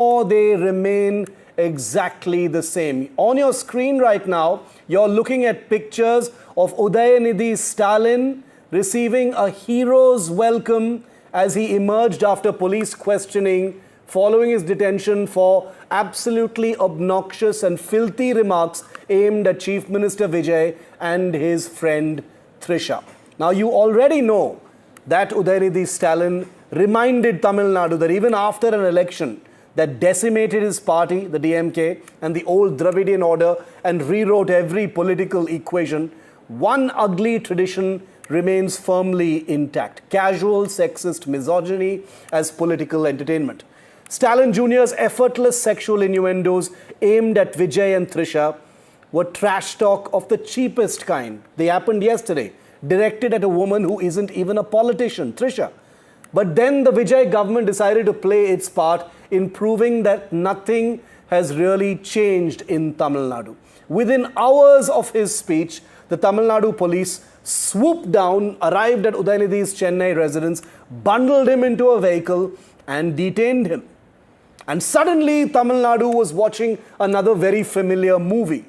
or they remain exactly the same. On your screen right now, you're looking at pictures of Udhayanidhi Stalin receiving a hero's welcome as he emerged after police questioning following his detention for absolutely obnoxious and filthy remarks aimed at Chief Minister Vijay and his friend Trisha. Now, you already know that Udhayanidhi Stalin reminded Tamil Nadu that even after an election that decimated his party, the DMK, and the old Dravidian order and rewrote every political equation, one ugly tradition remains firmly intact: casual sexist misogyny as political entertainment. Stalin Jr.'s effortless sexual innuendos aimed at Vijay and Trisha were trash talk of the cheapest kind. They happened yesterday, directed at a woman who isn't even a politician, Trisha. But then the Vijay government decided to play its part in proving that nothing has really changed in Tamil Nadu. Within hours of his speech, the Tamil Nadu police swooped down, arrived at Udhayanidhi's Chennai residence, bundled him into a vehicle and detained him. And suddenly, Tamil Nadu was watching another very familiar movie: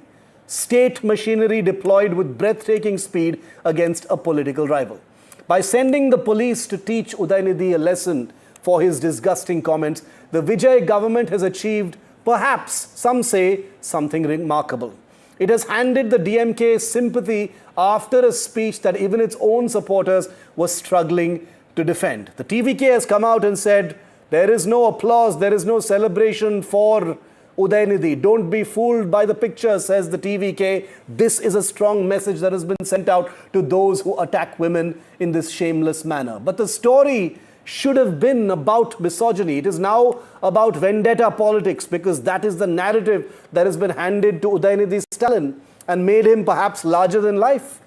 state machinery deployed with breathtaking speed against a political rival. By sending the police to teach Udhayanidhi a lesson for his disgusting comments, the Vijay government has achieved, perhaps some say, something remarkable. It has handed the DMK sympathy after a speech that even its own supporters were struggling to defend. The TVK has come out and said, there is no applause, there is no celebration for Udhayanidhi. Don't be fooled by the picture, says the TVK. This is a strong message that has been sent out to those who attack women in this shameless manner. But the story should have been about misogyny. It is now about vendetta politics, because that is the narrative that has been handed to Udhayanidhi Stalin and made him perhaps larger than life.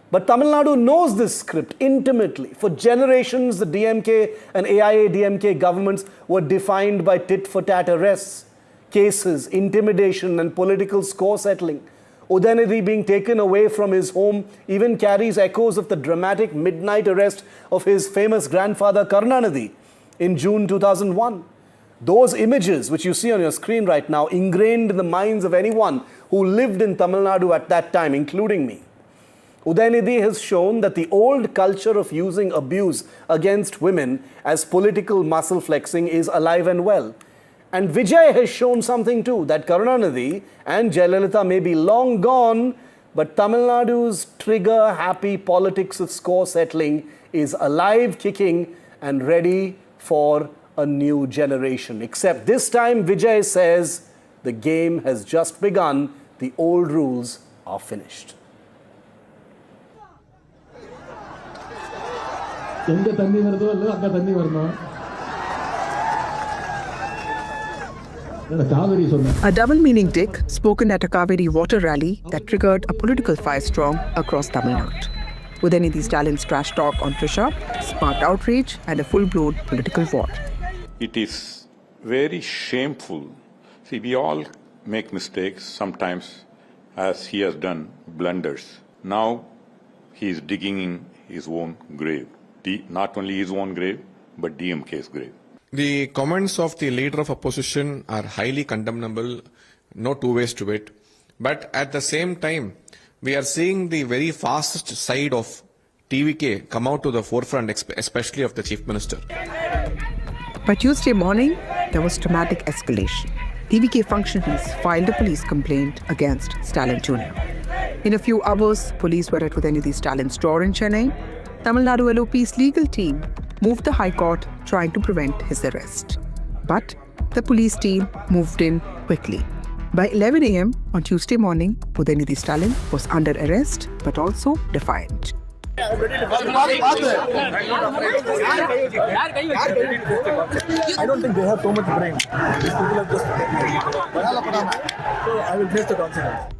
But Tamil Nadu knows this script intimately. For generations, the DMK and AIA-DMK governments were defined by tit-for-tat arrests, cases, intimidation and political score settling. Udhayanidhi being taken away from his home even carries echoes of the dramatic midnight arrest of his famous grandfather Karunanidhi in June 2001. Those images which you see on your screen right now, ingrained in the minds of anyone who lived in Tamil Nadu at that time, including me. Udhayanidhi has shown that the old culture of using abuse against women as political muscle flexing is alive and well. And Vijay has shown something too, that Karunanidhi and Jayalalitha may be long gone, but Tamil Nadu's trigger-happy politics of score settling is alive, kicking, and ready for a new generation. Except this time, Vijay says, the game has just begun, the old rules are finished. A double-meaning dick spoken at a Cauvery water rally that triggered a political firestorm across Tamil Nadu. Udhayanidhi Stalin's trash talk on Trisha sparked outrage and a full-blown political war. It is very shameful. See, we all make mistakes sometimes, as he has done, blunders. Now he is digging in his own grave. Not only his own grave, but DMK's grave. The comments of the leader of opposition are highly condemnable, no two ways to it. But at the same time, we are seeing the very fast side of TVK come out to the forefront, especially of the Chief Minister. By Tuesday morning, there was dramatic escalation. TVK functionaries filed a police complaint against Stalin Jr. In a few hours, police were at Udhayanidhi Stalin's door in Chennai. Tamil Nadu LOP's legal team moved the High Court trying to prevent his arrest. But the police team moved in quickly. By 11 a.m. on Tuesday morning, Udhayanidhi Stalin was under arrest but also defiant. I don't think they have so much brain. These people are just... So I will face the consequence.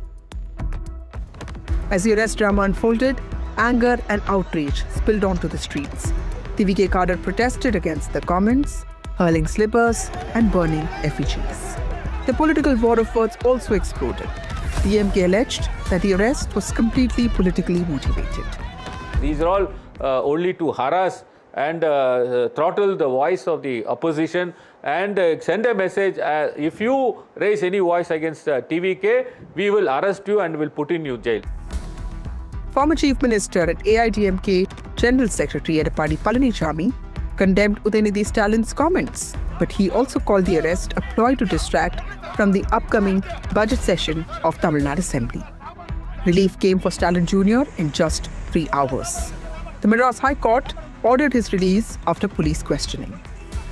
As the arrest drama unfolded, anger and outrage spilled onto the streets. TVK cadre protested against the comments, hurling slippers and burning effigies. The political war of words also exploded. The MK alleged that the arrest was completely politically motivated. These are all only to harass and throttle the voice of the opposition and send a message, if you raise any voice against TVK, we will arrest you and will put in you jail. Former Chief Minister at AIDMK General Secretary Edappadi Palanichami condemned Udhayanidhi Stalin's comments, but he also called the arrest a ploy to distract from the upcoming budget session of Tamil Nadu Assembly. Relief came for Stalin Jr. in just 3 hours. The Madras High Court ordered his release after police questioning.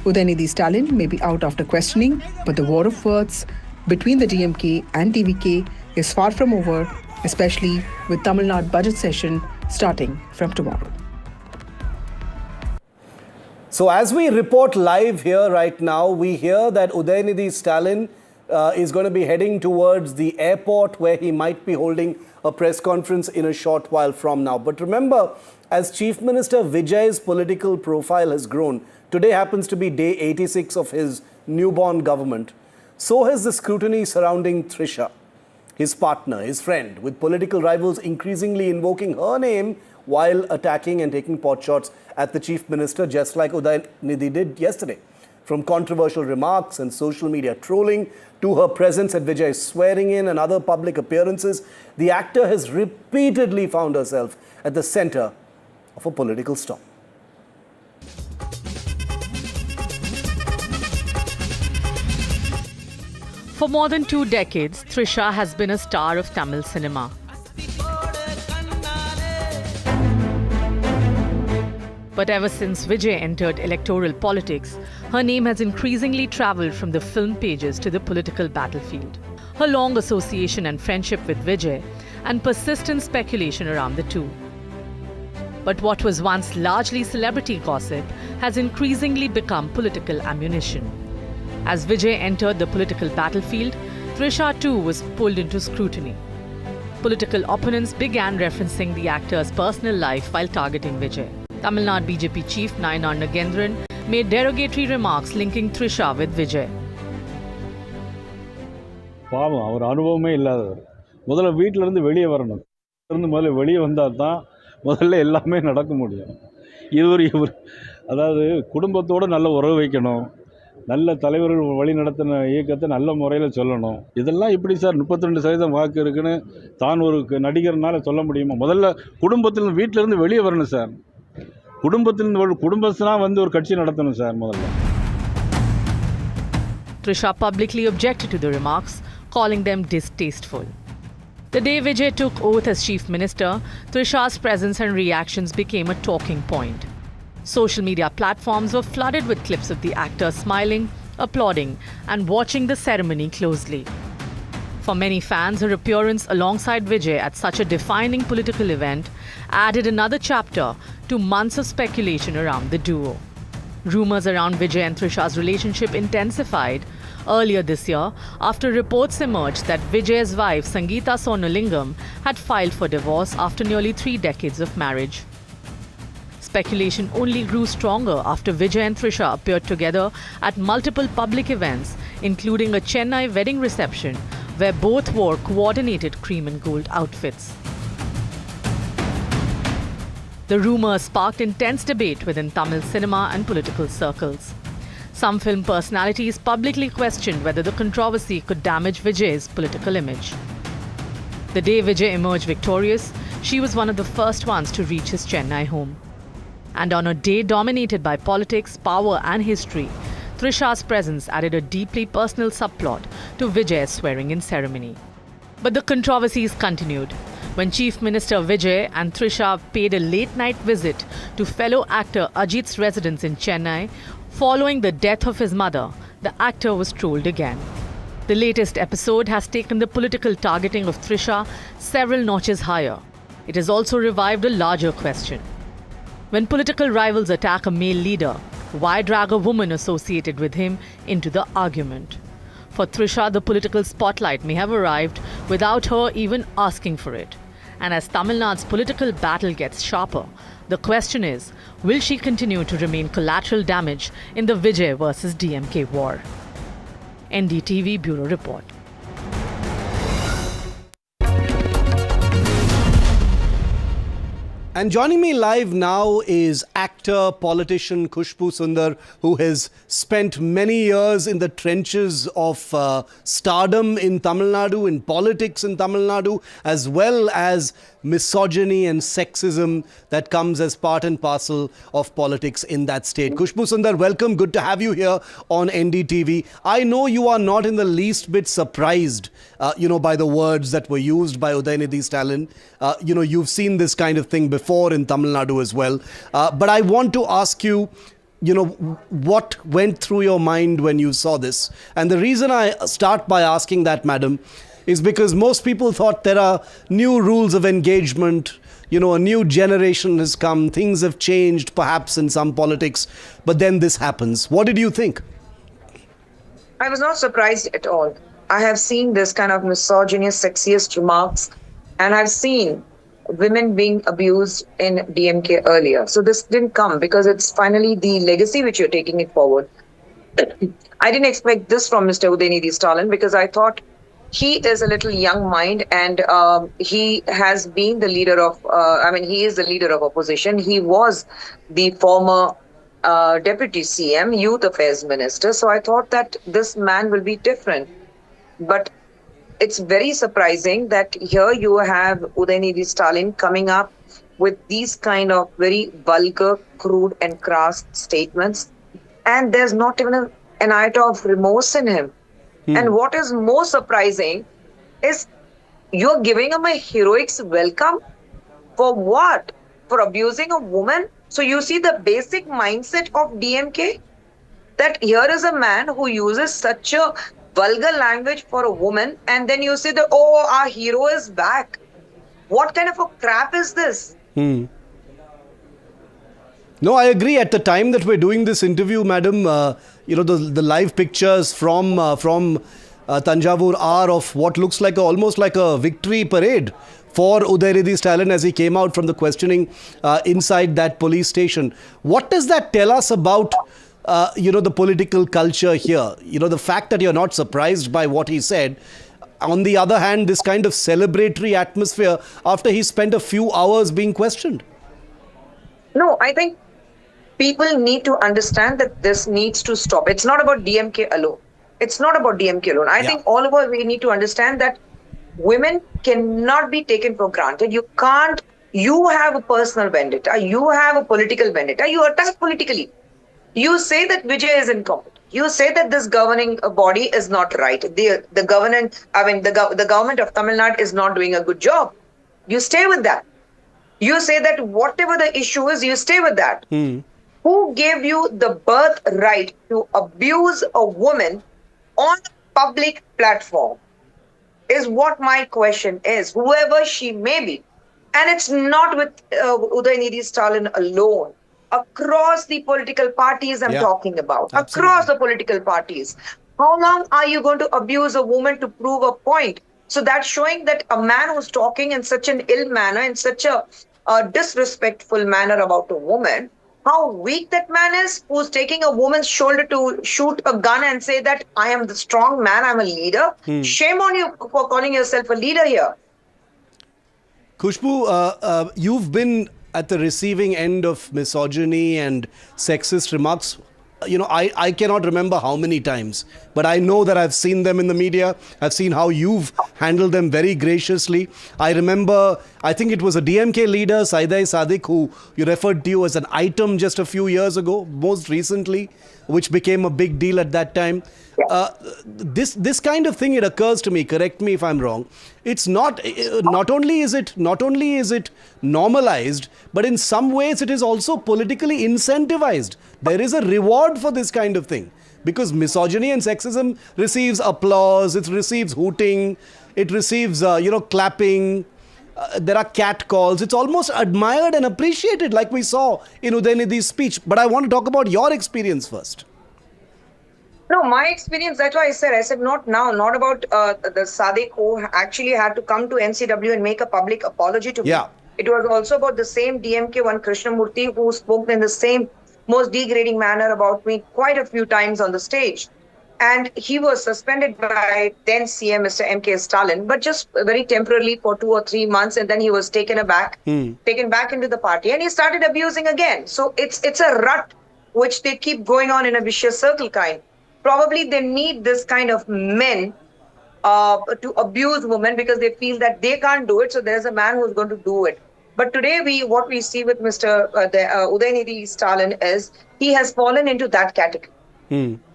Udhayanidhi Stalin may be out after questioning, but the war of words between the DMK and TVK is far from over, especially with Tamil Nadu budget session starting from tomorrow. So as we report live here right now, we hear that Udhayanidhi Stalin is going to be heading towards the airport where he might be holding a press conference in a short while from now. But remember, as Chief Minister, Vijay's political profile has grown. Today happens to be day 86 of his newborn government. So has the scrutiny surrounding Trisha, his partner, his friend, with political rivals increasingly invoking her name while attacking and taking potshots at the Chief Minister, just like Udhayanidhi did yesterday. From controversial remarks and social media trolling to her presence at Vijay's swearing-in and other public appearances, the actor has repeatedly found herself at the center of a political storm. For more than 2 decades, Trisha has been a star of Tamil cinema. But ever since Vijay entered electoral politics, her name has increasingly travelled from the film pages to the political battlefield. Her long association and friendship with Vijay and persistent speculation around the two. But what was once largely celebrity gossip has increasingly become political ammunition. As Vijay entered the political battlefield, Trisha too was pulled into scrutiny. Political opponents began referencing the actor's personal life while targeting Vijay. Tamil Nadu BJP chief Nayanar Nagendran made derogatory remarks linking Trisha with Vijay. பாவம் அவர் அனுபவமே இல்லாதவர். முதல்ல வீட்டில இருந்து வெளியே வரணும். இருந்து முதல்ல வெளியே வந்தா தான் முதல்ல எல்லாமே நடக்க முடியும். இவர் அதாவது குடும்பத்தோட நல்ல உறவு வைக்கணும். நல்ல தலைவர்கள் வழி நடத்தின இயக்கத்தை நல்ல முறையில் சொல்லணும். இதெல்லாம் இப்படி சார் 32% வாக்கு இருக்குன்னு தான் ஒரு நடிகர்னால சொல்ல முடியுமா? முதல்ல குடும்பத்தில் வீட்டில இருந்து வெளியே வரணும் சார். குடும்பத்தினா வந்து ஒரு கட்சி நடத்தணும் சார் முதல்ல. Trisha publicly objected to the remarks, calling them distasteful. The day Vijay took oath as Chief Minister, Trisha's presence and reactions became a talking point. Social media platforms were flooded with clips of the actor smiling, applauding, and watching the ceremony closely. For many fans, her appearance alongside Vijay at such a defining political event added another chapter to months of speculation around the duo. Rumours around Vijay and Trisha's relationship intensified earlier this year after reports emerged that Vijay's wife Sangeeta Sonalingam had filed for divorce after nearly 3 decades of marriage. Speculation only grew stronger after Vijay and Trisha appeared together at multiple public events, including a Chennai wedding reception where both wore coordinated cream and gold outfits. The rumours sparked intense debate within Tamil cinema and political circles. Some film personalities publicly questioned whether the controversy could damage Vijay's political image. The day Vijay emerged victorious, she was one of the first ones to reach his Chennai home. And on a day dominated by politics, power and history, Trisha's presence added a deeply personal subplot to Vijay's swearing-in ceremony. But the controversies continued when Chief Minister Vijay and Trisha paid a late-night visit to fellow actor Ajit's residence in Chennai. Following the death of his mother, the actor was trolled again. The latest episode has taken the political targeting of Trisha several notches higher. It has also revived a larger question. When political rivals attack a male leader, why drag a woman associated with him into the argument? For Trisha, the political spotlight may have arrived without her even asking for it. And as Tamil Nadu's political battle gets sharper, the question is, will she continue to remain collateral damage in the Vijay versus DMK war? NDTV Bureau Report. And joining me live now is actor, politician Khushbu Sundar, who has spent many years in the trenches of stardom in Tamil Nadu, in politics in Tamil Nadu, as well as misogyny and sexism that comes as part and parcel of politics in that state. Khushbu Sundar, welcome. Good to have you here on NDTV. I know you are not in the least bit surprised, by the words that were used by Udhayanidhi Stalin. You've seen this kind of thing before in Tamil Nadu as well. But I want to ask you, what went through your mind when you saw this? And the reason I start by asking that, madam, is because most people thought there are new rules of engagement, a new generation has come, things have changed perhaps in some politics, but then this happens. What did you think? I was not surprised at all. I have seen this kind of misogynist, sexist remarks, and I've seen women being abused in DMK earlier. So this didn't come because it's finally the legacy which you're taking it forward. I didn't expect this from Mr. Udhayanidhi Stalin because I thought he is a little young mind and he has been the leader of, he is the leader of opposition. He was the former Deputy CM, Youth Affairs Minister. So I thought that this man will be different. But it's very surprising that here you have Udhayanidhi Stalin coming up with these kind of very vulgar, crude and crass statements. And there's not even an iota of remorse in him. And what is more surprising is you're giving him a heroics welcome for what? For abusing a woman? So you see the basic mindset of DMK? That here is a man who uses such a vulgar language for a woman, and then you say that, oh, our hero is back. What kind of a crap is this? No, I agree. At the time that we're doing this interview, madam, the live pictures from Thanjavur are of what looks like almost like a victory parade for Udhayanidhi Stalin as he came out from the questioning inside that police station. What does that tell us about the political culture here? The fact that you're not surprised by what he said. On the other hand, this kind of celebratory atmosphere after he spent a few hours being questioned. No, I think people need to understand that this needs to stop. It's not about DMK alone. It's not about DMK alone. I think all over we need to understand that women cannot be taken for granted. You have a personal vendetta. You have a political vendetta. You attack politically. You say that Vijay is incompetent. You say that this governing body is not right. The government of Tamil Nadu is not doing a good job. You stay with that. You say that whatever the issue is, you stay with that. Who gave you the birthright to abuse a woman on a public platform is what my question is, whoever she may be. And it's not with Udhayanidhi Stalin alone. Across the political parties I'm talking about. Absolutely. Across the political parties. How long are you going to abuse a woman to prove a point? So that's showing that a man who's talking in such an ill manner, in such a disrespectful manner about a woman, how weak that man is, who's taking a woman's shoulder to shoot a gun and say that I am the strong man, I'm a leader. Shame on you for calling yourself a leader here. Khushbu, you've been at the receiving end of misogyny and sexist remarks. I cannot remember how many times, but I know that I've seen them in the media. I've seen how you've handled them very graciously. I remember, I think it was a DMK leader, Saidai Sadiq, who you referred to as an item just a few years ago, most recently, which became a big deal at that time. This kind of thing, it occurs to me, correct me if I'm wrong, it's not only is it normalized, but in some ways it is also politically incentivized. There is a reward for this kind of thing because misogyny and sexism receives applause, it receives hooting, it receives clapping, there are cat calls. It's almost admired and appreciated like we saw in Udhayanidhi's speech. But I want to talk about your experience first. No, my experience, that's why I said not now, not about the Sadiq who actually had to come to NCW and make a public apology to me. It was also about the same DMK one Krishnamurthy who spoke in the same most degrading manner about me quite a few times on the stage. And he was suspended by then CM Mr. MK Stalin, but just very temporarily for 2 or 3 months, and then he was taken back into the party, and he started abusing again. So it's a rut which they keep going on in a vicious circle kind. Probably they need this kind of men to abuse women because they feel that they can't do it. So there's a man who's going to do it. But today what we see with Mr. Udhayanidhi Stalin is he has fallen into that category.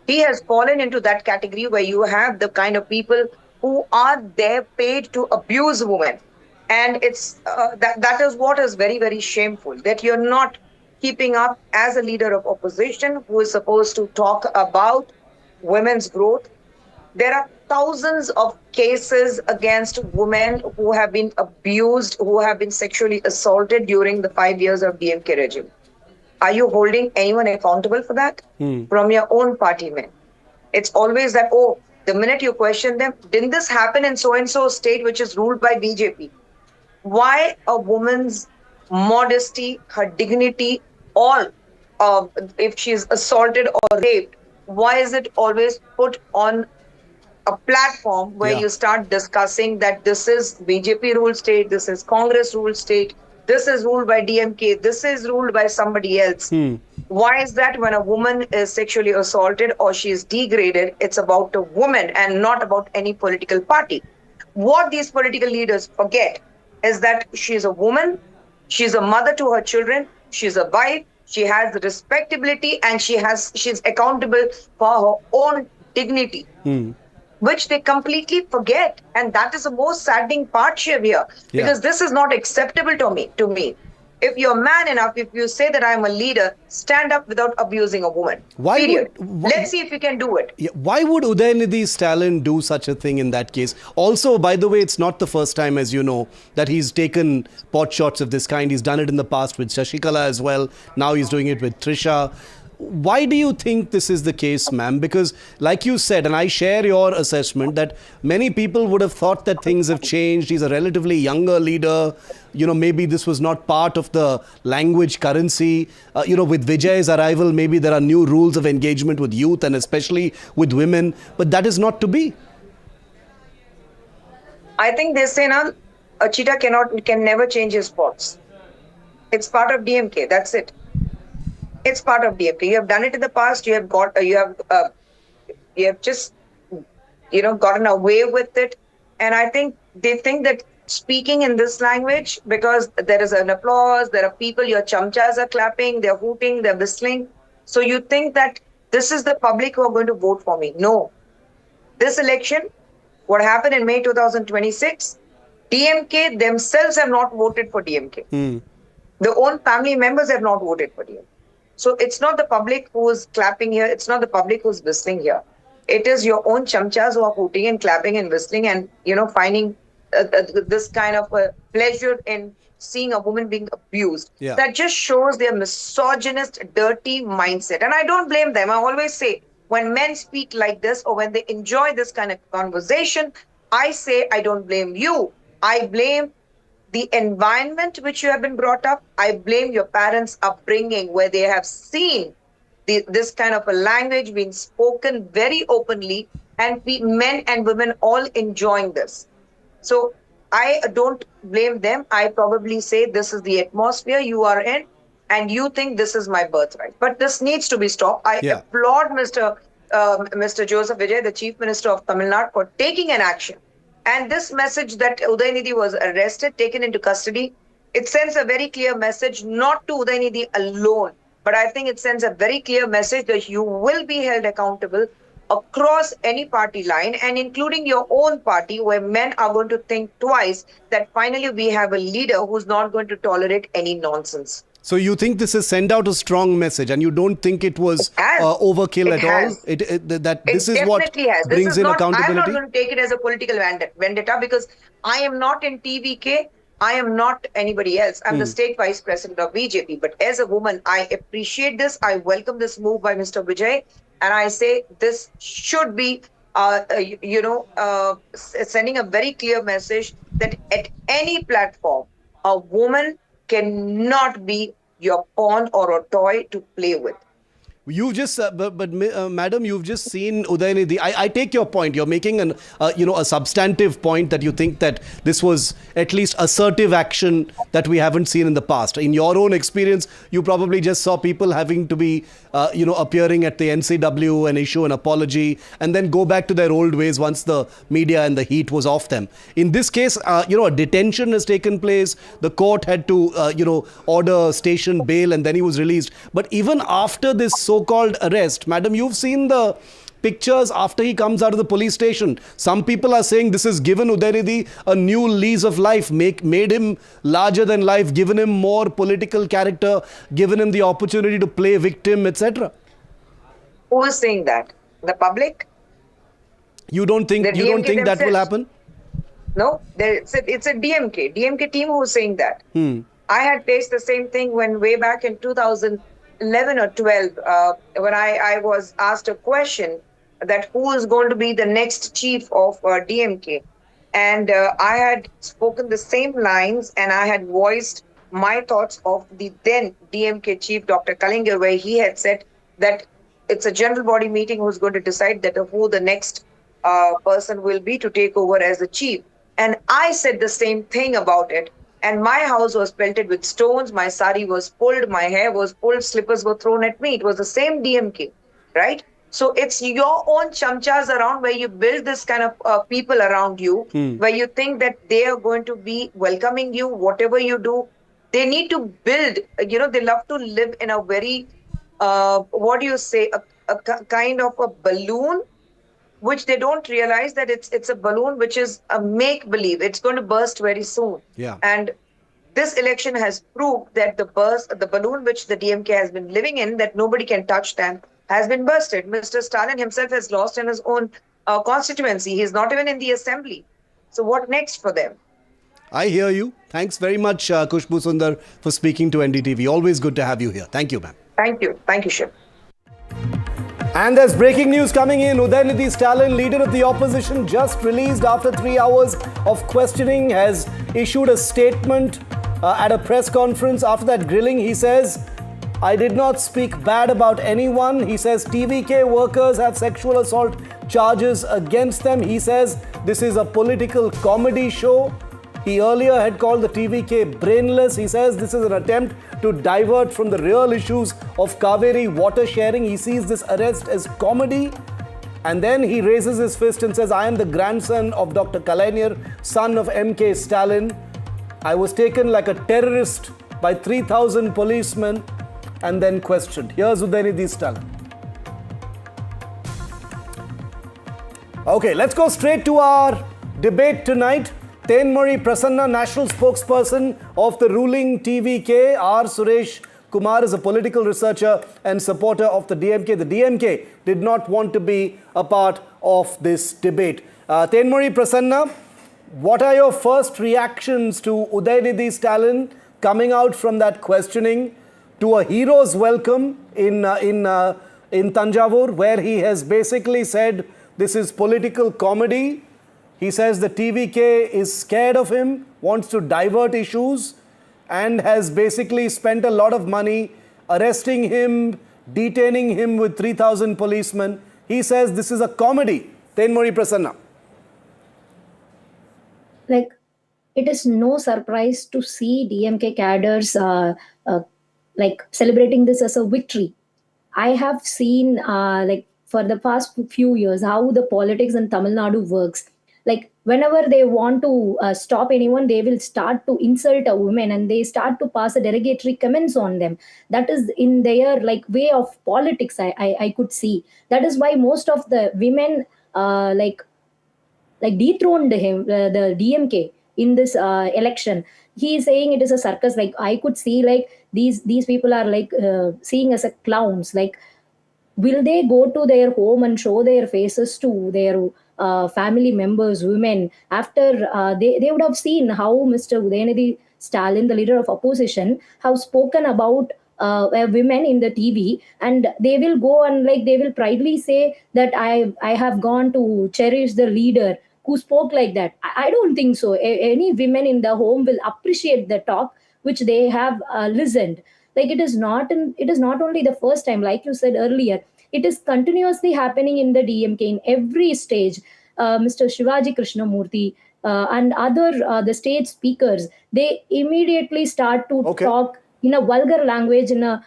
He has fallen into that category where you have the kind of people who are there paid to abuse women. And it's that is what is very, very shameful, that you're not keeping up as a leader of opposition who is supposed to talk about women's growth. There are thousands of cases against women who have been abused, who have been sexually assaulted during the 5 years of DMK regime. Are you holding anyone accountable for that? From your own party men. It's always that, oh, the minute you question them, didn't this happen in so-and-so state which is ruled by BJP? Why a woman's modesty, her dignity, all, if she's assaulted or raped, why is it always put on a platform where you start discussing that this is BJP ruled state, this is Congress ruled state, this is ruled by DMK, this is ruled by somebody else. Why is that when a woman is sexually assaulted or she is degraded, it's about a woman and not about any political party? What these political leaders forget is that she's a woman, she's a mother to her children, she's a wife, she has respectability, and she's accountable for her own dignity. Which they completely forget. And that is the most saddening part, Shiv, here. Because this is not acceptable to me. If you're man enough, if you say that I'm a leader, stand up without abusing a woman. Let's see if you can do it. Why would Udhayanidhi Stalin do such a thing in that case? Also, by the way, it's not the first time, as you know, that he's taken pot shots of this kind. He's done it in the past with Shashikala as well. Now he's doing it with Trisha. Why do you think this is the case, ma'am? Because like you said, and I share your assessment, that many people would have thought that things have changed. He's a relatively younger leader. You know, maybe this was not part of the language currency. You know, with Vijay's arrival, maybe there are new rules of engagement with youth and especially with women. But that is not to be. I think they say now, a cheetah can never change his spots. It's part of DMK. That's it. It's part of DMK. You have done it in the past. You have just, gotten away with it. And I think they think that speaking in this language, because there is an applause, there are people, your chamchas are clapping, they're hooting, they're whistling. So you think that this is the public who are going to vote for me. No. This election, what happened in May 2026, DMK themselves have not voted for DMK. Their own family members have not voted for DMK. So it's not the public who is clapping here. It's not the public who's whistling here. It is your own chamchas who are hooting and clapping and whistling and, finding this kind of a pleasure in seeing a woman being abused. That just shows their misogynist, dirty mindset. And I don't blame them. I always say, when men speak like this or when they enjoy this kind of conversation, I say, I don't blame you. I blame the environment which you have been brought up. I blame your parents' upbringing where they have seen this kind of a language being spoken very openly and men and women all enjoying this. So I don't blame them. I probably say this is the atmosphere you are in and you think this is my birthright. But this needs to be stopped. I applaud Mr. Joseph Vijay, the Chief Minister of Tamil Nadu, for taking an action. And this message that Udhayanidhi was arrested, taken into custody, it sends a very clear message, not to Udhayanidhi alone, but I think it sends a very clear message that you will be held accountable across any party line and including your own party, where men are going to think twice that finally we have a leader who's not going to tolerate any nonsense. So you think this has sent out a strong message and you don't think it was overkill at all? This is what brings in accountability? I'm not going to take it as a political vendetta because I am not in TVK. I am not anybody else. I'm the state vice president of BJP. But as a woman, I appreciate this. I welcome this move by Mr. Vijay. And I say this should be, sending a very clear message that at any platform, a woman cannot be your pawn or a toy to play with. You just, madam, you've just seen Udhayanidhi. I take your point. You're making a substantive point that you think that this was at least assertive action that we haven't seen in the past. In your own experience, you probably just saw people having to be, appearing at the NCW and issue an apology and then go back to their old ways once the media and the heat was off them. In this case, a detention has taken place. The court had to, order station bail and then he was released. But even after this so-called arrest, madam, you've seen the pictures after he comes out of the police station. Some people are saying this has given Udhayanidhi a new lease of life, made him larger than life, given him more political character, given him the opportunity to play victim, etc. Who is saying that? The public? You don't think that will happen? No, it's a DMK team who is saying that. I had faced the same thing when way back in 2011 or 12, when I was asked a question that who is going to be the next chief of DMK. And I had spoken the same lines and I had voiced my thoughts of the then DMK chief, Dr. Kalinger, where he had said that it's a general body meeting who's going to decide that who the next person will be to take over as the chief. And I said the same thing about it. And my house was pelted with stones, my sari was pulled, my hair was pulled, slippers were thrown at me. It was the same DMK, right? So it's your own chamchas around where you build this kind of people around you, where you think that they are going to be welcoming you, whatever you do. They need to build, they love to live in a very, a kind of a balloon, which they don't realize that it's a balloon which is a make-believe. It's going to burst very soon. Yeah. And this election has proved that the balloon which the DMK has been living in, that nobody can touch them, has been bursted. Mr. Stalin himself has lost in his own constituency. He's not even in the assembly. So what next for them? I hear you. Thanks very much, Khushbu Sundar, for speaking to NDTV. Always good to have you here. Thank you, ma'am. Thank you. Thank you, Shiv. And there's breaking news coming in. Udhayanidhi Stalin, leader of the opposition, just released after 3 hours of questioning, has issued a statement at a press conference. After that grilling, he says, I did not speak bad about anyone. He says TVK workers have sexual assault charges against them. He says this is a political comedy show. He earlier had called the TVK brainless. He says this is an attempt to divert from the real issues of Cauvery water sharing. He sees this arrest as comedy. And then he raises his fist and says, I am the grandson of Dr. Kalaignar, son of MK Stalin. I was taken like a terrorist by 3,000 policemen and then questioned. Here's Udhayanidhi Stalin. Okay, let's go straight to our debate tonight. Tenmari Prasanna, national spokesperson of the ruling TVK. R. Suresh Kumar is a political researcher and supporter of the DMK. The DMK did not want to be a part of this debate. Tenmari Prasanna, what are your first reactions to Udhayanidhi Stalin coming out from that questioning to a hero's welcome in Thanjavur, where he has basically said this is political comedy? He says the TVK is scared of him, wants to divert issues, and has basically spent a lot of money arresting him, detaining him with 3,000 policemen. He says this is a comedy. Tenmari Prasanna. Like, it is no surprise to see DMK cadres celebrating this as a victory. I have seen for the past few years how the politics in Tamil Nadu works. Like, whenever they want to stop anyone, they will start to insult a woman and they start to pass a derogatory comments on them. That is in their way of politics. I could see. That is why most of the women dethroned him, the DMK in this election. He is saying it is a circus. Like, I could see these people are seeing as a clowns. Like, will they go to their home and show their faces to their family members, women, after they would have seen how Mr. Udhayanidhi Stalin, the leader of opposition, have spoken about women in the TV, and they will go and they will proudly say that I have gone to cherish the leader who spoke like that. I don't think so. Any women in the home will appreciate the talk which they have listened. Like it is not only the first time, like you said earlier, it is continuously happening in the DMK in every stage. Mr. Shivaji Krishnamurthy and other the state speakers, they immediately start to Okay. talk in a vulgar language, in a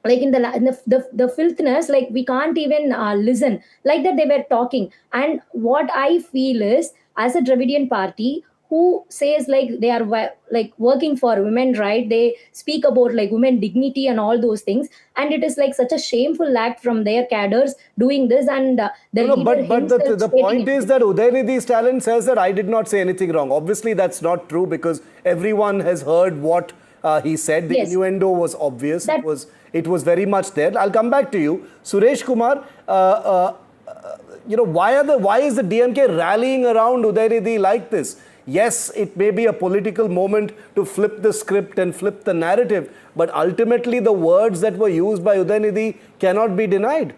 like in the filthiness, like we can't even listen, like that they were talking. And what I feel is, as a Dravidian party who says like they are like working for women right, they speak about like women dignity and all those things, and it is like such a shameful act from their cadres doing this, and the No, leader but himself the stating point it. is that Udhayanidhi Stalin says that I did not say anything wrong. Obviously, that's not true because everyone has heard what he said. The Yes. innuendo was obvious. That- It was very much there. I'll come back to you, Suresh Kumar. Why is the DMK rallying around Udhayanidhi like this? Yes, it may be a political moment to flip the script and flip the narrative, but ultimately the words that were used by Udhayanidhi cannot be denied.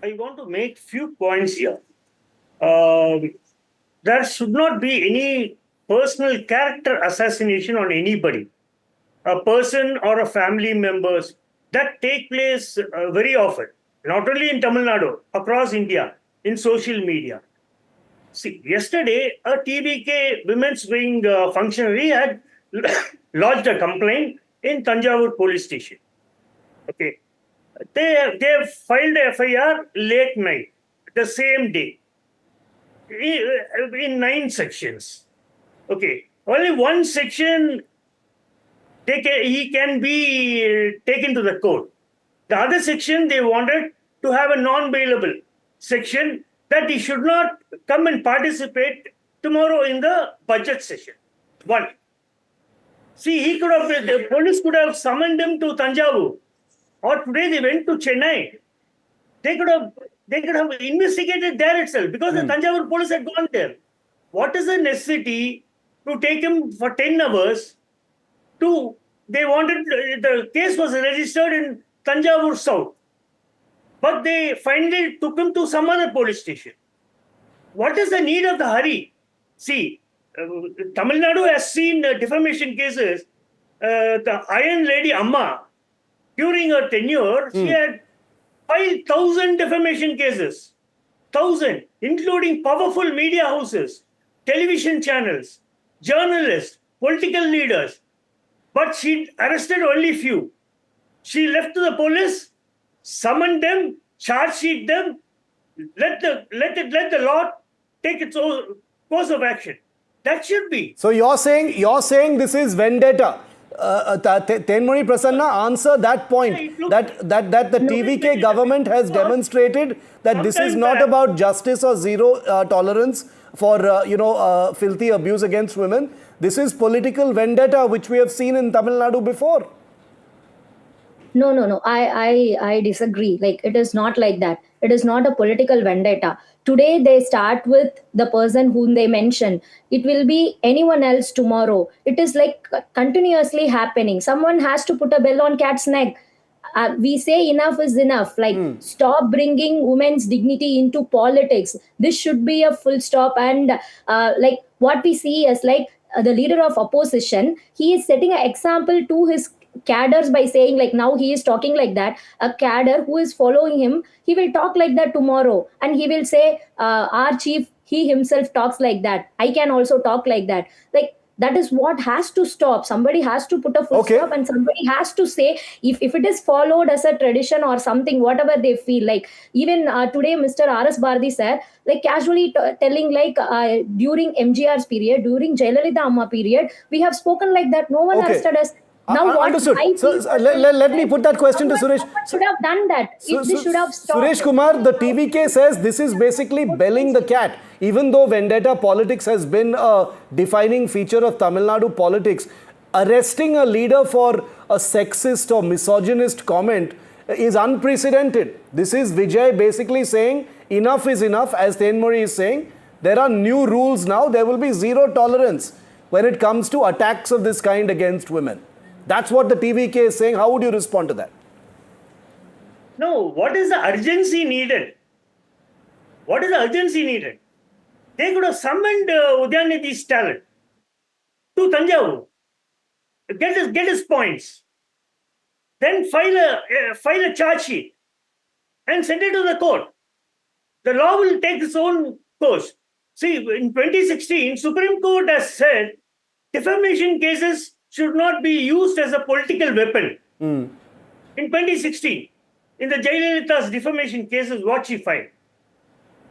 I want to make few points here. There should not be any personal character assassination on anybody, a person or a family members, that take place very often, not only in Tamil Nadu, across India, in social media. See, yesterday, a TVK women's wing functionary had lodged a complaint in Tanjavur police station. Okay. They filed a FIR late night, the same day, in 9 sections. Okay. Only one section he can be taken to the court. The other section, they wanted to have a non-bailable section that he should not come and participate tomorrow in the budget session. One. See, the police could have summoned him to Tanjavur, or today they went to Chennai. They could have investigated there itself because the Tanjavur police had gone there. What is the necessity to take him for 10 hours the case was registered in Tanjavur South, but they finally took him to some other police station. What is the need of the hurry? See, Tamil Nadu has seen defamation cases. The Iron Lady Amma, during her tenure, she had 5,000 defamation cases. 1,000, including powerful media houses, television channels, journalists, political leaders. But she arrested only few. She left to the police, summoned them, charge sheet them, let the law take its own course of action. That should be. So you're saying this is vendetta. Tenmoni Prasanna, answer that point. That the TVK government has demonstrated that this is not about justice or zero tolerance for filthy abuse against women. This is political vendetta, which we have seen in Tamil Nadu before. No. I disagree. Like, it is not like that. It is not a political vendetta. Today, they start with the person whom they mention. It will be anyone else tomorrow. It is like continuously happening. Someone has to put a bell on cat's neck. We say enough is enough. Like, stop bringing women's dignity into politics. This should be a full stop. And like what we see is like the leader of opposition, he is setting an example to his cadres by saying, like, now he is talking like that. A cadre who is following him, he will talk like that tomorrow, and he will say, our chief, he himself talks like that, I can also talk like that. Like, that is what has to stop. Somebody has to put a full stop, and somebody has to say, if it is followed as a tradition or something, whatever they feel like. Even today, Mr. R.S. Bharati said, like, casually telling, like, during MGR's period, during Jayalalitha Amma period, we have spoken like that. No one arrested us. Now, understood. So, let me put that question to Suresh. Should have done that. They should have stopped. Suresh Kumar, the TVK says this is basically belling the cat. Even though vendetta politics has been a defining feature of Tamil Nadu politics, arresting a leader for a sexist or misogynist comment is unprecedented. This is Vijay basically saying enough is enough, as Tenmori is saying. There are new rules now. There will be zero tolerance when it comes to attacks of this kind against women. That's what the TVK is saying. How would you respond to that? No, what is the urgency needed? What is the urgency needed? They could have summoned Udhayanidhi Stalin to Tanjavur. get his points, then file a charge sheet and send it to the court. The law will take its own course. See, in 2016, Supreme Court has said defamation cases should not be used as a political weapon. In 2016, in the Jaish-e-Mohammed's defamation cases, what she filed.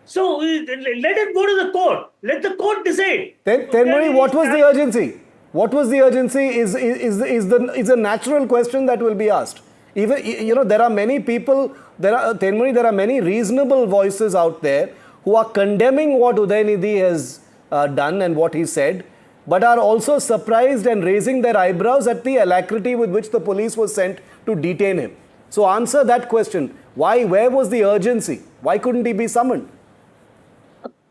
So let it go to the court. Let the court decide. Tenmuri, what was the urgency? What was the urgency is a natural question that will be asked. Even, there are many people, Tenmuri, there are many reasonable voices out there who are condemning what Udhayanidhi has done and what he said, but are also surprised and raising their eyebrows at the alacrity with which the police was sent to detain him. So answer that question. Why? Where was the urgency? Why couldn't he be summoned?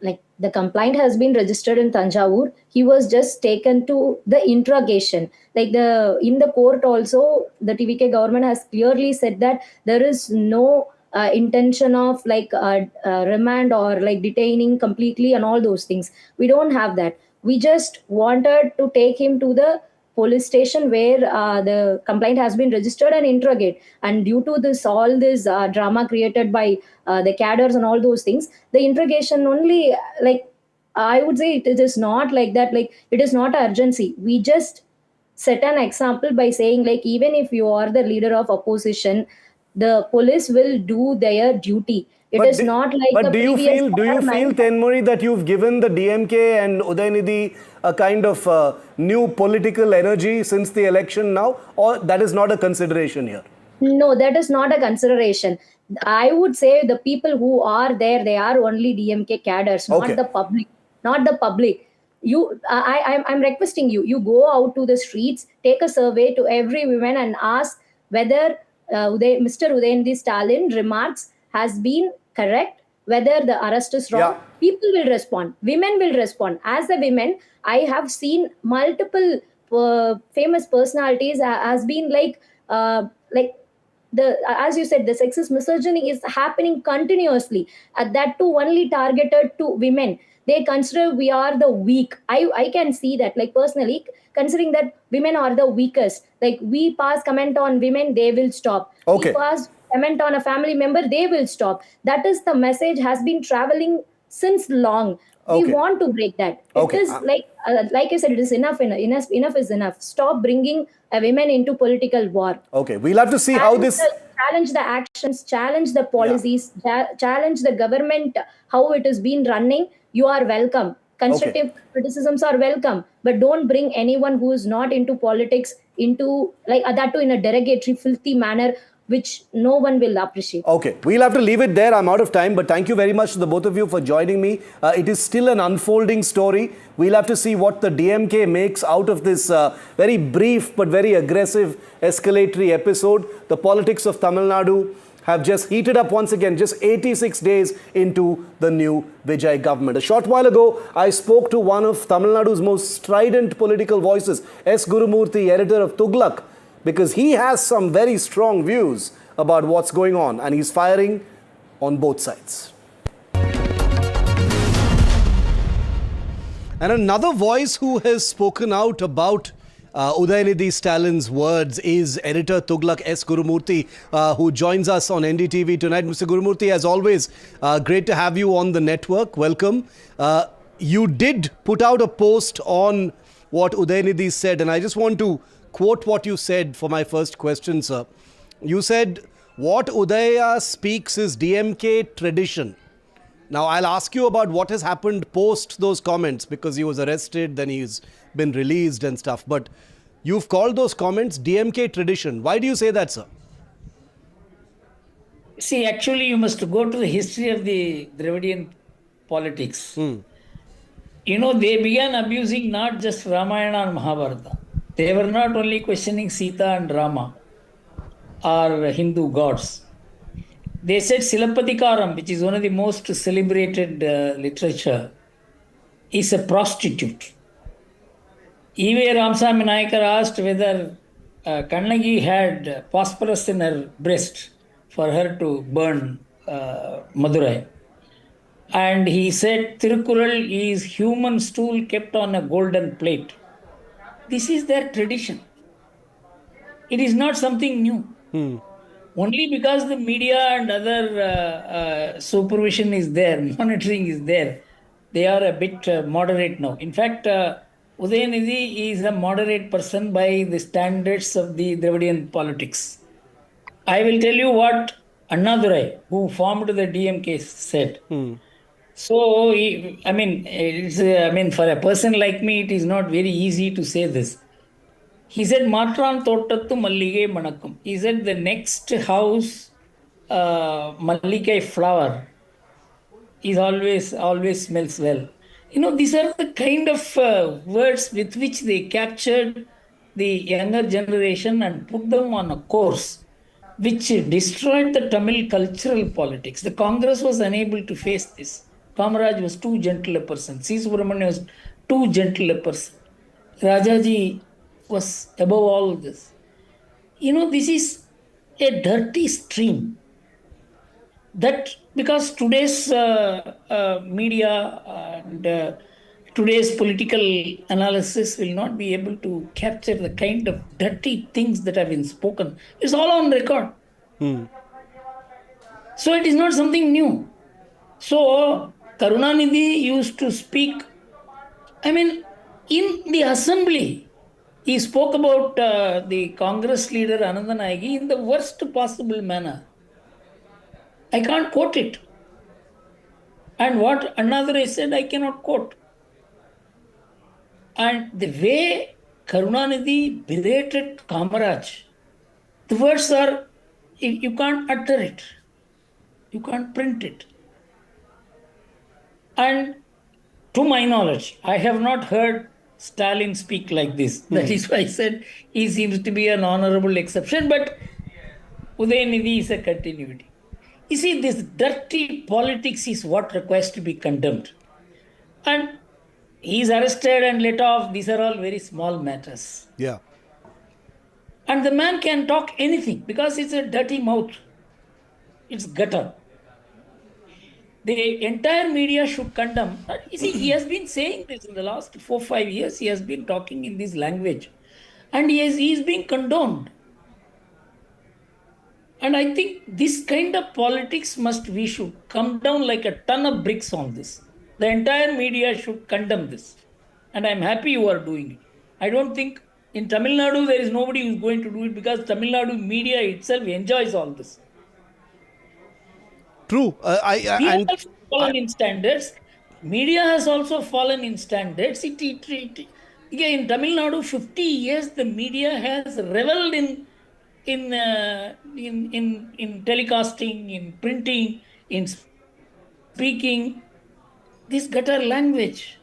Like, the complaint has been registered in Tanjavur. He was just taken to the interrogation. Like, in the court also, the TVK government has clearly said that there is no intention of remand or detaining completely and all those things. We don't have that. We just wanted to take him to the police station where the complaint has been registered and interrogate. And due to all this drama created by the cadres and all those things, the interrogation only, I would say it is not like that. It is not urgency. We just set an example by saying, even if you are the leader of opposition, the police will do their duty. It is not like but the do you feel, previous Tenmuri, that you've given the DMK and Udhayanidhi a kind of new political energy since the election now, or that is not a consideration here? No, that is not a consideration. I would say the people who are there, they are only DMK cadres, not the public. Not the public. I'm requesting you. You go out to the streets, take a survey to every woman and ask whether Mr. Udhayanidhi Stalin remarks has been correct, whether the arrest is wrong. Yeah. People will respond. Women will respond. As a women, I have seen multiple famous personalities has been as you said, the sexist misogyny is happening continuously. That too only targeted to women. They consider we are the weak. I can see that, personally, considering that women are the weakest. We pass comment on women, they will stop. Okay. We pass comment on a family member, they will stop. That is the message has been traveling since long. Okay. We want to break that. Okay. It is like I said, it is enough is enough. Stop bringing women into political war. Okay, we'll have to see how this... Challenge the actions, challenge the policies, challenge the government, how it has been running. You are welcome. Constructive criticisms are welcome. But don't bring anyone who is not into politics into that too in a derogatory, filthy manner, which no one will appreciate. Okay, we'll have to leave it there. I'm out of time, but thank you very much to the both of you for joining me. It is still an unfolding story. We'll have to see what the DMK makes out of this very brief but very aggressive escalatory episode. The politics of Tamil Nadu have just heated up once again, just 86 days into the new Vijay government. A short while ago, I spoke to one of Tamil Nadu's most strident political voices, S. Gurumurthy, editor of Tughlaq, because he has some very strong views about what's going on, and he's firing on both sides. And another voice who has spoken out about Udhayanidhi Stalin's words is editor Tughlaq S. Gurumurthy, who joins us on NDTV tonight. Mr. Gurumurthy, as always, great to have you on the network. Welcome. You did put out a post on what Udhayanidhi said, and I just want to quote what you said for my first question, sir. You said, what Udaya speaks is DMK tradition. Now, I'll ask you about what has happened post those comments, because he was arrested, then he's been released and stuff. But you've called those comments DMK tradition. Why do you say that, sir? See, actually, you must go to the history of the Dravidian politics. You know, they began abusing not just Ramayana and Mahabharata. They were not only questioning Sita and Rama or Hindu gods. They said Silapadikaram, which is one of the most celebrated literature, is a prostitute. E.V. Ramasamy Nayakar asked whether Kannagi had phosphorus in her breast for her to burn Madurai. And he said Tirukural is human stool kept on a golden plate. This is their tradition. It is not something new. Only because the media and other supervision is there, monitoring is there, they are a bit moderate now. In fact, Udhayanidhi is a moderate person by the standards of the Dravidian politics. I will tell you what Annadurai, who formed the DMK, said. So, for a person like me, it is not very easy to say this. He said, Matran Tottattu Mallige Manakkum. He said, the next house, Mallige flower, is always smells well. These are the kind of words with which they captured the younger generation and put them on a course which destroyed the Tamil cultural politics. The Congress was unable to face this. Kamaraj was too gentle a person. C. Subramanian was too gentle a person. Rajaji was above all this. This is a dirty stream. That because today's media and today's political analysis will not be able to capture the kind of dirty things that have been spoken. It's all on record. So it is not something new. So Karunanidhi used to speak, in the assembly, he spoke about the Congress leader Anandanayagi in the worst possible manner. I can't quote it. And what Annadurai said, I cannot quote. And the way Karunanidhi berated Kamaraj, the words are, you can't utter it. You can't print it. And to my knowledge, I have not heard Stalin speak like this. That is why I said he seems to be an honorable exception, but Udhayanidhi is a continuity. You see, this dirty politics is what requires to be condemned. And he is arrested and let off. These are all very small matters. Yeah. And the man can talk anything because it's a dirty mouth. It's gutter. The entire media should condemn. You see, he has been saying this in the last 4-5 years. He has been talking in this language. And he is being condoned. And I think this kind of politics we should come down like a ton of bricks on this. The entire media should condemn this. And I'm happy you are doing it. I don't think in Tamil Nadu there is nobody who is going to do it because Tamil Nadu media itself enjoys all this. True. We have also fallen in standards. Media has also fallen in standards. In Tamil Nadu, 50 years the media has reveled in telecasting, in printing, in speaking this gutter language.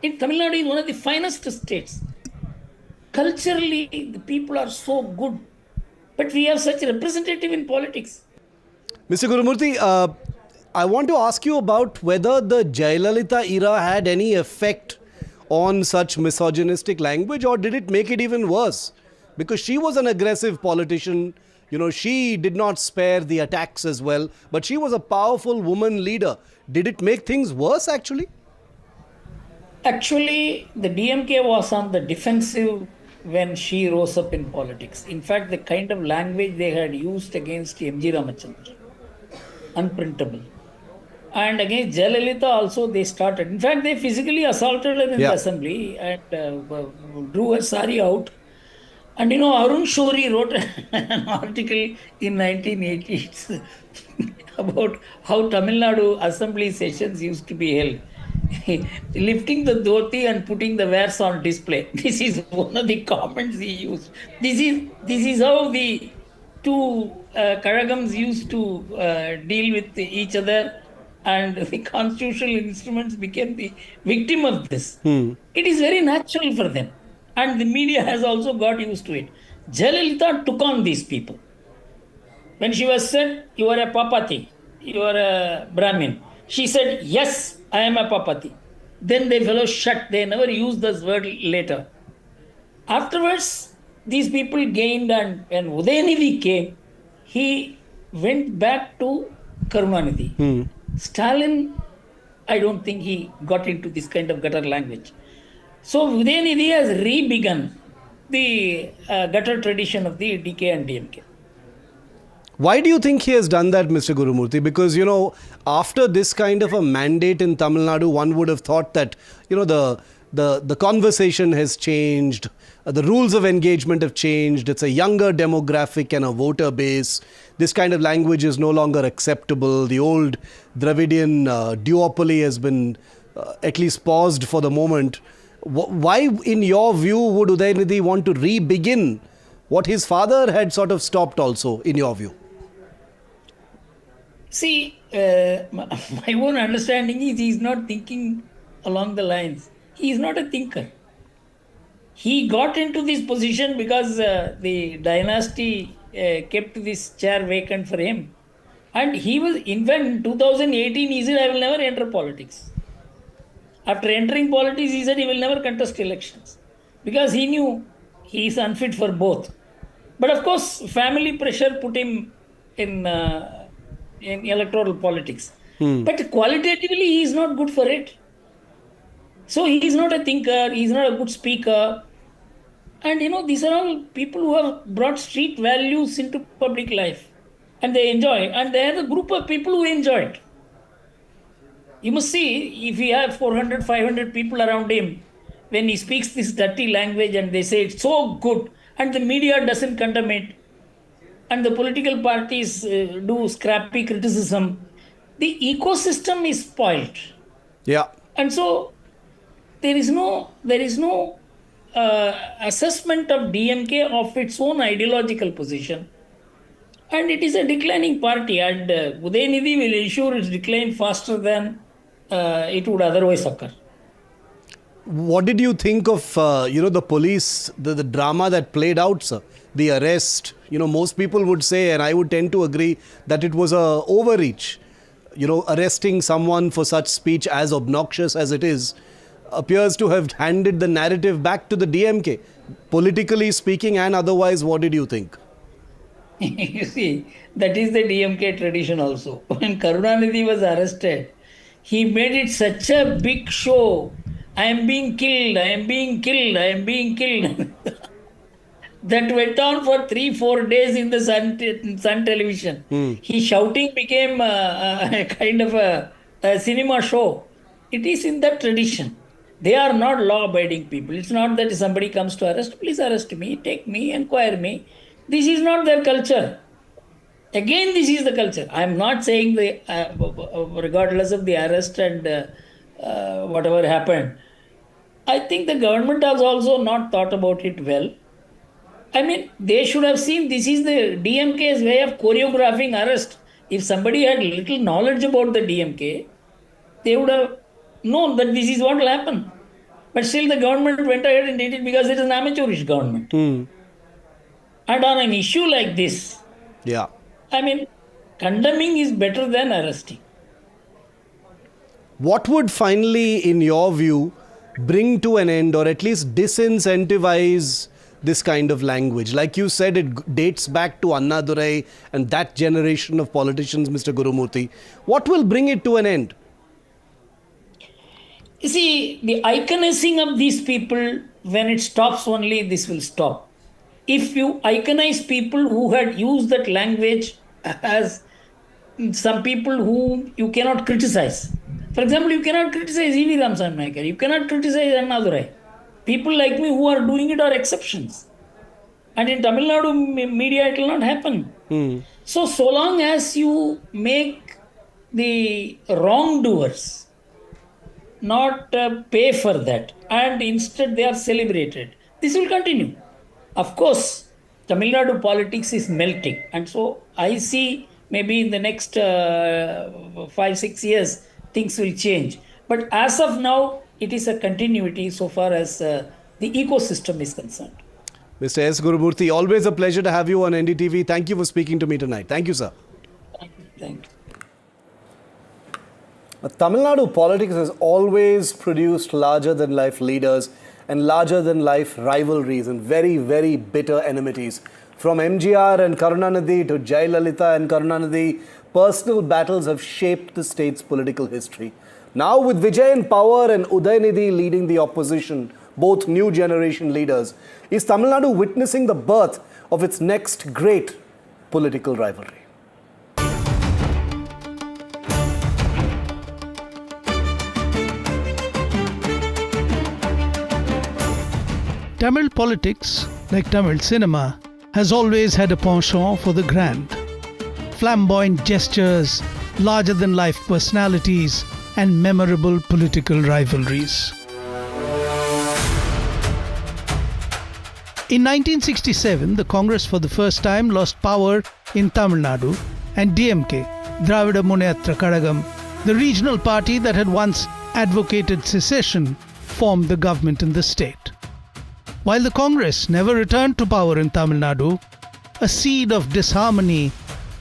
In Tamil Nadu is one of the finest states. Culturally, the people are so good, but we have such a representative in politics. Mr. Gurumurthy, I want to ask you about whether the Jayalalitha era had any effect on such misogynistic language, or did it make it even worse? Because she was an aggressive politician, she did not spare the attacks as well, but she was a powerful woman leader. Did it make things worse actually? Actually, the DMK was on the defensive when she rose up in politics. In fact, the kind of language they had used against MG Ramachandran, unprintable. And against Jayalalitha also they started. In fact, they physically assaulted her in the assembly and drew her sari out. And Arun Shourie wrote an article in 1980 about how Tamil Nadu assembly sessions used to be held. Lifting the dhoti and putting the wares on display. This is one of the comments he used. This is how the two Kazhagams used to deal with each other, and the constitutional instruments became the victim of this. It is very natural for them. And the media has also got used to it. Jayalalitha took on these people. When she was said, you are a papati, you are a Brahmin, she said, yes, I am a papati. Then the fellow shut. They never used this word later. Afterwards, these people gained, and when Udhayanidhi came, he went back to Karunanidhi. Stalin, I don't think he got into this kind of gutter language. So Udhayanidhi has re-begun the gutter tradition of the DK and DMK. Why do you think he has done that, Mr. Gurumurthy? Because, you know, after this kind of a mandate in Tamil Nadu, one would have thought that, you know, the conversation has changed, the rules of engagement have changed, it's a younger demographic and a voter base. This kind of language is no longer acceptable. The old Dravidian duopoly has been at least paused for the moment. Why, in your view, would Udhayanidhi want to re-begin what his father had sort of stopped also, in your view? See, my own understanding is he is not thinking along the lines. He is not a thinker. He got into this position because the dynasty kept this chair vacant for him. And he was, in fact, in 2018, he said, I will never enter politics. After entering politics, he said he will never contest elections because he knew he is unfit for both. But of course, family pressure put him in electoral politics. But qualitatively, he is not good for it. So he is not a thinker, he is not a good speaker. And you know, these are all people who have brought street values into public life. And they enjoy. And they are a group of people who enjoy it. You must see, if he have 400, 500 people around him, when he speaks this dirty language and they say it's so good, and the media doesn't condemn it, and the political parties do scrappy criticism, the ecosystem is spoiled. Yeah. And so there is no assessment of DMK of its own ideological position. And it is a declining party, and Udhayanidhi will ensure its decline faster than it would otherwise occur. What did you think of, the police, the drama that played out, sir? The arrest, most people would say, and I would tend to agree, that it was a overreach. Arresting someone for such speech as obnoxious as it is, appears to have handed the narrative back to the DMK. Politically speaking and otherwise, what did you think? You see, that is the DMK tradition also. When Karunanidhi was arrested, he made it such a big show. I am being killed, I am being killed, I am being killed. That went on for 3-4 days in the Sun television. His shouting became a kind of a cinema show. It is in that tradition. They are not law-abiding people. It's not that somebody comes to arrest, please arrest me, take me, inquire me. This is not their culture. Again, this is the culture. I am not saying regardless of the arrest and whatever happened. I think the government has also not thought about it well. I mean, they should have seen this is the DMK's way of choreographing arrest. If somebody had little knowledge about the DMK, they would have known that this is what will happen. But still the government went ahead and did it because it is an amateurish government. And on an issue like this, I mean, condemning is better than arresting. What would finally, in your view, bring to an end or at least disincentivize this kind of language? Like you said, it dates back to Annadurai and that generation of politicians, Mr. Gurumurthy. What will bring it to an end? You see, the iconizing of these people, when it stops only, this will stop. If you iconize people who had used that language as some people whom you cannot criticize. For example, you cannot criticize E.V. Ramsamy Naikar. You cannot criticize Annadurai. People like me who are doing it are exceptions. And in Tamil Nadu media, it will not happen. So long as you make the wrongdoers not pay for that, and instead they are celebrated, this will continue. Of course, Tamil Nadu politics is melting. And so I see maybe in the next 5-6 years, things will change. But as of now, it is a continuity so far as the ecosystem is concerned. Mr. S. Gurumurthy, always a pleasure to have you on NDTV. Thank you for speaking to me tonight. Thank you, sir. Thank you. Tamil Nadu politics has always produced larger-than-life leaders and larger-than-life rivalries and very, very bitter enmities. From MGR and Karunanidhi to Jayalalitha and Karunanidhi, personal battles have shaped the state's political history. Now with Vijay in power and Udhayanidhi leading the opposition, both new generation leaders. Is Tamil Nadu witnessing the birth of its next great political rivalry? Tamil politics, like Tamil cinema, has always had a penchant for the grand. Flamboyant gestures, larger-than-life personalities, and memorable political rivalries. In 1967, the Congress for the first time lost power in Tamil Nadu, and DMK, Dravida Muneyatra Kazhagam, the regional party that had once advocated secession, formed the government in the state. While the Congress never returned to power in Tamil Nadu, a seed of disharmony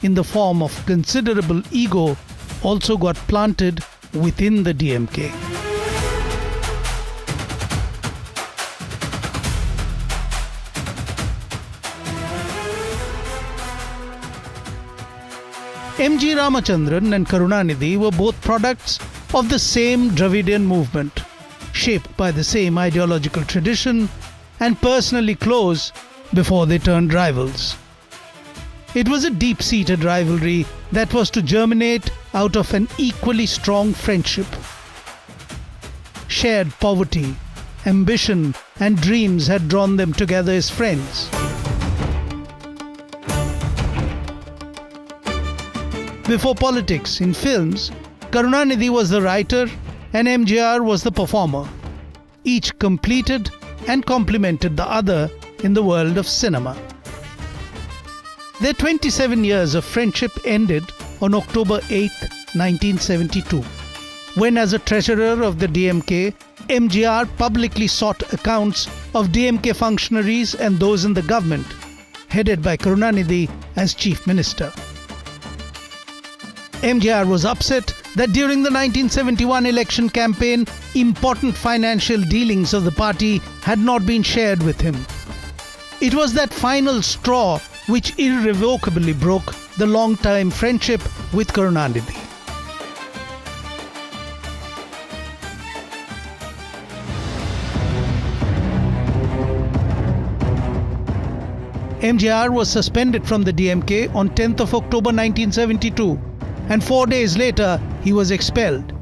in the form of considerable ego also got planted within the DMK. M.G. Ramachandran and Karunanidhi were both products of the same Dravidian movement, shaped by the same ideological tradition and personally close before they turned rivals. It was a deep-seated rivalry that was to germinate out of an equally strong friendship. Shared poverty, ambition, and dreams had drawn them together as friends. Before politics, in films, Karunanidhi was the writer and MGR was the performer. Each completed and complemented the other in the world of cinema. Their 27 years of friendship ended on October 8, 1972, when as a treasurer of the DMK, MGR publicly sought accounts of DMK functionaries and those in the government, headed by Karunanidhi as Chief Minister. MGR was upset that during the 1971 election campaign, important financial dealings of the party had not been shared with him. It was that final straw which irrevocably broke the long-time friendship with Karunanidhi. MGR was suspended from the DMK on 10th of October 1972. And 4 days later, he was expelled.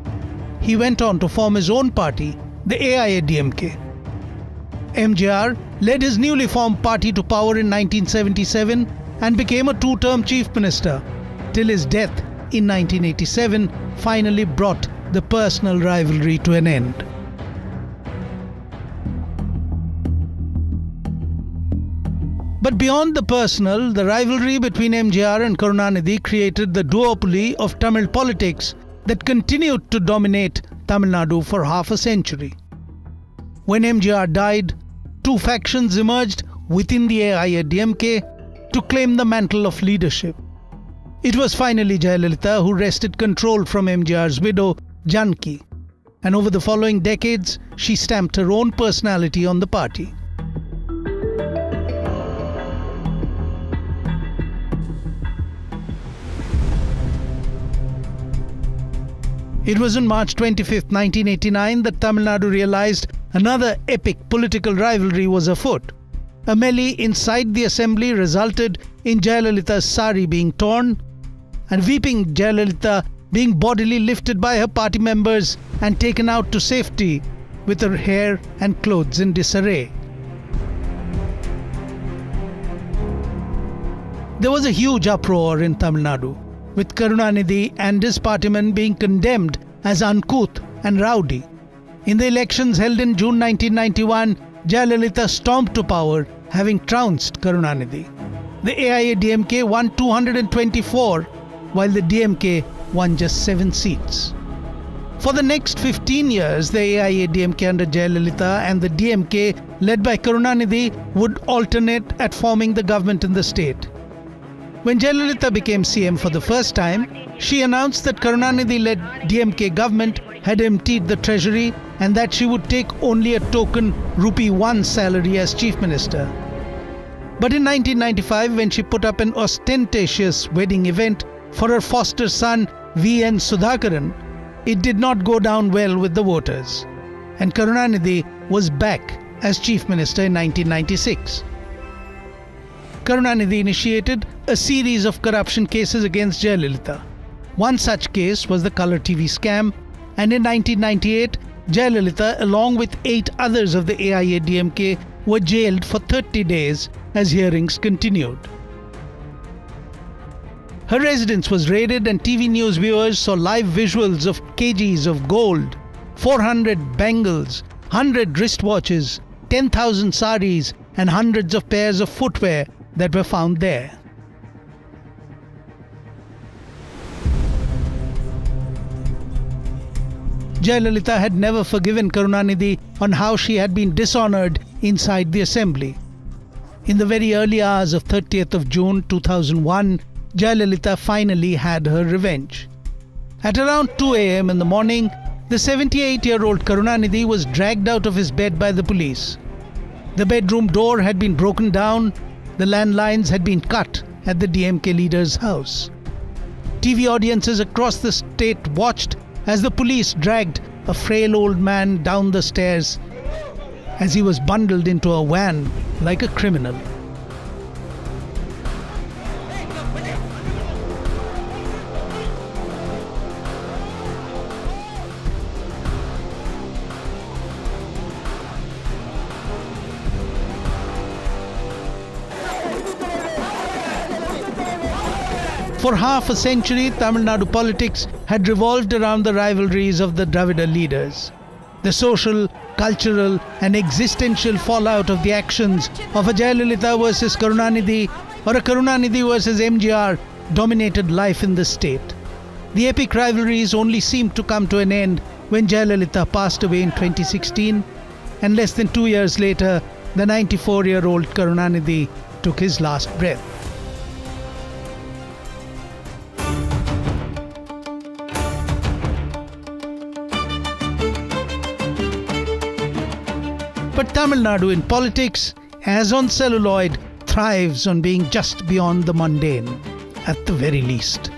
He went on to form his own party, the AIA-DMK. MGR led his newly formed party to power in 1977 and became a two-term chief minister, till his death in 1987 finally brought the personal rivalry to an end. But beyond the personal, the rivalry between MGR and Karunanidhi created the duopoly of Tamil politics that continued to dominate Tamil Nadu for half a century. When MGR died, two factions emerged within the AIA-DMK to claim the mantle of leadership. It was finally Jayalalitha who wrested control from MGR's widow, Janki, and over the following decades, she stamped her own personality on the party. It was on March 25, 1989 that Tamil Nadu realized another epic political rivalry was afoot. A melee inside the assembly resulted in Jayalalitha's sari being torn and weeping Jayalalitha being bodily lifted by her party members and taken out to safety with her hair and clothes in disarray. There was a huge uproar in Tamil Nadu, with Karunanidhi and his partymen being condemned as uncouth and rowdy. In the elections held in June 1991, Jayalalitha stormed to power, having trounced Karunanidhi. The AIA-DMK won 224, while the DMK won just 7 seats. For the next 15 years, the AIA-DMK under Jayalalitha and the DMK, led by Karunanidhi, would alternate at forming the government in the state. When Jayalalitha became CM for the first time, she announced that Karunanidhi-led DMK government had emptied the treasury and that she would take only a token ₹1 salary as chief minister. But in 1995, when she put up an ostentatious wedding event for her foster son V.N. Sudhakaran, it did not go down well with the voters. And Karunanidhi was back as Chief Minister in 1996. Karunanidhi initiated a series of corruption cases against Jayalalitha. One such case was the Colour TV scam, and in 1998, Jayalalitha, along with 8 others of the AIADMK, were jailed for 30 days as hearings continued. Her residence was raided and TV news viewers saw live visuals of kgs of gold, 400 bangles, 100 wristwatches, 10,000 saris and hundreds of pairs of footwear that were found there. Jayalalitha had never forgiven Karunanidhi on how she had been dishonoured inside the assembly. In the very early hours of 30th of June 2001, Jayalalitha finally had her revenge. At around 2 a.m. in the morning, the 78-year-old Karunanidhi was dragged out of his bed by the police. The bedroom door had been broken down, the landlines had been cut at the DMK leader's house. TV audiences across the state watched as the police dragged a frail old man down the stairs as he was bundled into a van like a criminal. For half a century, Tamil Nadu politics had revolved around the rivalries of the Dravida leaders. The social, cultural and existential fallout of the actions of a Jayalalitha versus Karunanidhi or a Karunanidhi versus MGR dominated life in the state. The epic rivalries only seemed to come to an end when Jayalalitha passed away in 2016, and less than 2 years later, the 94-year-old Karunanidhi took his last breath. But Tamil Nadu in politics, as on celluloid, thrives on being just beyond the mundane, at the very least.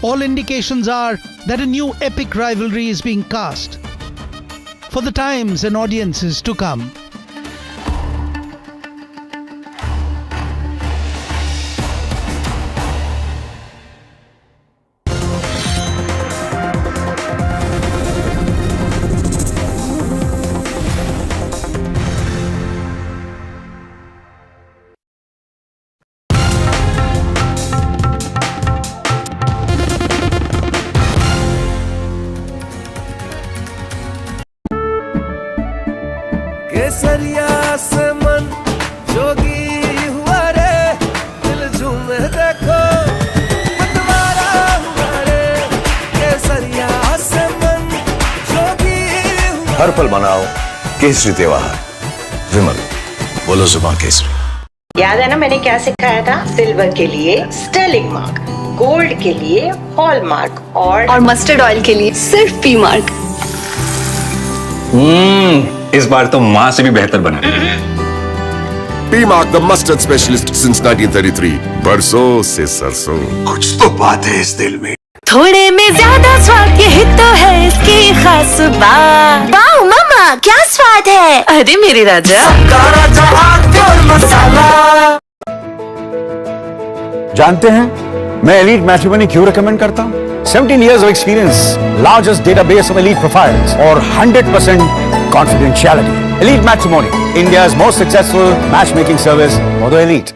All indications are that a new epic rivalry is being cast for the times and audiences to come. केसरिया से मन जोगी हुआ रे दिल झूमे देखो मतवारा हुआ रे केसरिया से मन जोगी हुआ हर पल मनाओ केसरी त्योहार विमल बोलो जुबान केसरी। याद है ना मैंने क्या सिखाया था? सिल्वर के लिए स्टर्लिंग मार्क, गोल्ड के लिए हॉलमार्क और मस्टर्ड ऑयल के लिए सिर्फ पी मार्क। इस बार तो माँ से भी बेहतर बना। P-Mark, the mustard specialist since 1933. बरसों से सरसों। कुछ तो बात है इस दिल में। थोड़े में ज्यादा स्वाद, यही तो है इसकी खास बात। वाओ मामा, क्या स्वाद है? अरे मेरे राजा, राजा और मसाला। जानते हैं मैं एलीट मैट्रिमोनी क्यों रेकमेंड करता हूँ? 17 years of experience, largest database of elite profiles, और 100% confidentiality. Elite Matrimony, India's most successful matchmaking service for the elite.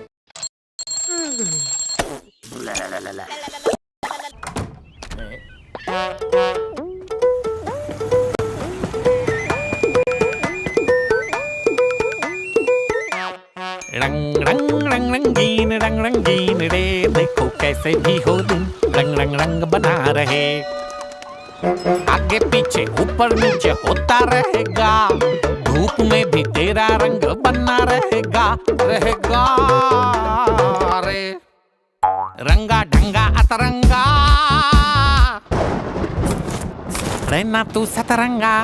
रंग रंग रंग रंगीन रे, देखो कैसे भी हो तुम रंग रंग रंग बना रहे। आगे पीछे ऊपर नीचे होता रहेगा, धूप में भी तेरा रंग बना रहेगा रहेगा रे। रंगा ढंगा अतरंगा, रहना तू सतरंगा।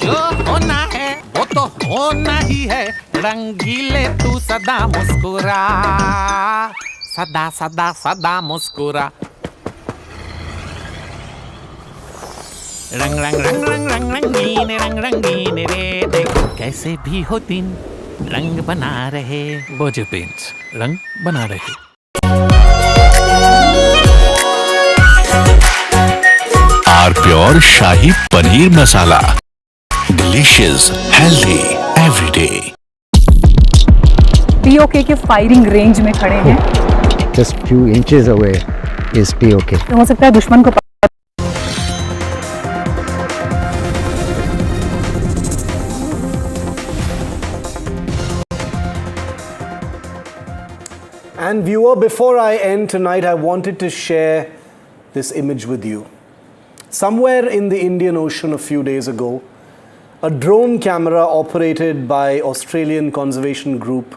जो होना है वो तो होना ही है, रंगीले तू सदा मुस्कुरा, सदा सदा सदा मुस्कुरा। रंग रंग रंग रंग रंग रंगीन रे देखो कैसे भी हो दिन रंग बना रहे बोझ पेंट्स रंग बना रहे are pure shahi paneer masala delicious healthy everyday POK के फायरिंग रेंज में खड़े हैं just few inches away is POK. तो हो सकता है दुश्मन को And viewer, before I end tonight, I wanted to share this image with you. Somewhere in the Indian Ocean a few days ago, a drone camera operated by Australian conservation group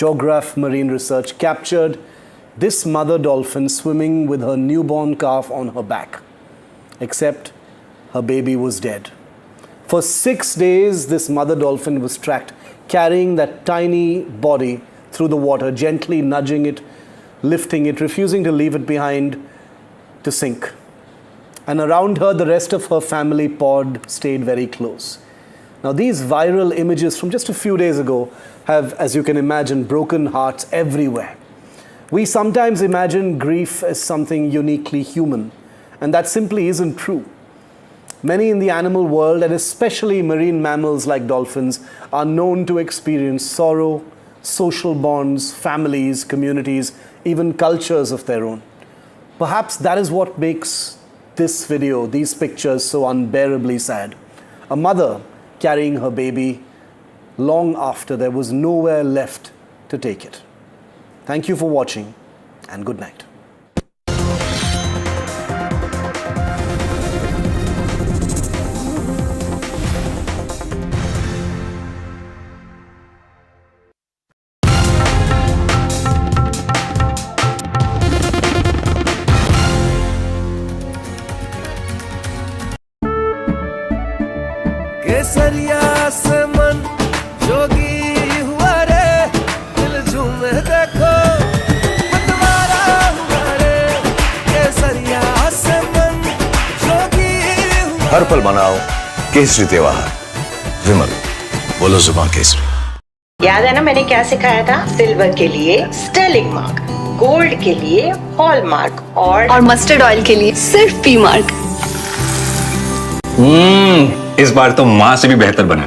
Geograph Marine Research captured this mother dolphin swimming with her newborn calf on her back. Except her baby was dead. For 6 days, this mother dolphin was tracked, carrying that tiny body through the water, gently nudging it, lifting it, refusing to leave it behind to sink. And around her, the rest of her family pod stayed very close. Now, these viral images from just a few days ago have, as you can imagine, broken hearts everywhere. We sometimes imagine grief as something uniquely human, and that simply isn't true. Many in the animal world, and especially marine mammals like dolphins, are known to experience sorrow, social bonds, families, communities, even cultures of their own. Perhaps that is what makes this video, these pictures, so unbearably sad. A mother carrying her baby long after there was nowhere left to take it. Thank you for watching, and good night. केसरिया से मन जोगी हुआ रे दिल झूमे देखो मतवारा हुआ रे केसरिया से मन जोगी हुआ हर पल मनाओ केसरी त्योहार विमल बोलो जुबान केसरी याद है ना मैंने क्या सिखाया था? सिल्वर के लिए स्टर्लिंग मार्क, गोल्ड के लिए हॉलमार्क और मस्टर्ड ऑयल के लिए सिर्फ पी मार्क। इस बार तो माँ से भी बेहतर बना।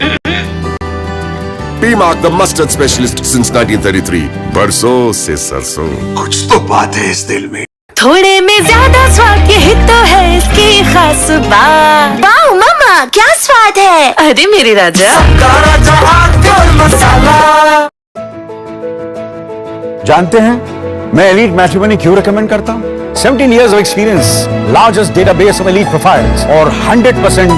P-Mark, the mustard specialist since 1933. बरसों से सरसों। कुछ तो बात है इस दिल में। थोड़े में ज्यादा स्वाद यही तो है इसकी खास बात। वाओ मामा क्या स्वाद है, अरे मेरे राजा। जानते हैं मैं एलीट मैट्रिमोनी क्यों रिकमेंड करता हूं? 17 years of experience, largest database of elite profiles, और 100%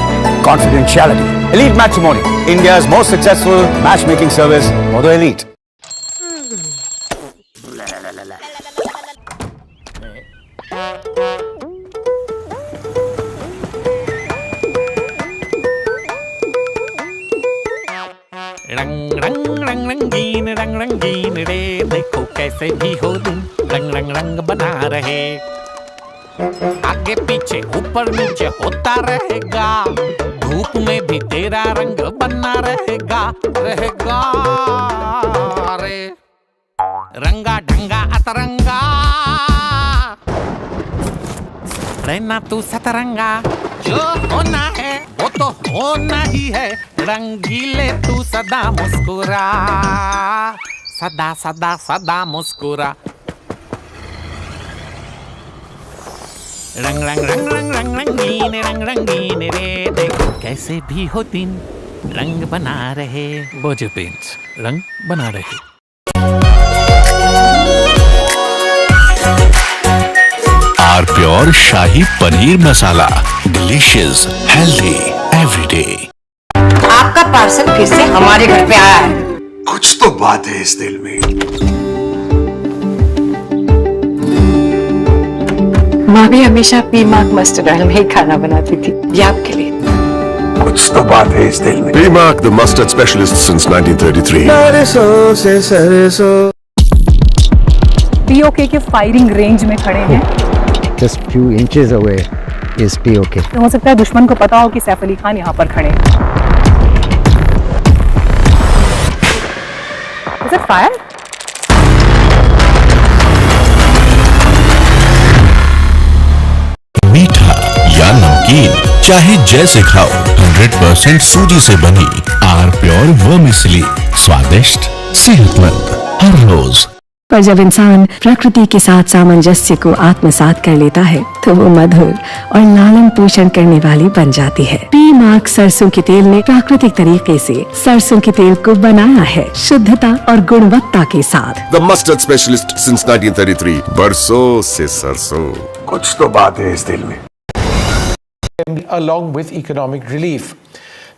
confidentiality. Elite Matrimony, India's most successful matchmaking service for the elite. रंग रंग रंग रंगीन रे देखो कैसे भी हो दिन रंग रंग रंग बना रहे आगे पीछे ऊपर नीचे होता रहेगा धूप में भी तेरा रंग बना रहेगा रहेगा रे रंगा ढंगा अतरंगा रहना तू सतरंगा जो होना है वो तो होना ही है रंगीले तू सदा मुस्कुरा सदा सदा सदा मुस्कुरा रंग रंग रंग रंग रंग रंगीन रे देखो कैसे भी हो दिन रंग बना रहे बोझ पेंट्स रंग बना रहे are pure shahi paneer masala delicious healthy everyday. आपका पार्सल फिर से हमारे घर पे आया है। कुछ तो बात है इस दिल में। माँ भी हमेशा P-Mark मस्टर्ड ऑयल में ही खाना बनाती थी, ये आपके लिए। कुछ तो बात है इस दिल में। P-Mark, the mustard specialist since 1933. सरसों से सरसों। पीओके के फायरिंग रेंज में खड़े हैं Just few inches away is P.O.K. हो सकता है दुश्मन को पता हो कि सैफ अली खान यहाँ पर खड़े हैं। Is it fire? मीठा या नमकीन, चाहे जैसे खाओ, 100% सूजी से बनी आर प्योर वर्मिसेली, स्वादिष्ट, सेहतमंद हर रोज। पर जब इंसान प्रकृति के साथ सामंजस्य को आत्मसात कर लेता है तो वो मधुर और लालन पोषण करने वाली बन जाती है। पी मार्क सरसों के तेल ने प्राकृतिक तरीके से सरसों के तेल को बनाया है शुद्धता और गुणवत्ता के साथ। The mustard specialist since 1933. बरसों से सरसों। कुछ तो बात है इस दिल में। Along with economic relief.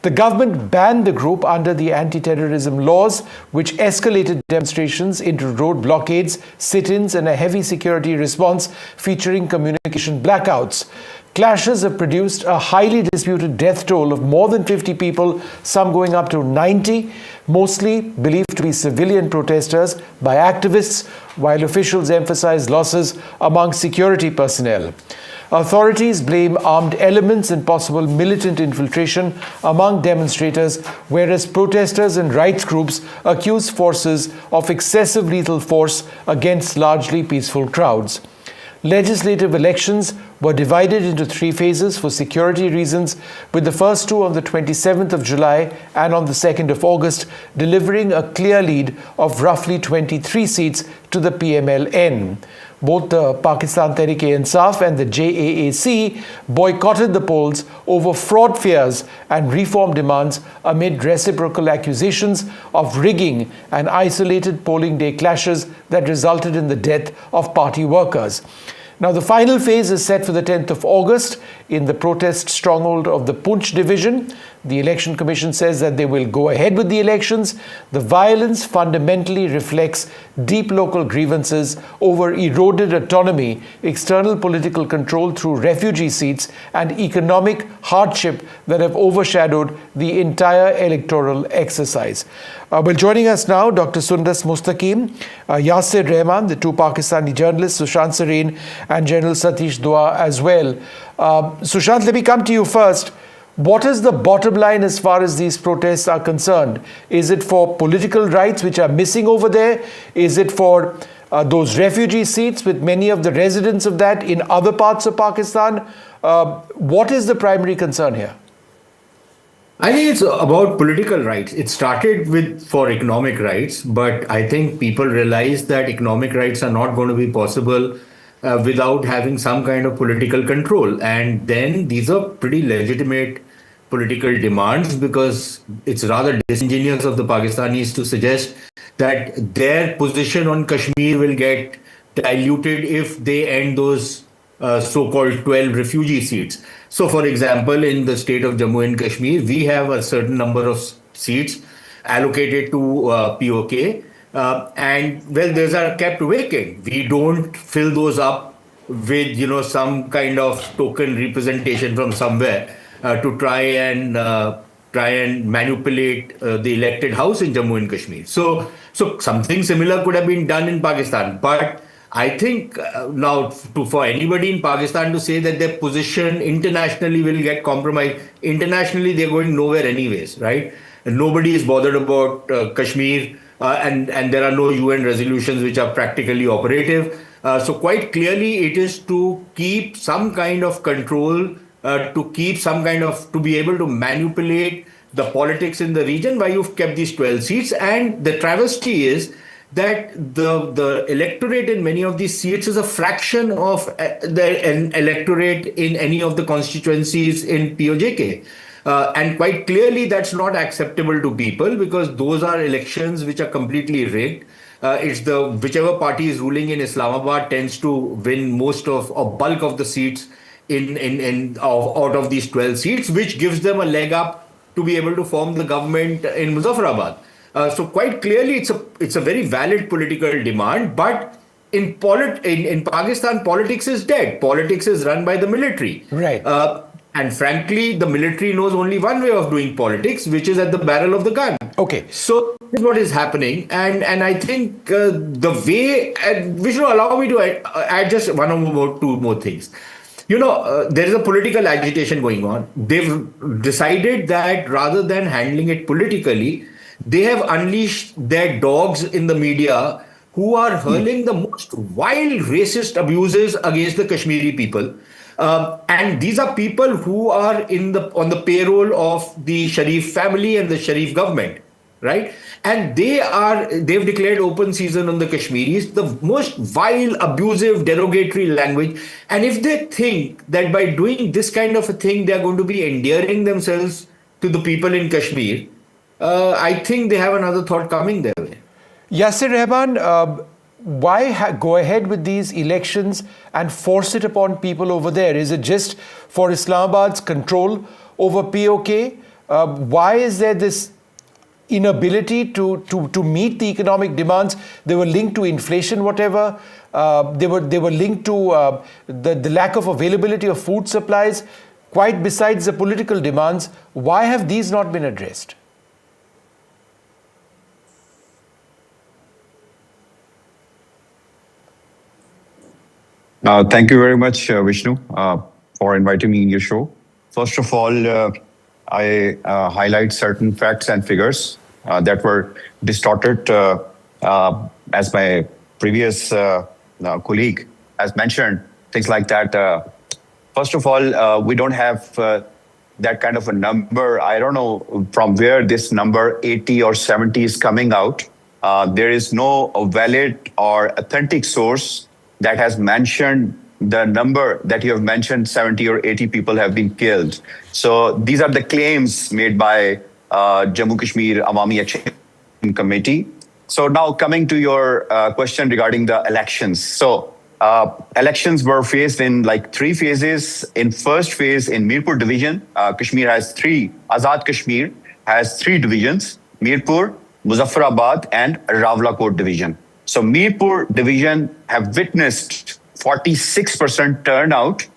The government banned the group under the anti-terrorism laws, which escalated demonstrations into road blockades, sit-ins, and a heavy security response featuring communication blackouts. Clashes have produced a highly disputed death toll of more than 50 people, some going up to 90, mostly believed to be civilian protesters by activists, while officials emphasize losses among security personnel. Authorities blame armed elements and possible militant infiltration among demonstrators, whereas protesters and rights groups accuse forces of excessive lethal force against largely peaceful crowds. Legislative elections were divided into 3 phases for security reasons, with the first 2 on the 27th of July and on the 2nd of August, delivering a clear lead of roughly 23 seats to the PMLN. Both the Pakistan Tehreek-e-Insaf and the JAAC boycotted the polls over fraud fears and reform demands amid reciprocal accusations of rigging and isolated polling day clashes that resulted in the death of party workers. Now, the final phase is set for the 10th of August in the protest stronghold of the Poonch division. The Election Commission says that they will go ahead with the elections. The violence fundamentally reflects deep local grievances over eroded autonomy, external political control through refugee seats, and economic hardship that have overshadowed the entire electoral exercise. Well, joining us now, Dr. Sundas Mustaqim, Yasir Rehman, the 2 Pakistani journalists, Sushant Sareen and General Satish Dua as well. Sushant, let me come to you first. What is the bottom line as far as these protests are concerned? Is it for political rights which are missing over there? Is it for those refugee seats with many of the residents of that in other parts of Pakistan? What is the primary concern here? I think it's about political rights. It started with for economic rights, but I think people realize that economic rights are not going to be possible without having some kind of political control. And then these are pretty legitimate political demands, because it's rather disingenuous of the Pakistanis to suggest that their position on Kashmir will get diluted if they end those so-called 12 refugee seats. So, for example, in the state of Jammu and Kashmir, we have a certain number of seats allocated to POK, and well, those are kept vacant. We don't fill those up with, some kind of token representation from somewhere to try and manipulate the elected house in Jammu and Kashmir. So something similar could have been done in Pakistan, but I think now for anybody in Pakistan to say that their position internationally will get compromised, internationally they're going nowhere anyways, right? And nobody is bothered about Kashmir, and there are no UN resolutions which are practically operative. So quite clearly it is to keep some kind of control, to be able to manipulate the politics in the region, why you've kept these 12 seats. And the travesty is that the electorate in many of these seats is a fraction of an electorate in any of the constituencies in POJK. And quite clearly that's not acceptable to people, because those are elections which are completely rigged. It's whichever party is ruling in Islamabad tends to win most of or bulk of the seats out of these 12 seats, which gives them a leg up to be able to form the government in Muzaffarabad. So quite clearly, it's a very valid political demand. But in Pakistan, politics is dead. Politics is run by the military. Right. And frankly, the military knows only one way of doing politics, which is at the barrel of the gun. Okay. So this is what is happening. And I think the way, Vishnu, allow me to add just two more things. there is a political agitation going on. They've decided that rather than handling it politically, they have unleashed their dogs in the media who are hurling the most wild racist abuses against the Kashmiri people. And these are people who are on the payroll of the Sharif family and the Sharif government, right? And they've declared open season on the Kashmiris, the most vile, abusive, derogatory language. And if they think that by doing this kind of a thing, they are going to be endearing themselves to the people in Kashmir, I think they have another thought coming their way. Yasir Rahman, why go ahead with these elections and force it upon people over there? Is it just for Islamabad's control over POK? Why is there this inability to meet the economic demands? They were linked to inflation, whatever. They were linked to the lack of availability of food supplies. Quite besides the political demands, why have these not been addressed? Thank you very much, Vishnu, for inviting me in your show. First of all, I highlight certain facts and figures that were distorted, as my previous colleague has mentioned, things like that. First of all, we don't have that kind of a number. I don't know from where this number 80 or 70 is coming out. There is no valid or authentic source that has mentioned the number that you have mentioned, 70 or 80 people have been killed. So these are the claims made by Jammu Kashmir Awami Action Committee. So now coming to your question regarding the elections. So elections were faced in like 3 phases. In first phase in Mirpur division, Kashmir has 3, Azad Kashmir has 3 divisions, Mirpur, Muzaffarabad and Rawalakot division. So Mirpur division have witnessed 46% turnout,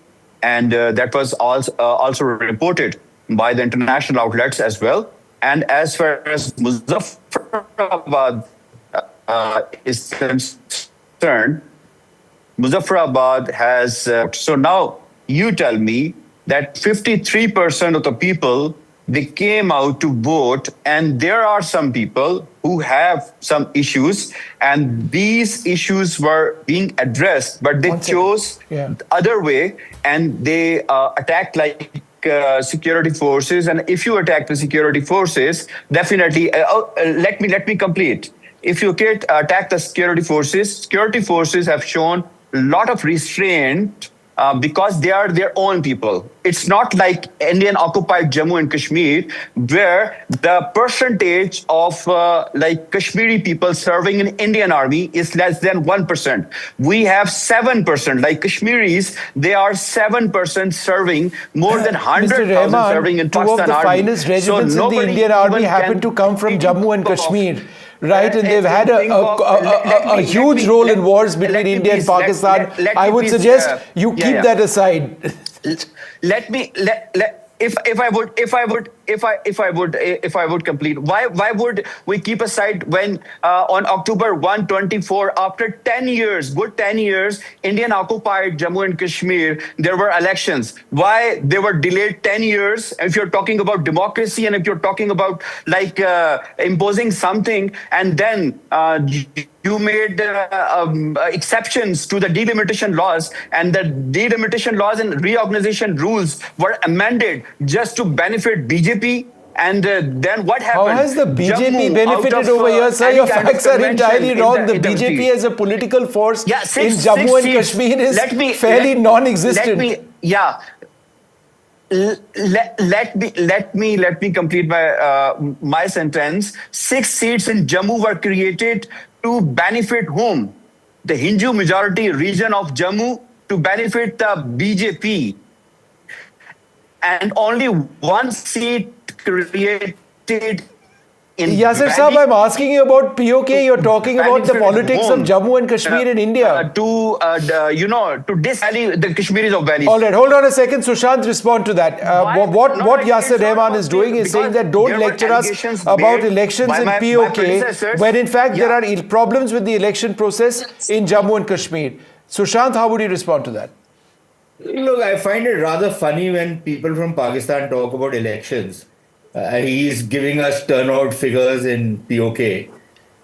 and that was also reported by the international outlets as well. And as far as Muzaffarabad is concerned, Muzaffarabad has... so now you tell me that 53% of the people, they came out to vote, and there are some people who have some issues, and these issues were being addressed, but they chose the other way, and they attacked like security forces. And if you attack the security forces, definitely, let me complete. If you attack the security forces have shown a lot of restraint because they are their own people. It's not like Indian occupied Jammu and Kashmir, where the percentage of like Kashmiri people serving in Indian army is less than 1%. We have 7%. Like Kashmiris, they are 7% serving, more than 100,000 serving in Pakistan army. Two of the finest regiments in the Indian army happen to come from Jammu and Kashmir. Right, and they've had a huge role in wars between India and Pakistan. I would suggest you keep that aside. If I would complete, why would we keep aside when on October 1, 2024, after 10 years, good 10 years, Indian occupied Jammu and Kashmir, there were elections. Why they were delayed 10 years? If you're talking about democracy, and if you're talking about like imposing something, and then you made exceptions to the delimitation laws, and the delimitation laws and reorganization rules were amended just to benefit BJP. And then what happened? How has the BJP benefited over here, sir? Your facts are entirely wrong. The BJP as a political force in Jammu and Kashmir is fairly non-existent. Let me complete my sentence. 6 seats in Jammu were created to benefit whom? The Hindu majority region of Jammu, to benefit the BJP. And only 1 seat created in Yasir Saab, I'm asking you about POK. You're talking about the politics of Jammu and Kashmir in India. To disvalue the Kashmiris of values. All right, hold on a second. Sushant, respond to that. What Yasir Rahman is doing is saying that don't lecture us about elections in POK, when in fact there are problems with the election process in Jammu and Kashmir. Sushant, how would you respond to that? Look, I find it rather funny when people from Pakistan talk about elections. He's giving us turnout figures in POK.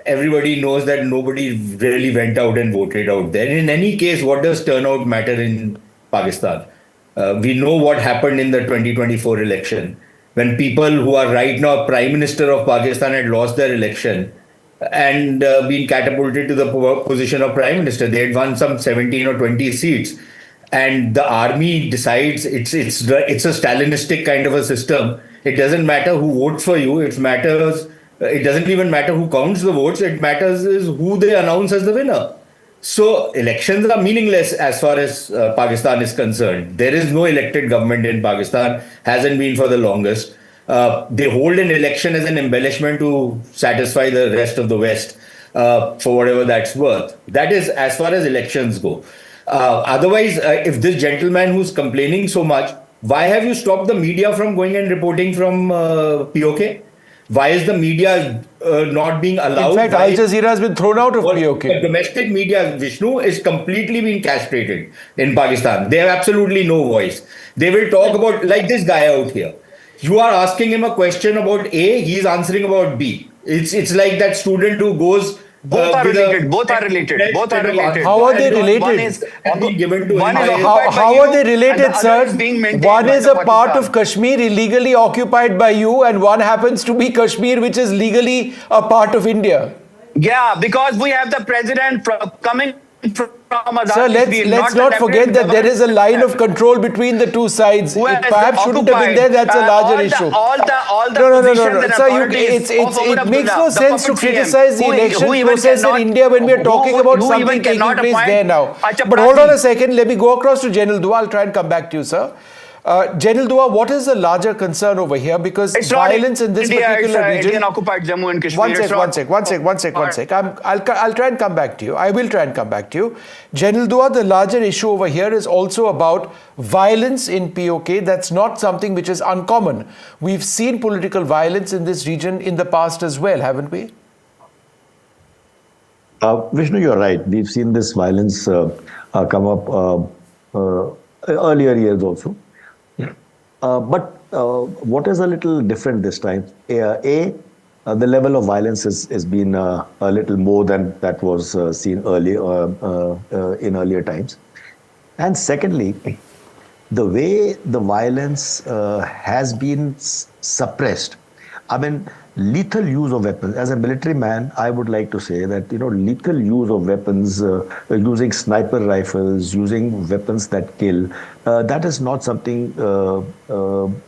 Everybody knows that nobody really went out and voted out there. In any case, what does turnout matter in Pakistan? We know what happened in the 2024 election when people who are right now Prime Minister of Pakistan had lost their election and been catapulted to the position of Prime Minister. They had won some 17 or 20 seats. And the army decides it's a Stalinistic kind of a system. It doesn't matter who votes for you. It doesn't even matter who counts the votes. It matters is who they announce as the winner. So elections are meaningless as far as Pakistan is concerned. There is no elected government in Pakistan, hasn't been for the longest. They hold an election as an embellishment to satisfy the rest of the West for whatever that's worth. That is as far as elections go. Otherwise, if this gentleman who's complaining so much, why have you stopped the media from going and reporting from POK? Why is the media not being allowed? In fact, Al Jazeera has been thrown out of POK. The domestic media, Vishnu, is completely being castrated in Pakistan. They have absolutely no voice. They will talk about, like this guy out here. You are asking him a question about A, he's answering about B. It's like that student who goes... Both are related. Both are related. Both are related. How are they related? How are they related, sir? One is a part of Kashmir illegally occupied by you, and one happens to be Kashmir, which is legally a part of India. Yeah, because we have the president coming from Azad. Sir, let's not forget that there is a line of control between the two sides. It perhaps shouldn't have been there. That's a larger issue. No. Sir, it makes no sense to criticize the election process in India when we are talking about something taking place there now. But hold on a second. Let me go across to General Dua. I'll try and come back to you, sir. General Dua, what is the larger concern over here? Because violence in this particular region... Indian-occupied Jammu and Kashmir. One sec. I'll try and come back to you. I will try and come back to you. General Dua, the larger issue over here is also about violence in POK. That's not something which is uncommon. We've seen political violence in this region in the past as well, haven't we? Vishnu, you're right. We've seen this violence come up earlier years also. But what is a little different this time? The level of violence has been a little more than that was seen earlier in earlier times. And secondly, the way the violence has been suppressed. I mean, lethal use of weapons. As a military man, I would like to say that, lethal use of weapons, using sniper rifles, using weapons that kill, that is not something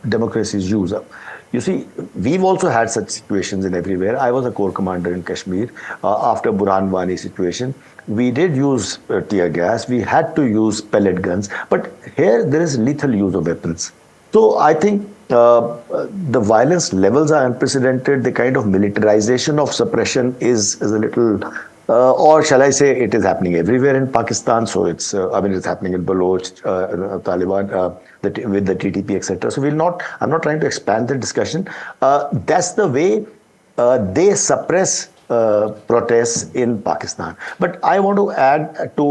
democracies use. You see, we've also had such situations in everywhere. I was a corps commander in Kashmir after Burhan Wani situation. We did use tear gas. We had to use pellet guns. But here, there is lethal use of weapons. So I think the violence levels are unprecedented. The kind of militarization of suppression is a little, or shall I say, it is happening everywhere in Pakistan. So it's happening in Baloch, Taliban, with the TTP, etc. So I'm not trying to expand the discussion. That's the way they suppress protests in Pakistan. But I want to add to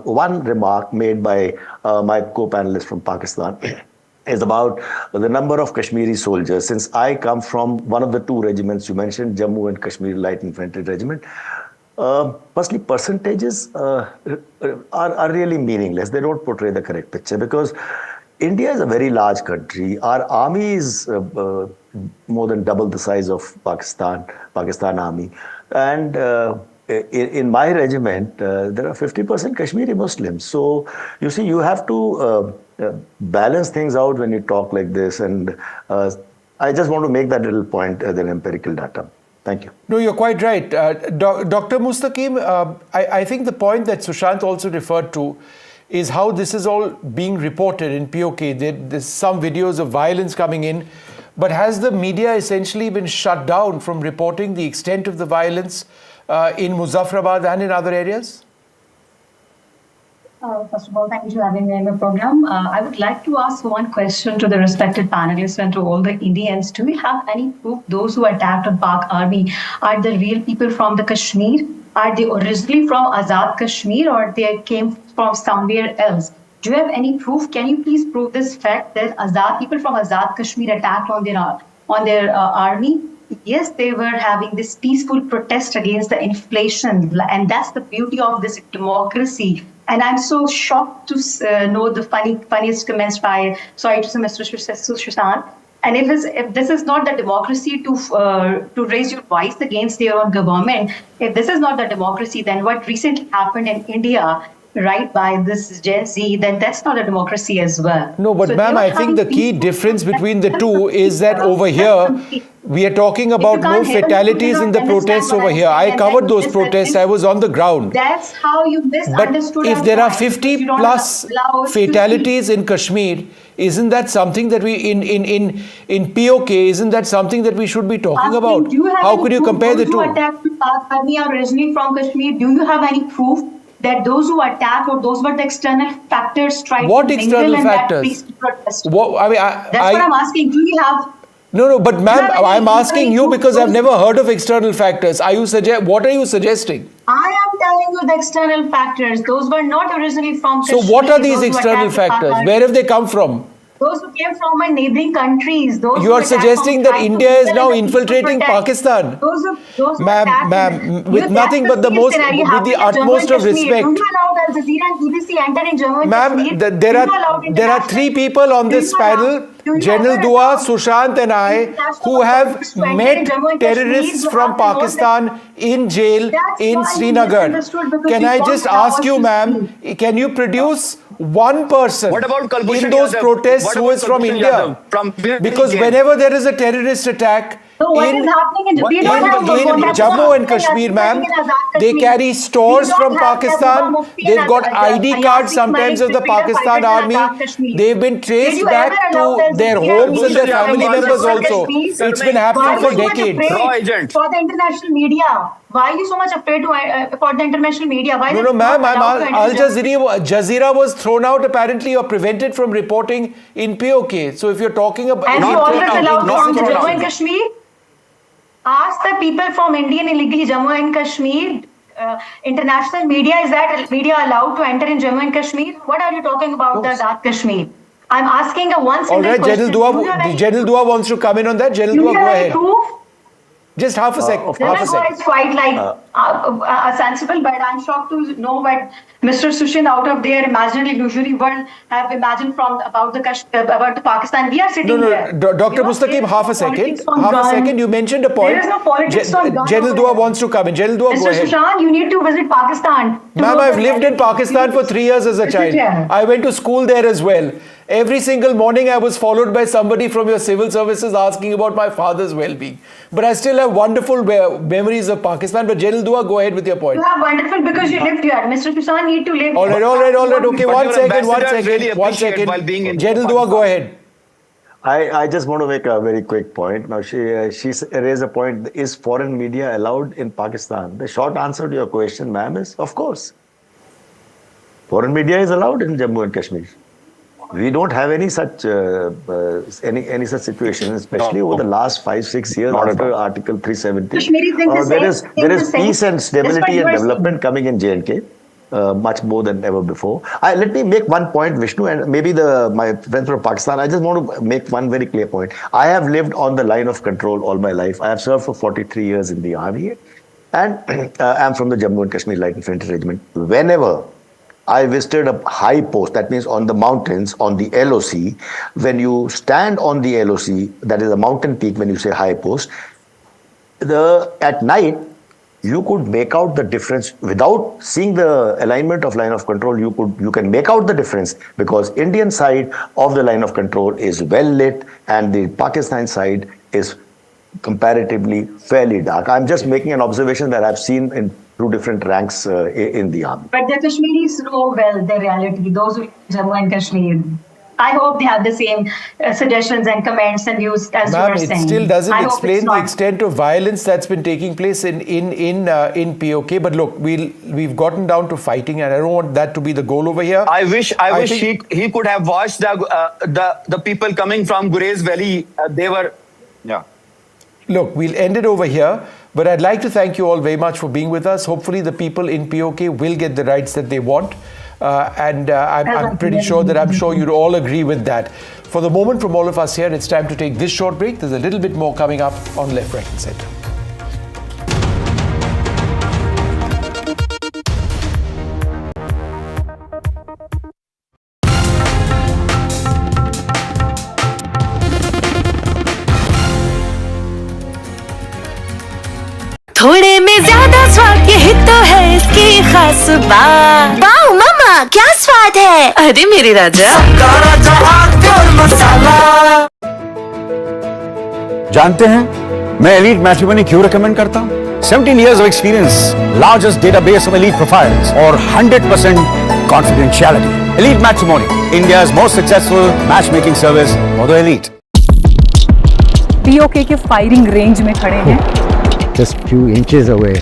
one remark made by my co-panelist from Pakistan. Is about the number of Kashmiri soldiers. Since I come from one of the two regiments you mentioned, Jammu and Kashmir Light Infantry Regiment, firstly, percentages are really meaningless. They don't portray the correct picture because India is a very large country. Our army is more than double the size of Pakistan army. And in my regiment, there are 50% Kashmiri Muslims. So, you see, you have to balance things out when you talk like this. And I just want to make that little point as an empirical data. Thank you. No, you're quite right. Dr. Mustaqim, I think the point that Sushant also referred to is how this is all being reported in POK. There's some videos of violence coming in. But has the media essentially been shut down from reporting the extent of the violence in Muzaffarabad and in other areas? First of all, thank you for having me on the program. I would like to ask one question to the respected panelists and to all the Indians. Do we have any proof those who attacked on Pak army are the real people from the Kashmir? Are they originally from Azad Kashmir or they came from somewhere else? Do you have any proof? Can you please prove this fact that people from Azad Kashmir attacked on their army? Yes, they were having this peaceful protest against the inflation, and that's the beauty of this democracy. And I'm so shocked to know the funniest comments by, sorry to say, Mr. Sushant. And if this is not the democracy to raise your voice against your own government, if this is not the democracy, then what recently happened in India, right, by this Gen Z, then that's not a democracy as well. No, but So ma'am, they I were think the having key peaceful difference protest. between the two is that over here, we are talking about no can't hear me, fatalities you in don't the understand protests what over I'm here. saying, I and covered then those this protests. thing- I was on the ground. That's how you But misunderstood if our there are point, 50 because you don't plus allow us to fatalities in Kashmir, isn't that something that we in POK, isn't that something that we should be talking Asking, about? do you have How any could you proof compare the those who two? attacked the Pak army are originally from Kashmir? Do you have any proof that those who attacked or those were the external factors tried What to mingle external in that factors? peaceful protest? What, I mean, That's what I'm asking. Do you have? No, but ma'am, have any- I'm do you have asking any you proof because I've those- never heard of external factors. What are you suggesting? I am telling you the external factors. Those were not originally from So Kashmir. what are these those who external attacked the Pak factors? army. Where have they come from? Those who came from my neighboring countries. Those You who are attacked from suggesting that trying to India is mingle now in the peaceful infiltrating protest. Pakistan. Those who Ma'am, attacked with nothing but the most, with the utmost of respect. Do you allow Al Jazeera and BBC enter in Jammu and Ma'am, Kashmir? there Do you allow are 3 international- people on do this you allow- panel, do you General ever Dua, allow Sushant and I, international who have observers to enter in met Jammu and Kashmir? terrorists You from have to know that- Pakistan in jail That's in why you Srinagar. misunderstood, because Can you I don't just allow ask us you, to ma'am, can you produce one person What about Kulbhushan in those Yadav? protests What who about is from Kulbhushan India? Yadav? From where he Because came? whenever there is a terrorist attack So what is happening in we don't have in Jammu and Kashmir, ma'am, they carry stores from Pakistan. They've got ID cards sometimes of the Pakistan army. They've been traced back to their homes and their family members also. It's been happening for decades. Raw agent. For the international media, why are you so much afraid to for the international media? Why No, they ma'am, not allowed to Al enter Jazeera was thrown out apparently or prevented from reporting in POK. So if you're talking about... And you always allowed not from thrown Jammu out. and Kashmir? Ask the people from Indian illegally Jammu and Kashmir. International media, is that media allowed to enter in Jammu and Kashmir? What are you talking about the Azad Kashmir? I'm asking a one All simple right, question. General Dua wants to come in on that. General Do Dua, you go have any ahead. proof? Just half a second. General Dua is quite like sensible, but I'm shocked to know what Mr. Sushant out of their imaginary illusory world have imagined about the Pakistan. We are sitting here. Dr. Mustaqim, half a second. You mentioned a point. There is no politics on gun General over Dua there. wants to come in. General Dua, go Mr. ahead. Sushant, you need to visit Pakistan. Ma'am, I've lived in Pakistan for 3 years as a child. Yeah. I went to school there as well. Every single morning I was followed by somebody from your civil services asking about my father's well-being. But I still have wonderful memories of Pakistan. But General Dua, go ahead with your point. You have wonderful because you lived here. Mr. Sushant need to live All right. Okay, But one your second. ambassadors really appreciate while being in General Dua, go ahead. I just want to make a very quick point. Now, she raised a point. Is foreign media allowed in Pakistan? The short answer to your question, ma'am, is of course. Foreign media is allowed in Jammu and Kashmir. We don't have any such any such situation, especially over the last 5-6 years after Article 370. Kashmiri think the same. There is peace and stability and That's what you are development coming in J&K. Much more than ever before. Let me make one point, Vishnu, and maybe my friends from Pakistan. I just want to make one very clear point. I have lived on the line of control all my life. I have served for 43 years in the army, and I'm from the Jammu and Kashmir Light Infantry Regiment. Whenever I visited a high post, that means on the mountains, on the LOC, when you stand on the LOC, that is a mountain peak when you say high post, at night, you could make out the difference without seeing the alignment of line of control. You can make out the difference because Indian side of the line of control is well lit and the Pakistan side is comparatively fairly dark. I'm just making an observation that I've seen in through different ranks in the army. But the Kashmiris know well the reality. Those who live in Jammu and Kashmir. I hope they have the same suggestions and comments and views as you are Ma'am, saying. it still doesn't I hope explain it's the not. extent of violence that's been taking place in POK. But look, we've gotten down to fighting, and I don't want that to be the goal over here. I wish think he could have watched the people coming from Gurez Valley. They were, yeah. Look, we'll end it over here, but I'd like to thank you all very much for being with us. Hopefully the people in POK will get the rights that they want. I'm pretty sure that you'd all agree with that. For the moment, from all of us here, it's time to take this short break. There's a little bit more coming up on Left, Right and Centre. थोड़े में ज्यादा स्वाद यही तो है इसकी खास बात। वाओ मम्मा क्या स्वाद है। अरे मेरे राजा मसाला। जानते हैं मैं एलीट मैट्रिमोनी क्यों रिकमेंड करता हूं? 17 years of experience, largest database of elite profiles, और 100% confidentiality. Elite Matrimony, India's most successful matchmaking service for the elite. POK के फायरिंग रेंज में खड़े हैं। Just few inches away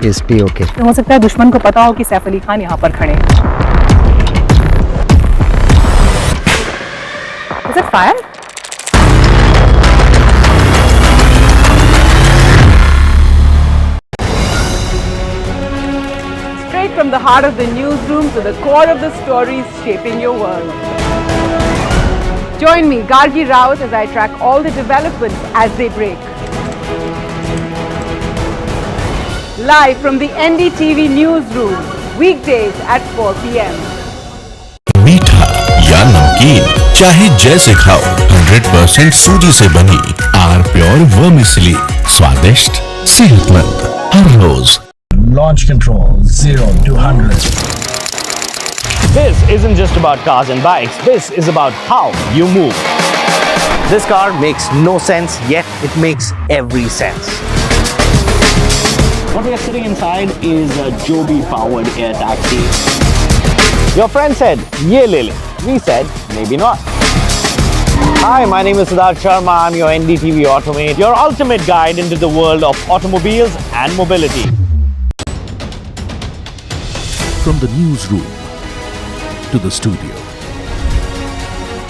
is POK. हो सकता है दुश्मन को पता हो कि सैफ अली खान यहाँ पर खड़े हैं। Is it fire? Straight from the heart of the newsroom to the core of the stories shaping your world. Join me, Gargi Raut, as I track all the developments as they break. Live from the NDTV newsroom, weekdays at 4 p.m. मीठा या नमकीन चाहे जैसे खाओ, 100% सूजी से बनी are pure vermicelli, स्वादिष्ट सेहतमंद हर रोज। Launch control 0 to 100. This isn't just about cars and bikes. This is about how you move. This car makes no sense, yet it makes every sense. What we are sitting inside is a Joby-powered air taxi. Your friend said, "Ye le le." We said, maybe not. Hi, my name is Siddharth Sharma. I'm your NDTV Automate, your ultimate guide into the world of automobiles and mobility. From the newsroom to the studio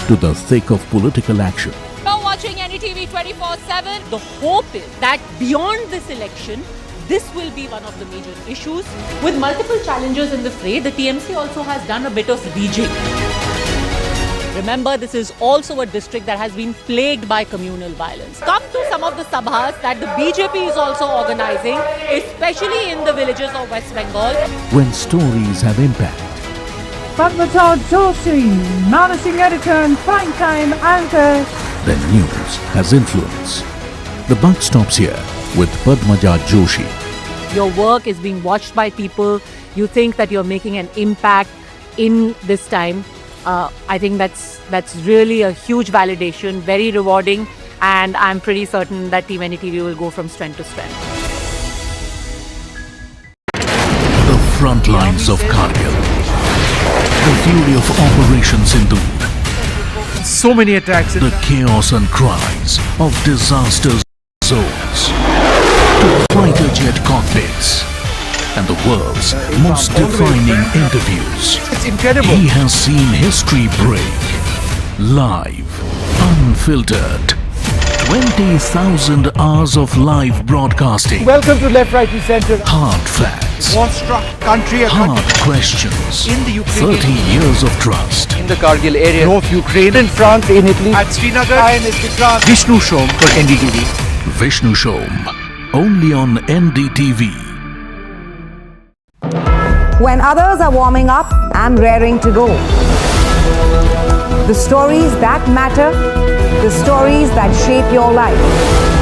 to the thick of political action. You're watching NDTV 24/7. The hope is that beyond this election, this will be one of the major issues. With multiple challengers in the fray, the TMC also has done a bit of rejigging. Remember, this is also a district that has been plagued by communal violence. Come to some of the sabhas that the BJP is also organizing, especially in the villages of West Bengal. When stories have impact. Padmaja Joshi, managing editor and primetime anchor. Then news has influence. The buck stops here with Padmaja Joshi. Your work is being watched by people. You think that you're making an impact in this time. I think that's really a huge validation, very rewarding, and I'm pretty certain that Team NDTV will go from strength to strength. The front lines of Kargil. The fury of Operation Sindoor. So many attacks. The chaos and cries of disaster zones. To fighter jet cockpits. And the world's most defining interviews. It's incredible. He has seen history break. Live. Unfiltered. 20,000 hours of live broadcasting. Welcome to Left, Right and Centre. Hard facts. War-struck country. Hard questions. In the Ukraine. 30 years of trust. In the Kargil area. North Ukraine. In France. In Italy. At Srinagar. And Vikrant. Vishnu Shom for NDTV. Vishnu Shom. Only on NDTV. When others are warming up, I'm raring to go. The stories that matter, the stories that shape your life.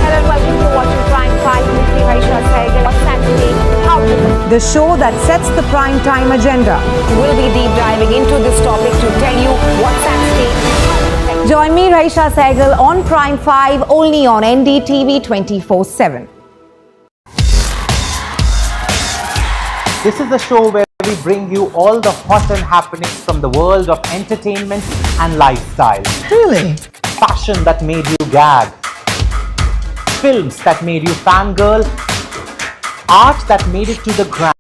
Hello and welcome to watching Prime 5 with me, Trisha Krishnan. What's Saturday? How to The show that sets the prime time agenda. We'll be deep diving into this topic to tell you what's at stake. Join me, Raisha Sehgal, on Prime 5, only on NDTV 24/7. This is the show where we bring you all the hot and happenings from the world of entertainment and lifestyle. Really? Fashion that made you gag. Films that made you fangirl. Art that made it to the gram.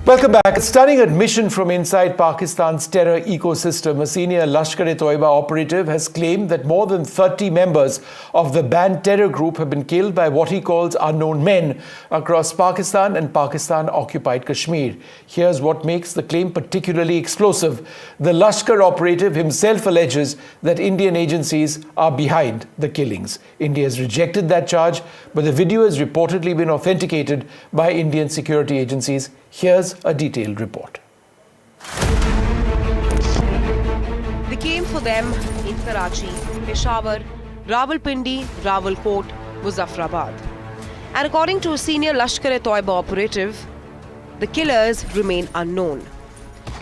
Welcome back. A stunning admission from inside Pakistan's terror ecosystem. A senior Lashkar-e-Toiba operative has claimed that more than 30 members of the banned terror group have been killed by what he calls unknown men across Pakistan and Pakistan-occupied Kashmir. Here's what makes the claim particularly explosive. The Lashkar operative himself alleges that Indian agencies are behind the killings. India has rejected that charge, but the video has reportedly been authenticated by Indian security agencies. Here's a detailed report. They came for them in Karachi, Peshawar, Rawalpindi, Rawalkot, Muzaffarabad. And according to a senior Lashkar-e-Toiba operative, the killers remain unknown.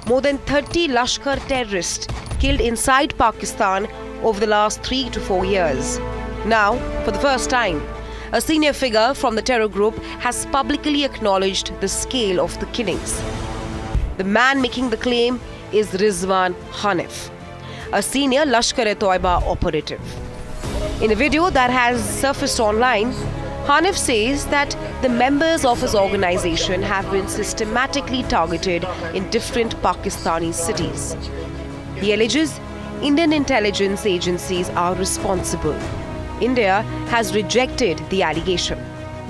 More than 30 Lashkar terrorists killed inside Pakistan over the last 3 to 4 years. Now, for the first time, a senior figure from the terror group has publicly acknowledged the scale of the killings. The man making the claim is Rizwan Hanif, a senior Lashkar-e-Toiba operative. In a video that has surfaced online, Hanif says that the members of his organization have been systematically targeted in different Pakistani cities. He alleges Indian intelligence agencies are responsible. India has rejected the allegation,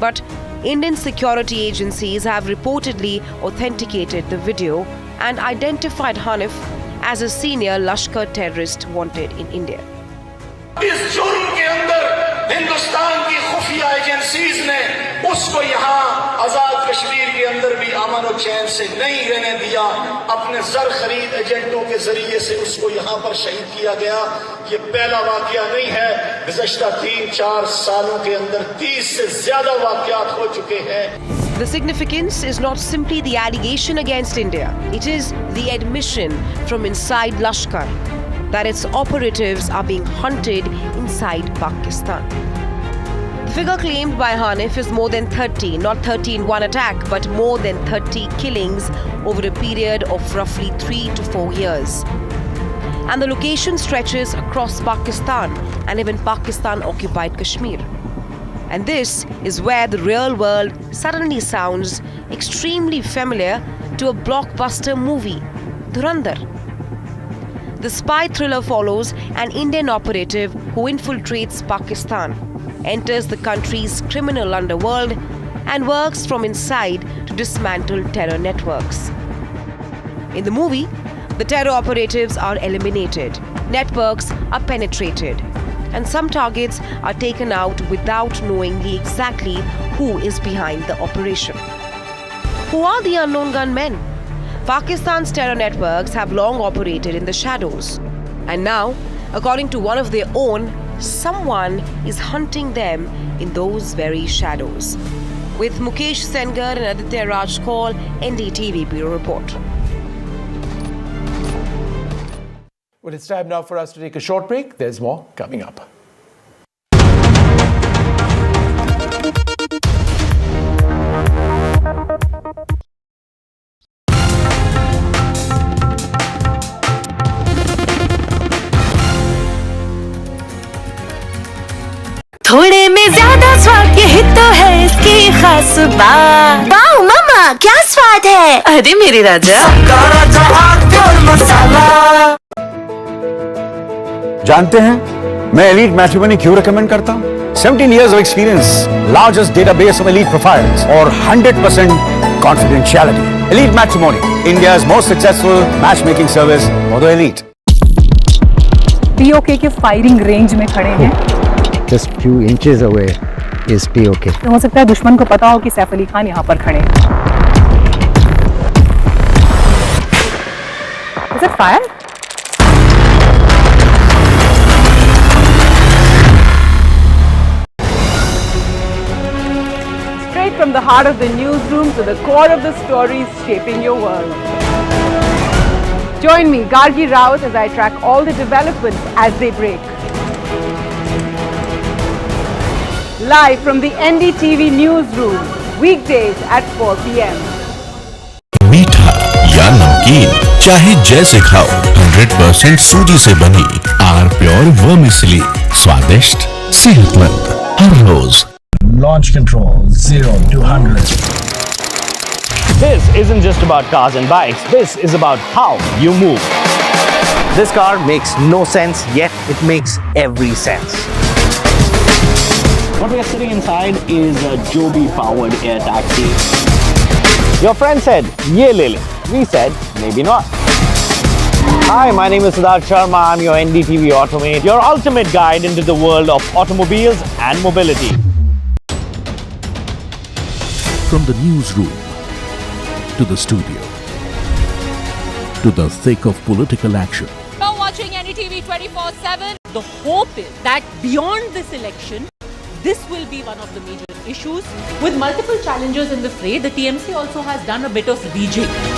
but Indian security agencies have reportedly authenticated the video and identified Hanif as a senior Lashkar terrorist wanted in India. इस जुर्म के अंदर हिंदुस्तान की खुफिया agencies ने उसको यहाँ आजाद कश्मीर के अंदर भी अमन और चैन से नहीं रहने दिया, अपने जर खरीद एजेंटों के जरिए से उसको यहाँ पर शहीद किया गया। ये पहला वाकया नहीं है, गुज़श्ता 3-4 सालों के अंदर 30 से ज्यादा वाकयात हो चुके हैं। The significance is not simply the allegation against India, it is the admission from inside Lashkar that its operatives are being hunted inside Pakistan. The figure claimed by Hanif is more than 30, not 30 in one attack, but more than 30 killings over a period of roughly 3 to 4 years. And the location stretches across Pakistan and even Pakistan-occupied Kashmir. And this is where the real world suddenly sounds extremely familiar to a blockbuster movie, Dhurandhar. The spy thriller follows an Indian operative who infiltrates Pakistan, enters the country's criminal underworld, and works from inside to dismantle terror networks. In the movie, the terror operatives are eliminated, networks are penetrated, and some targets are taken out without knowing exactly who is behind the operation. Who are the unknown gunmen? Pakistan's terror networks have long operated in the shadows. And now, according to one of their own, someone is hunting them in those very shadows. With Mukesh Sengar and Aditya Rajkol, NDTV Bureau Report. Well, it's time now for us to take a short break. There's more coming up. थोड़े में ज्यादा स्वाद यही तो है इसकी खास बात। वाओ मामा क्या स्वाद है, अरे मेरे राजा। जानते हैं मैं एलीट मैट्रिमोनी क्यों रेकमेंड करता हूं? 17 years of experience, largest database of elite profiles और 100% confidentiality. Elite Matrimony, India's most successful matchmaking service for the elite. POK के फायरिंग रेंज में खड़े हैं। Just few inches away is POK. हो सकता है दुश्मन को पता हो कि सैफ अली खान यहाँ पर खड़े हैं। Is it fire? Straight from the heart of the newsroom to the core of the stories shaping your world. Join me, Gargi Raut, as I track all the developments as they break. Live from the NDTV newsroom, weekdays at 4 p.m. मीठा या नमकीन, चाहे जैसे खाओ, 100% सूजी से बनी are pure vermicelli, स्वादिष्ट, सेहतमंद, हर रोज। Launch control 0 to 100. This isn't just about cars and bikes. This is about how you move. This car makes no sense, yet it makes every sense. What we are sitting inside is a Joby-powered air taxi. Your friend said, "Ye le le." We said, maybe not. Hi, my name is Siddharth Sharma. I'm your NDTV Automate, your ultimate guide into the world of automobiles and mobility. From the newsroom to the studio to the thick of political action. You're watching NDTV 24/7. The hope is that beyond this election, this will be one of the major issues. With multiple challengers in the fray, the TMC also has done a bit of rejigging.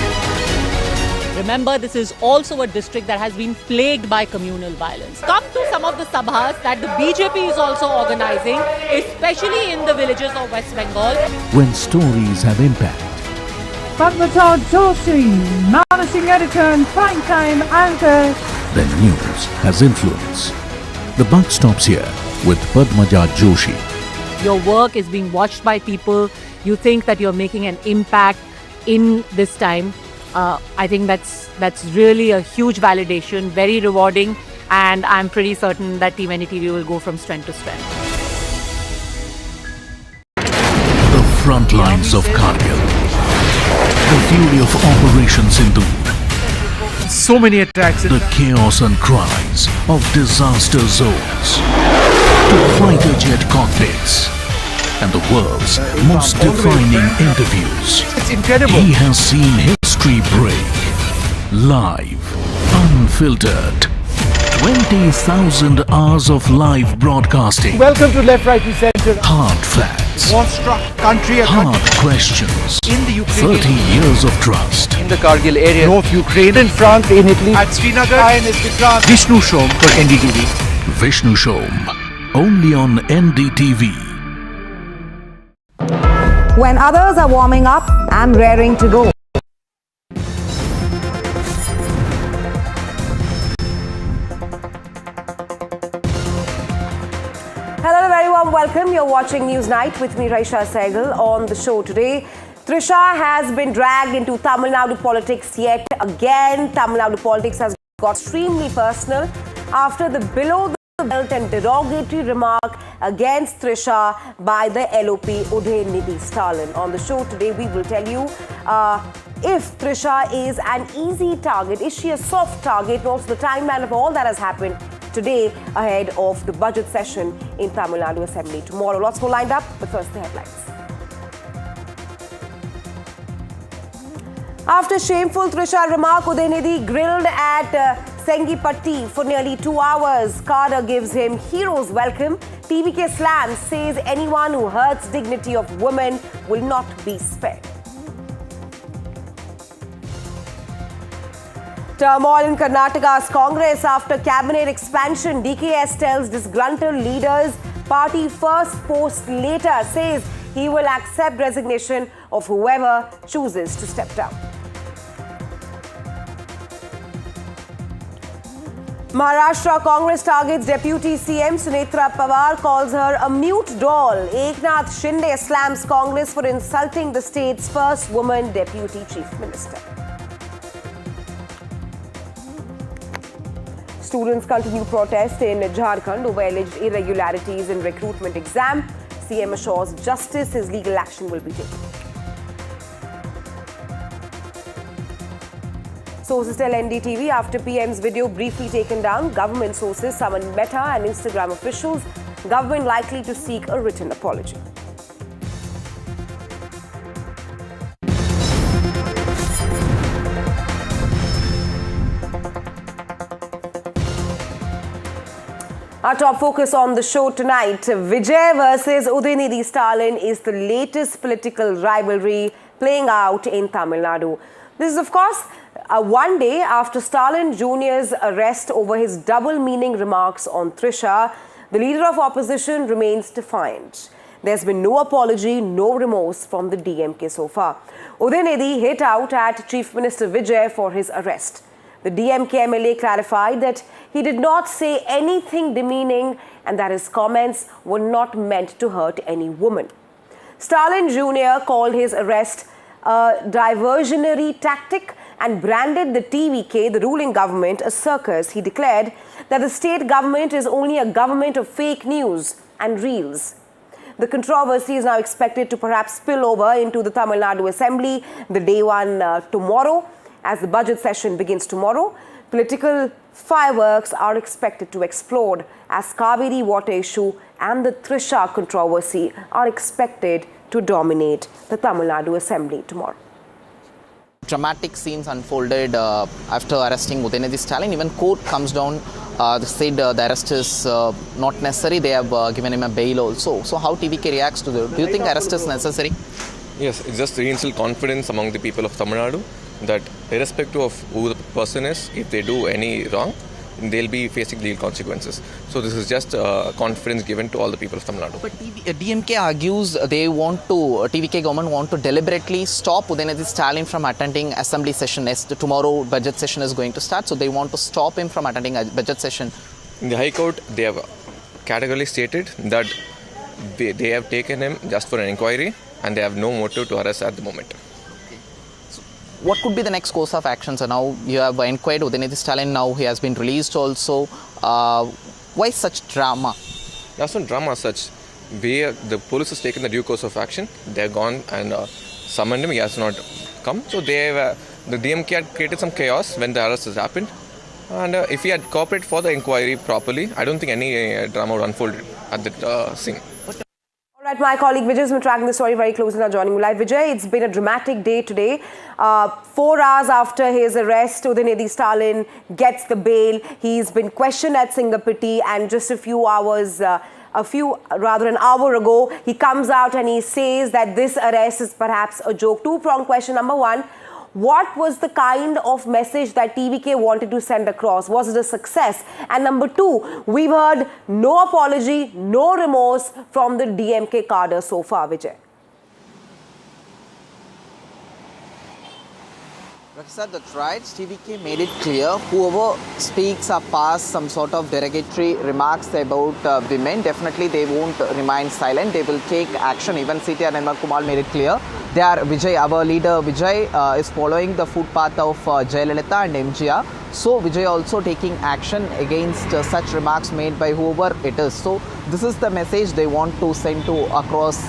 Remember, this is also a district that has been plagued by communal violence. Come to some of the sabhas that the BJP is also organizing, especially in the villages of West Bengal. When stories have impact, Padmata Joshi, managing editor and primetime anchor. then news has influence. The buck stops here with Padmaja Joshi. Your work is being watched by people. You think that you're making an impact in this time. I think that's really a huge validation, very rewarding, and I'm pretty certain that Team NDTV will go from strength to strength. The front lines of Kargil. The fury of Operation Sindhu. So many attacks. The chaos and cries of disaster zones. To fighter jet cockpits. And the world's most defining interviews. It's incredible. He has seen history break. Live. Unfiltered. 20,000 hours of live broadcasting. Welcome to Left, Right and Center. Hard facts. War-struck country. Hard questions. In the Ukraine. 30 years of trust. In the Kargil area. North Ukraine. In France, in Italy. At Srinagar. INS Vikrant. Vishnu Shom for NDTV. Vishnu Shom. Only on NDTV. When others are warming up, I'm raring to go. Hello, very warm welcome. You're watching News Night with me, Trisha Krishnan. On the show today, Trisha has been dragged into Tamil Nadu politics yet again. Tamil Nadu politics has got extremely personal after the below the belt and derogatory remark against Trisha by the LOP Udhayanidhi Stalin. On the show today, we will tell you if Trisha is an easy target, is she a soft target, and also the timeline of all that has happened today ahead of the budget session in Tamil Nadu Assembly tomorrow. Lots more lined up, but first the headlines. After shameful Trisha remark, Udhayanidhi grilled at Sengipatti for nearly 2 hours. Kada gives him hero's welcome. MK Stalin says anyone who hurts dignity of women will not be spared. Turmoil in Karnataka's Congress after cabinet expansion. DKS tells disgruntled leaders party first, post later. Says he will accept resignation of whoever chooses to step down. Maharashtra Congress targets Deputy CM Sunetra Pawar, calls her a mute doll. Eknath Shinde slams Congress for insulting the state's first woman Deputy Chief Minister. Students continue protest in Jharkhand over alleged irregularities in recruitment exam. CM assures justice, his legal action will be taken. Sources tell NDTV after PM's video briefly taken down, government sources summoned Meta and Instagram officials. Government likely to seek a written apology. Our top focus on the show tonight, Vijay versus Udhayanidhi Stalin is the latest political rivalry playing out in Tamil Nadu. This is, of course, one day after Stalin Jr.'s arrest over his double-meaning remarks on Trisha. The leader of opposition remains defiant. There's been no apology, no remorse from the DMK so far. Udhayanidhi hit out at Chief Minister Vijay for his arrest. The DMK MLA clarified that he did not say anything demeaning and that his comments were not meant to hurt any woman. Stalin Jr. called his arrest a diversionary tactic and branded the TVK, the ruling government, a circus. He declared that the state government is only a government of fake news and reels. The controversy is now expected to perhaps spill over into the Tamil Nadu Assembly, the day one tomorrow, as the budget session begins tomorrow. Political fireworks are expected to explode as Cauvery water issue and the Trisha controversy are expected to dominate the Tamil Nadu Assembly tomorrow. Dramatic scenes unfolded after arresting Udhayanidhi Stalin. Even court comes down, they said the arrest is not necessary. They have given him a bail also. So how TVK reacts to the? Do you think arrest is necessary? Yes, it just reinstill confidence among the people of Tamil Nadu that irrespective of who the person is, if they do any wrong, they'll be facing legal consequences. So this is just confidence given to all the people of Tamil Nadu. But DMK argues they want to, TVK government want to deliberately stop Udhayanidhi Stalin from attending assembly session. Tomorrow budget session is going to start, so they want to stop him from attending a budget session. In the High Court, they have categorically stated that they have taken him just for an inquiry and they have no motive to arrest at the moment. What could be the next course of action? So now you have inquired Udhayanidhi Stalin, now he has been released also. Why such drama? That's not drama as such. The police has taken the due course of action. They have gone and summoned him. He has not come. So the DMK had created some chaos when the arrest has happened. And if he had cooperated for the inquiry properly, I don't think any drama would unfold at the scene. Right, my colleague Vijay has been tracking the story very closely, now joining me live. Vijay, it's been a dramatic day today. 4 hours after his arrest, Udhayanidhi Stalin gets the bail. He's been questioned at Singapiti, and just an hour ago, he comes out and he says that this arrest is perhaps a joke. Two-pronged question. Number one, what was the kind of message that TVK wanted to send across? Was it a success? And number two, we've heard no apology, no remorse from the DMK cadre so far, Vijay. Raksa, that's right. TVK made it clear whoever speaks or pass some sort of derogatory remarks about women, definitely they won't remain silent. They will take action. Even CTR Nirmal Kumar made it clear. They are Vijay, our leader Vijay is following the footpath of Jayalalitha and MGR. So Vijay also taking action against such remarks made by whoever it is. So this is the message they want to send to across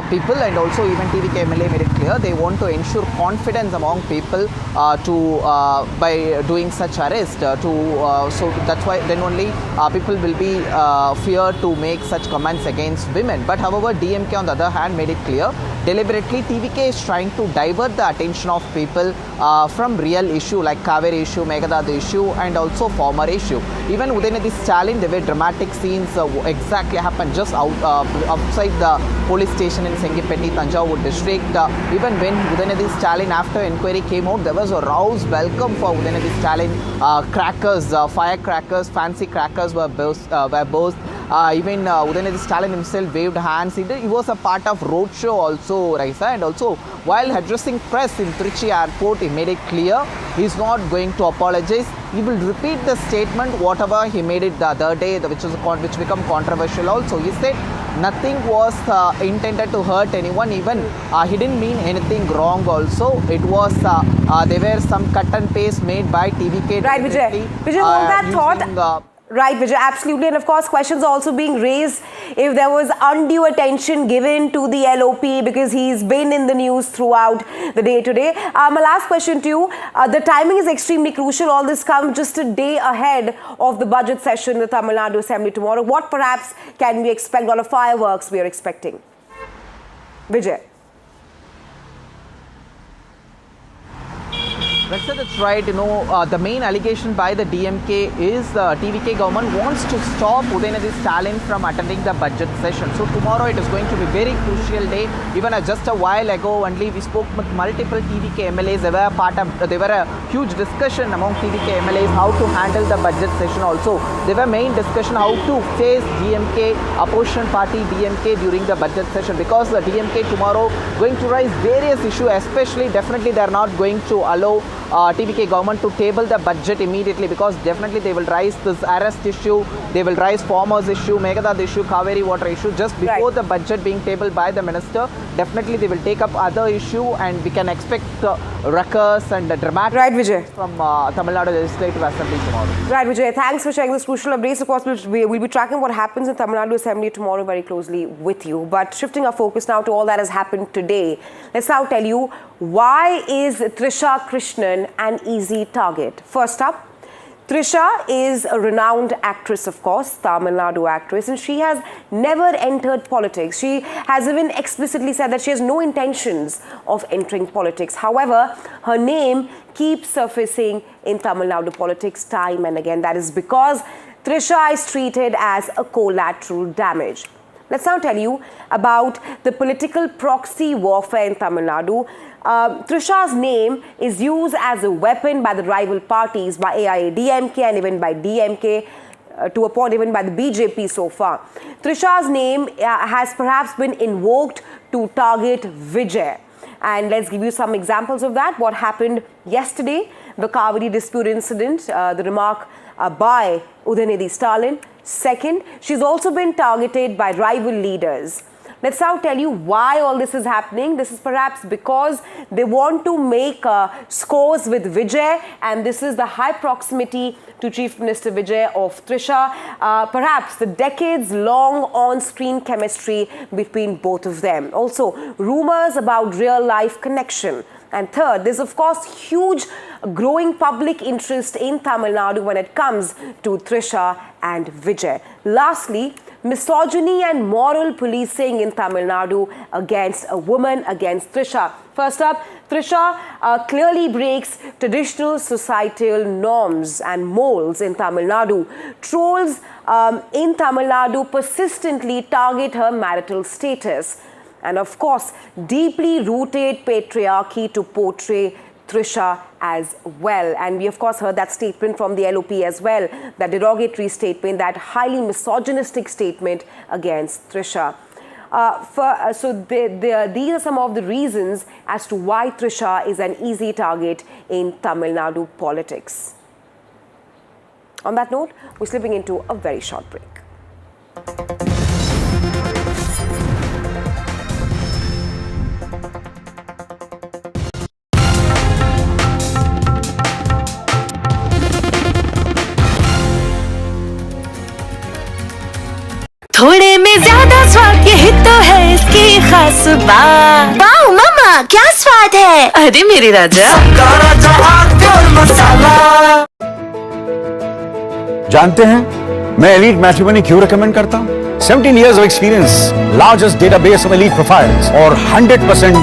people, and also even TVK MLA made it clear they want to ensure confidence among people by doing such arrest. So that's why then only people will be feared to make such comments against women. But however, DMK on the other hand made it clear deliberately TVK is trying to divert the attention of people from real issue like Cauvery issue, Meghadadu issue, and also former issue. Even Udhayanidhi Stalin, there were dramatic scenes exactly happened just outside the police station in Sengipeti, Tanjavur district. Even when Udhayanidhi Stalin, after inquiry came out, there was a roused welcome for Udhayanidhi Stalin. Crackers, firecrackers, fancy crackers were burst. Even Udhayanidhi Stalin himself waved hands. He was a part of roadshow also, Raisa, and also while addressing press in Trichy airport, he made it clear he is not going to apologize. He will repeat the statement whatever he made it the other day, which become controversial also. He said nothing was intended to hurt anyone. Even he didn't mean anything wrong also. It was there were some cut and paste made by TVK. Right, Vijay. Vijay, hold that thought. Right, Vijay, absolutely. And of course, questions are also being raised if there was undue attention given to the LOP because he's been in the news throughout the day today. My last question to you, the timing is extremely crucial. All this comes just a day ahead of the budget session in the Tamil Nadu Assembly tomorrow. What perhaps can we expect? A lot of fireworks we are expecting. Vijay. Raksa, that's right. The main allegation by the DMK is the TVK government wants to stop Udhayanidhi Stalin from attending the budget session. So tomorrow it is going to be very crucial day. Even just a while ago only we spoke with multiple TVK MLAs. They were a huge discussion among TVK MLAs how to handle the budget session also. They were main discussion how to face DMK, opposition party DMK during the budget session, because the DMK tomorrow going to raise various issues, especially definitely they are not going to allow TVK government to table the budget immediately, because definitely they will raise this arrest issue, they will raise farmers issue, Meghadadu issue, Cauvery water issue just before the budget being tabled by the minister. definitely they will take up other issue, and we can expect ruckus and dramatic Right, Vijay. from Tamil Nadu Legislative Assembly tomorrow. Right, Vijay. Thanks for sharing this crucial updates. Of course, we'll be tracking what happens in Tamil Nadu Assembly tomorrow very closely with you. But shifting our focus now to all that has happened today, let's now tell you, why is Trisha Krishnan an easy target? First up, Trisha is a renowned actress, of course, Tamil Nadu actress, and she has never entered politics. She has even explicitly said that she has no intentions of entering politics. However, her name keeps surfacing in Tamil Nadu politics time and again. That is because Trisha is treated as a collateral damage. Let's now tell you about the political proxy warfare in Tamil Nadu. Trisha's name is used as a weapon by the rival parties, by AIADMK and even by DMK, to a point even by the BJP so far. Trisha's name has perhaps been invoked to target Vijay. And let's give you some examples of that. What happened yesterday, the Cauvery dispute incident, the remark by Udhayanidhi Stalin. Second, she's also been targeted by rival leaders. Let's now tell you why all this is happening. This is perhaps because they want to make scores with Vijay, and this is the high proximity to Chief Minister Vijay of Trisha. Perhaps the decades-long on-screen chemistry between both of them. Also, rumors about real-life connection. And third, there's of course huge growing public interest in Tamil Nadu when it comes to Trisha and Vijay. Lastly, misogyny and moral policing in Tamil Nadu against a woman, against Trisha. First up, Trisha clearly breaks traditional societal norms and molds in Tamil Nadu. Trolls in Tamil Nadu persistently target her marital status. And of course, deeply rooted patriarchy to portray Trisha as well. And we of course heard that statement from the LOP as well, that derogatory statement, that highly misogynistic statement against Trisha. These are some of the reasons as to why Trisha is an easy target in Tamil Nadu politics. On that note, we're slipping into a very short break. थोड़े में ज्यादा स्वाद यही तो है इसकी खास बात। वाओ मामा क्या स्वाद है, अरे मेरे राजा। जानते हैं मैं एलीट मैट्रिमोनी क्यों रेकमेंड करता हूँ? 17 years of experience, largest database of elite profiles, और 100%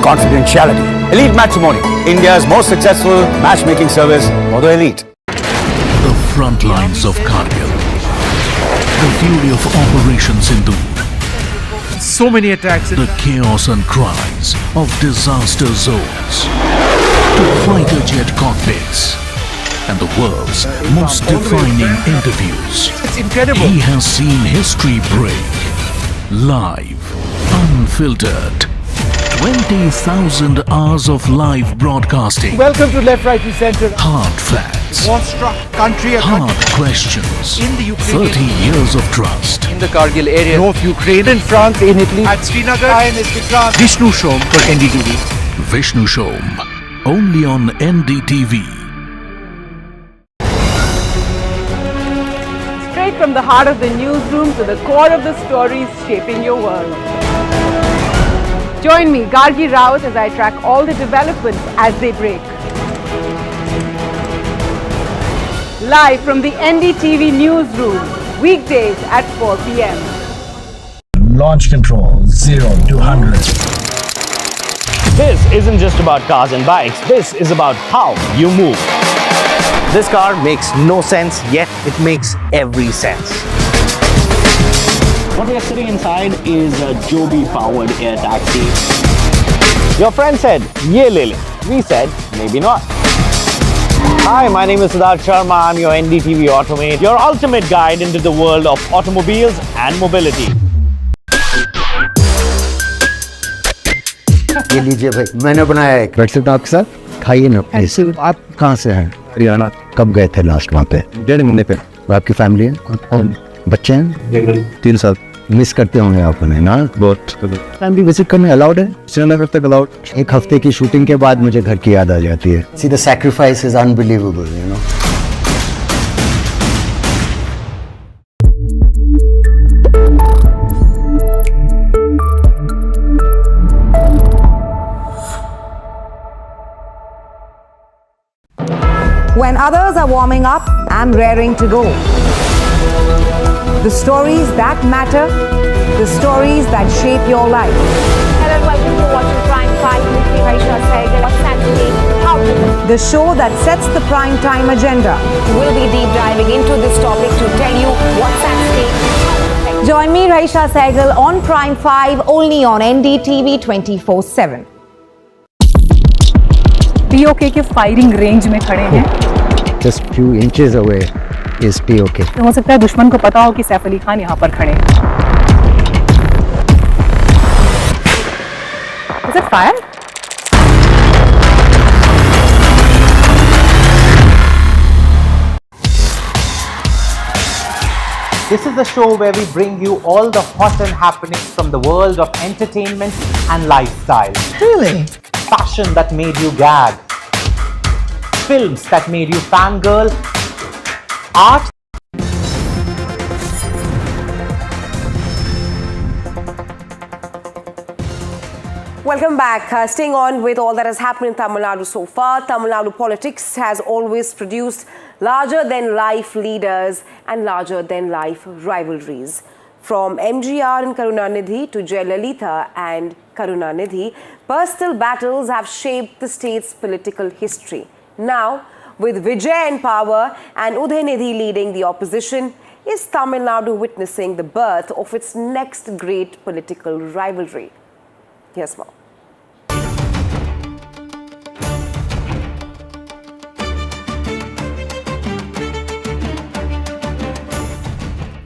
confidentiality. Elite Matrimony, India's most successful matchmaking service for the elite. The front lines of Kargil. The fury of Operation Sindhu. So many attacks. The chaos and cries of disaster zones. To fighter jet cockpits. And the world's most defining interviews. It's incredible. He has seen history break. Live. Unfiltered. 20,000 hours of live broadcasting. Welcome to Left, Right and Centre. Hard facts. War-struck country. Hard questions. In the Ukraine. 30 years of trust. In the Kargil area. North Ukraine. In France. In Italy. At Srinagar. INS Vikrant. Vishnu Shom for NDTV. Vishnu Shom. Only on NDTV. Straight from the heart of the newsroom to the core of the stories shaping your world. Join me, Gargi Raut, as I track all the developments as they break. Live from the NDTV newsroom, weekdays at 4 p.m. Launch control 0 to 100. This isn't just about cars and bikes. This is about how you move. This car makes no sense, yet it makes every sense. What we are sitting inside is a Joby-powered air taxi. Your friend said, "Ye le le." We said, maybe not. Hi, my name is Siddharth Sharma. I'm your NDTV Automate, your ultimate guide into the world of automobiles and mobility. ये लीजिए भाई, मैंने बनाया है WhatsApp आपके साथ, खाइए ना। ऐसे आप कहाँ से हैं? हरियाणा। कब गए थे लास्ट वहाँ पे? 1.5 महीने पे। आपकी फैमिली है? बच्चे हैं? 3 साल। मिस करते होंगे आप उन्हें ना? बहुत फैमिली विजिट करने अलाउड है श्रीनगर तक? अलाउड। एक हफ्ते की शूटिंग के बाद मुझे घर की याद आ जाती है। See the sacrifice is unbelievable, you know. When others are warming up, I'm raring to go. The stories that matter, the stories that shape your life. Hello and welcome to watching Prime 5 with me, Trisha Krishnan. What's Saturday? How to The show that sets the prime time agenda. We'll be deep diving into this topic to tell you what's at stake. Join me, Raisha Sehgal, on Prime 5, only on NDTV 24/7. POK के firing range में खड़े हैं। Just few inches away is POK. तो हो सकता है दुश्मन को पता हो कि सैफ अली खान यहाँ पर खड़े हैं। Is it fire? This is the show where we bring you all the hot and happenings from the world of entertainment and lifestyle. Really? Fashion that made you gag. Films that made you fangirl. Art. Welcome back. Staying on with all that has happened in Tamil Nadu so far, Tamil Nadu politics has always produced larger-than-life leaders and larger-than-life rivalries. From MGR and Karunanidhi to Jayalalitha and Karunanidhi, personal battles have shaped the state's political history. Now, with Vijay in power and Udhayanidhi leading the opposition, is Tamil Nadu witnessing the birth of its next great political rivalry? Here's more.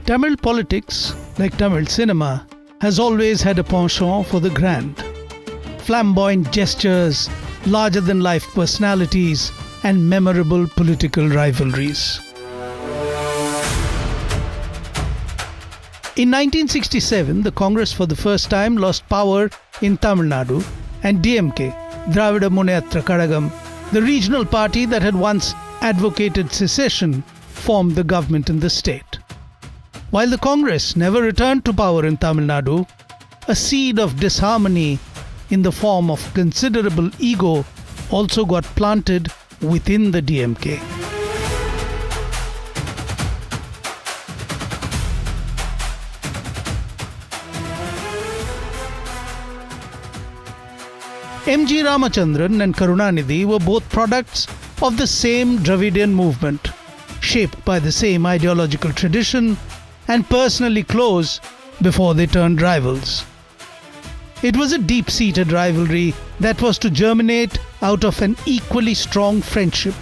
Tamil politics, like Tamil cinema, has always had a penchant for the grand. Flamboyant gestures, larger-than-life personalities, and memorable political rivalries. In 1967, the Congress for the first time lost power in Tamil Nadu, and DMK, Dravida Munnetra Kazhagam, the regional party that had once advocated secession, formed the government in the state. While the Congress never returned to power in Tamil Nadu, a seed of disharmony in the form of considerable ego also got planted within the DMK. M.G. Ramachandran and Karunanidhi were both products of the same Dravidian movement, shaped by the same ideological tradition and personally close before they turned rivals. It was a deep-seated rivalry that was to germinate out of an equally strong friendship.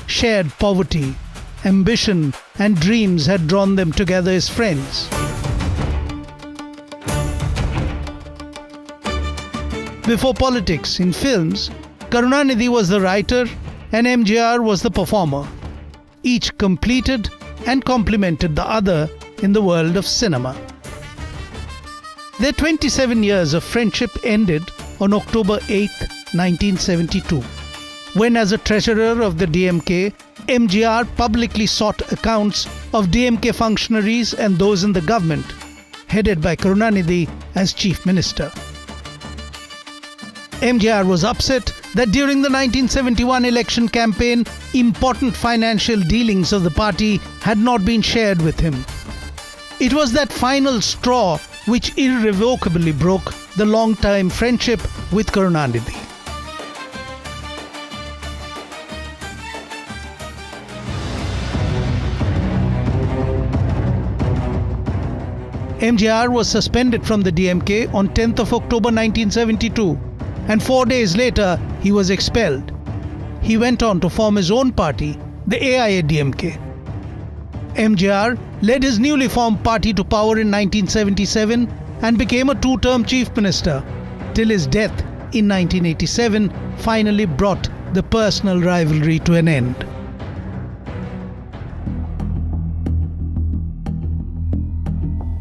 Shared poverty, ambition, and dreams had drawn them together as friends. Before politics, in films, Karunanidhi was the writer and MGR was the performer. Each completed and complemented the other in the world of cinema. Their 27 years of friendship ended on October 8, 1972, when as a treasurer of the DMK, MGR publicly sought accounts of DMK functionaries and those in the government, headed by Karunanidhi as Chief Minister. MGR was upset that during the 1971 election campaign, important financial dealings of the party had not been shared with him. It was that final straw which irrevocably broke the long-time friendship with Karunanidhi. MGR was suspended from the DMK on 10th of October 1972, and 4 days later he was expelled. He went on to form his own party, the AIA-DMK. MGR led his newly formed party to power in 1977 and became a two-term chief minister, till his death in 1987 finally brought the personal rivalry to an end.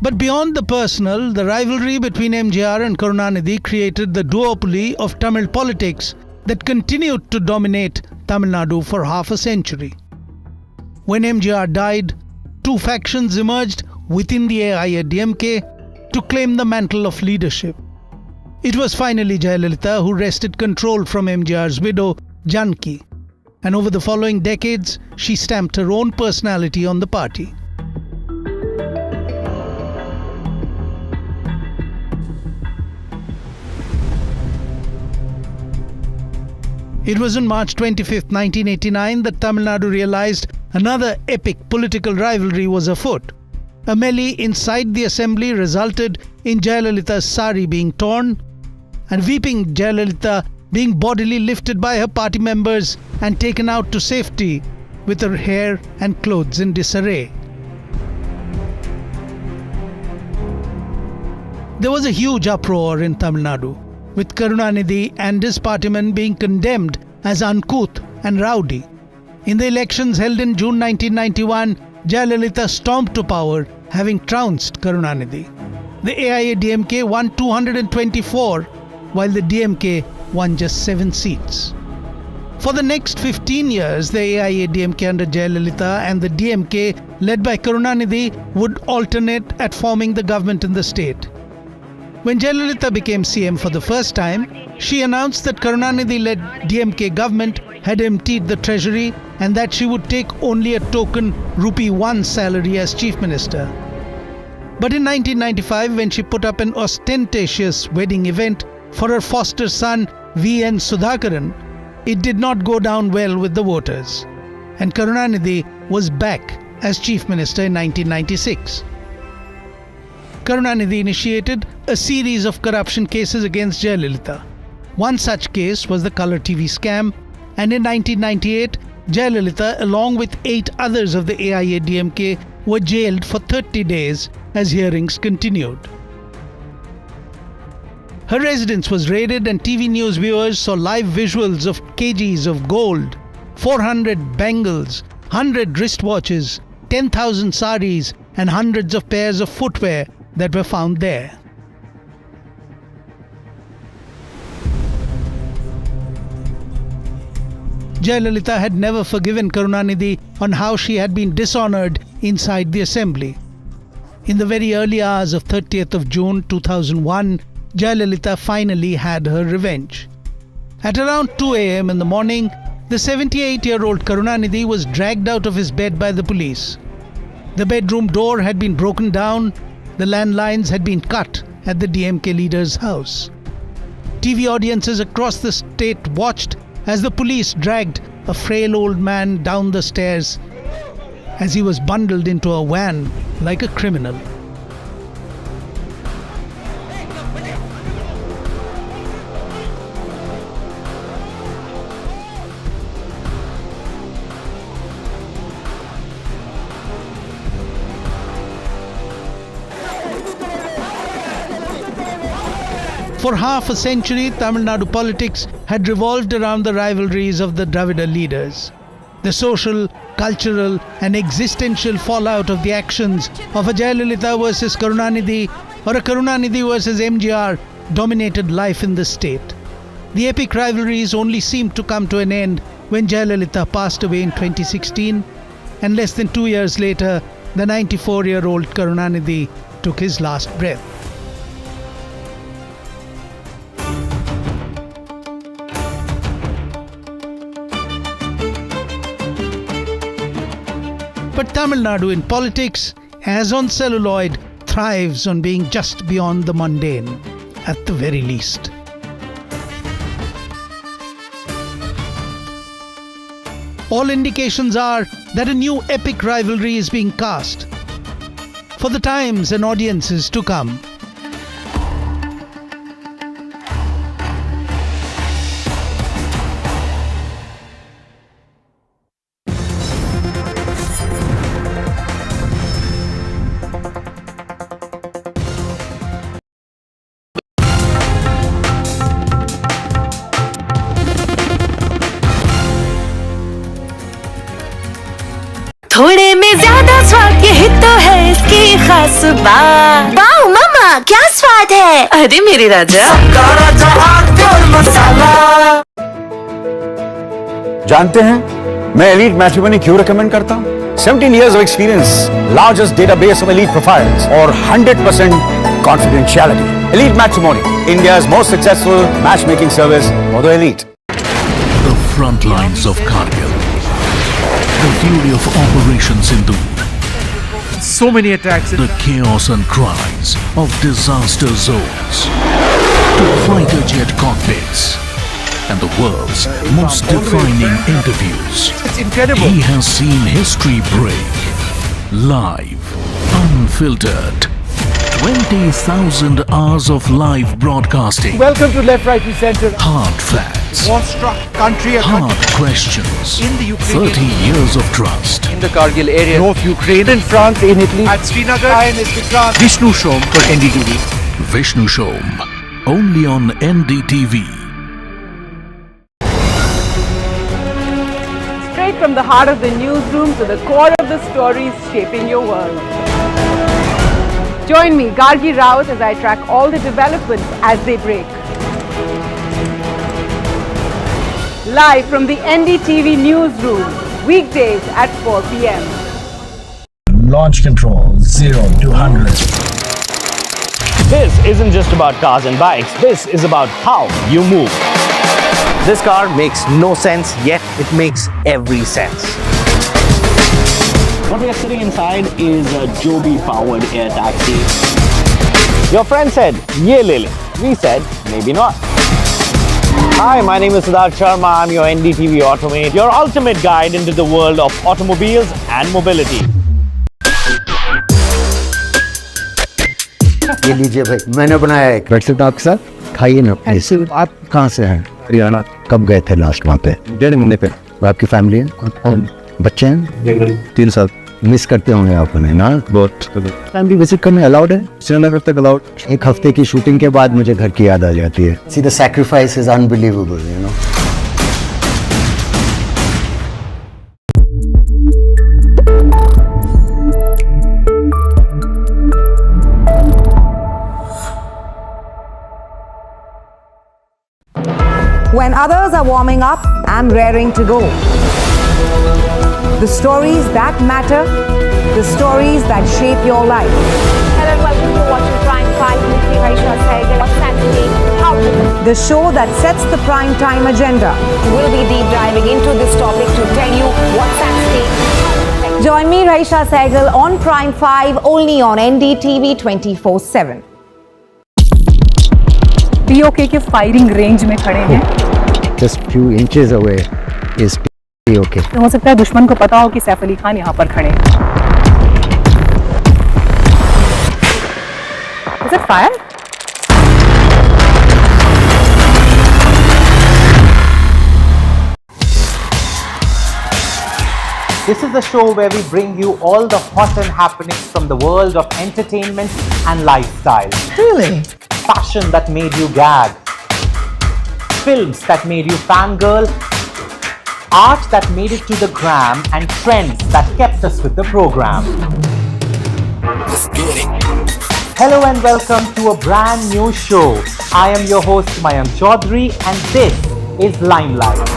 But beyond the personal, the rivalry between MGR and Karunanidhi created the duopoly of Tamil politics that continued to dominate Tamil Nadu for half a century. When MGR died, two factions emerged within the AIADMK to claim the mantle of leadership. It was finally Jayalalitha who wrested control from MGR's widow, Janki, and over the following decades, she stamped her own personality on the party. It was on March 25, 1989 that Tamil Nadu realized another epic political rivalry was afoot. A melee inside the assembly resulted in Jayalalitha's sari being torn and weeping Jayalalitha being bodily lifted by her party members and taken out to safety with her hair and clothes in disarray. There was a huge uproar in Tamil Nadu, with Karunanidhi and his partymen being condemned as uncouth and rowdy. In the elections held in June 1991, Jayalalitha stormed to power, having trounced Karunanidhi. The AIADMK won 224, while the DMK won just 7 seats. For the next 15 years, the AIADMK under Jayalalitha and the DMK, led by Karunanidhi, would alternate at forming the government in the state. When Jayalalitha became CM for the first time, she announced that Karunanidhi-led DMK government had emptied the treasury and that she would take only a token Rupee 1 salary as Chief Minister. But in 1995, when she put up an ostentatious wedding event for her foster son V.N. Sudhakaran, it did not go down well with the voters, and Karunanidhi was back as Chief Minister in 1996. Karunanidhi initiated a series of corruption cases against Jayalalitha. One such case was the Colour TV scam, and in 1998, Jayalalitha, along with 8 others of the AIADMK, were jailed for 30 days as hearings continued. Her residence was raided and TV news viewers saw live visuals of kgs of gold, 400 bangles, 100 wristwatches, 10,000 saris and hundreds of pairs of footwear that were found there. Jayalalitha had never forgiven Karunanidhi on how she had been dishonoured inside the assembly. In the very early hours of 30th of June 2001, Jayalalitha finally had her revenge. At around 2 a.m. in the morning, the 78-year-old Karunanidhi was dragged out of his bed by the police. The bedroom door had been broken down. The landlines had been cut at the DMK leader's house. TV audiences across the state watched as the police dragged a frail old man down the stairs as he was bundled into a van like a criminal. For half a century, Tamil Nadu politics had revolved around the rivalries of the Dravida leaders. The social, cultural and existential fallout of the actions of a Jayalalitha versus Karunanidhi or a Karunanidhi versus MGR dominated life in the state. The epic rivalries only seemed to come to an end when Jayalalitha passed away in 2016, and less than 2 years later, the 94-year-old Karunanidhi took his last breath. But Tamil Nadu in politics, as on celluloid, thrives on being just beyond the mundane, at the very least. All indications are that a new epic rivalry is being cast for the times and audiences to come. थोड़े में ज्यादा स्वाद यही तो है इसकी खास बात। वाओ मम्मा क्या स्वाद है। अरे मेरे राजा। जानते हैं मैं एलीट मैट्रिमोनी क्यों रिकमेंड करता हूं? 17 years of experience, largest database of elite profiles, और 100% confidentiality. Elite Matrimony, India's most successful matchmaking service for the elite. The front lines of Kargil. The fury of Operation Sindhu. So many attacks. The chaos and cries of disaster zones. To fighter jet cockpits. And the world's most defining interviews. It's incredible. He has seen history break. Live. Unfiltered. 20,000 hours of live broadcasting. Welcome to Left, Right and Center. Hard facts. War-struck country. Hard questions. In the Ukraine. 30 years of trust. In the Kargil area. North Ukraine. In France, in Italy. At Srinagar. Vishnu Shom for NDTV. Vishnu Shom. Only on NDTV. Straight from the heart of the newsroom to the core of the stories shaping your world. Join me, Gargi Raut, as I track all the developments as they break. Live from the NDTV newsroom, weekdays at 4 p.m. Launch control 0 to 100. This isn't just about cars and bikes, this is about how you move. This car makes no sense, yet it makes every sense. What we are sitting inside is a Joby-powered air taxi. Your friend said, "Ye le le." We said, maybe not. Hi, my name is Siddharth Sharma. I'm your NDTV Automate, your ultimate guide into the world of automobiles and mobility. ये लीजिए भाई, मैंने बनाया है WhatsApp आपके साथ, खाइए ना। आप कहाँ से हैं? हरियाणा। कब गए थे लास्ट वहाँ पे? 1.5 महीने पे। आपकी फैमिली है? बच्चे हैं? 3 साल। मिस करते होंगे आप उन्हें ना? बहुत। फैमिली विजिट करने अलाउड है? श्रीनगर तक अलाउड। 1 हफ्ते की शूटिंग के बाद मुझे घर की याद आ जाती है। See, the sacrifice is unbelievable, you know. When others are warming up, I'm raring to go. The stories that matter, the stories that shape your life. Hello and welcome to watching Prime 5 with me, Trisha Krishnan. What's Saturday? How to The show that sets the prime time agenda. We'll be deep diving into this topic to tell you what's at stake. Join me, Raisha Sehgal, on Prime 5, only on NDTV 24/7. POK के firing range में खड़े हैं। Just few inches away is POK. हो सकता है दुश्मन को पता हो कि सैफ अली खान यहाँ पर खड़े हैं। Is it fire? This is the show where we bring you all the hot and happenings from the world of entertainment and lifestyle. Really? Fashion that made you gag. Films that made you fangirl. Art that made it to the gram, and trends that kept us with the program. Hello and welcome to a brand new show. I am your host Mayank Chaudhary and this is Limelight.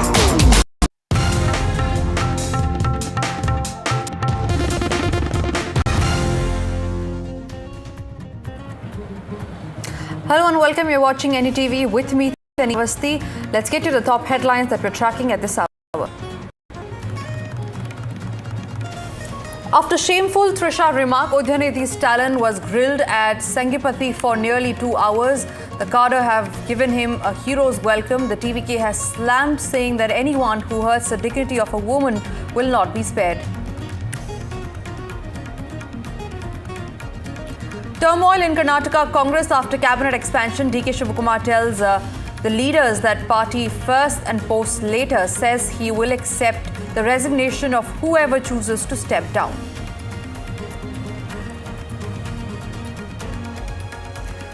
Hello and welcome. You're watching NDTV with me, University. Let's get to the top headlines that we're tracking at this hour. After shameful Trisha remark, Udhayanidhi Stalin was grilled at Sangipati for nearly 2 hours. The cadre have given him a hero's welcome. The TVK has slammed, saying that anyone who hurts the dignity of a woman will not be spared. Turmoil in Karnataka Congress after cabinet expansion. DK Shivakumar tells the leaders that party first and post later, says he will accept the resignation of whoever chooses to step down.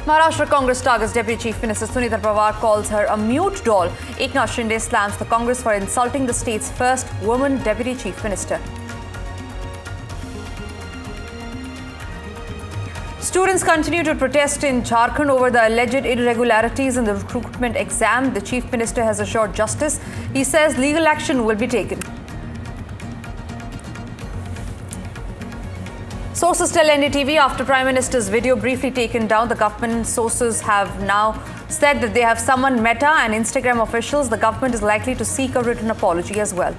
Maharashtra Congress targets Deputy Chief Minister Sunita Pawar, calls her a mute doll. Eknath Shinde slams the Congress for insulting the state's first woman Deputy Chief Minister. Students continue to protest in Jharkhand over the alleged irregularities in the recruitment exam. The Chief Minister has assured justice. He says legal action will be taken. Sources tell NDTV after Prime Minister's video briefly taken down, the government sources have now said that they have summoned Meta and Instagram officials. The government is likely to seek a written apology as well.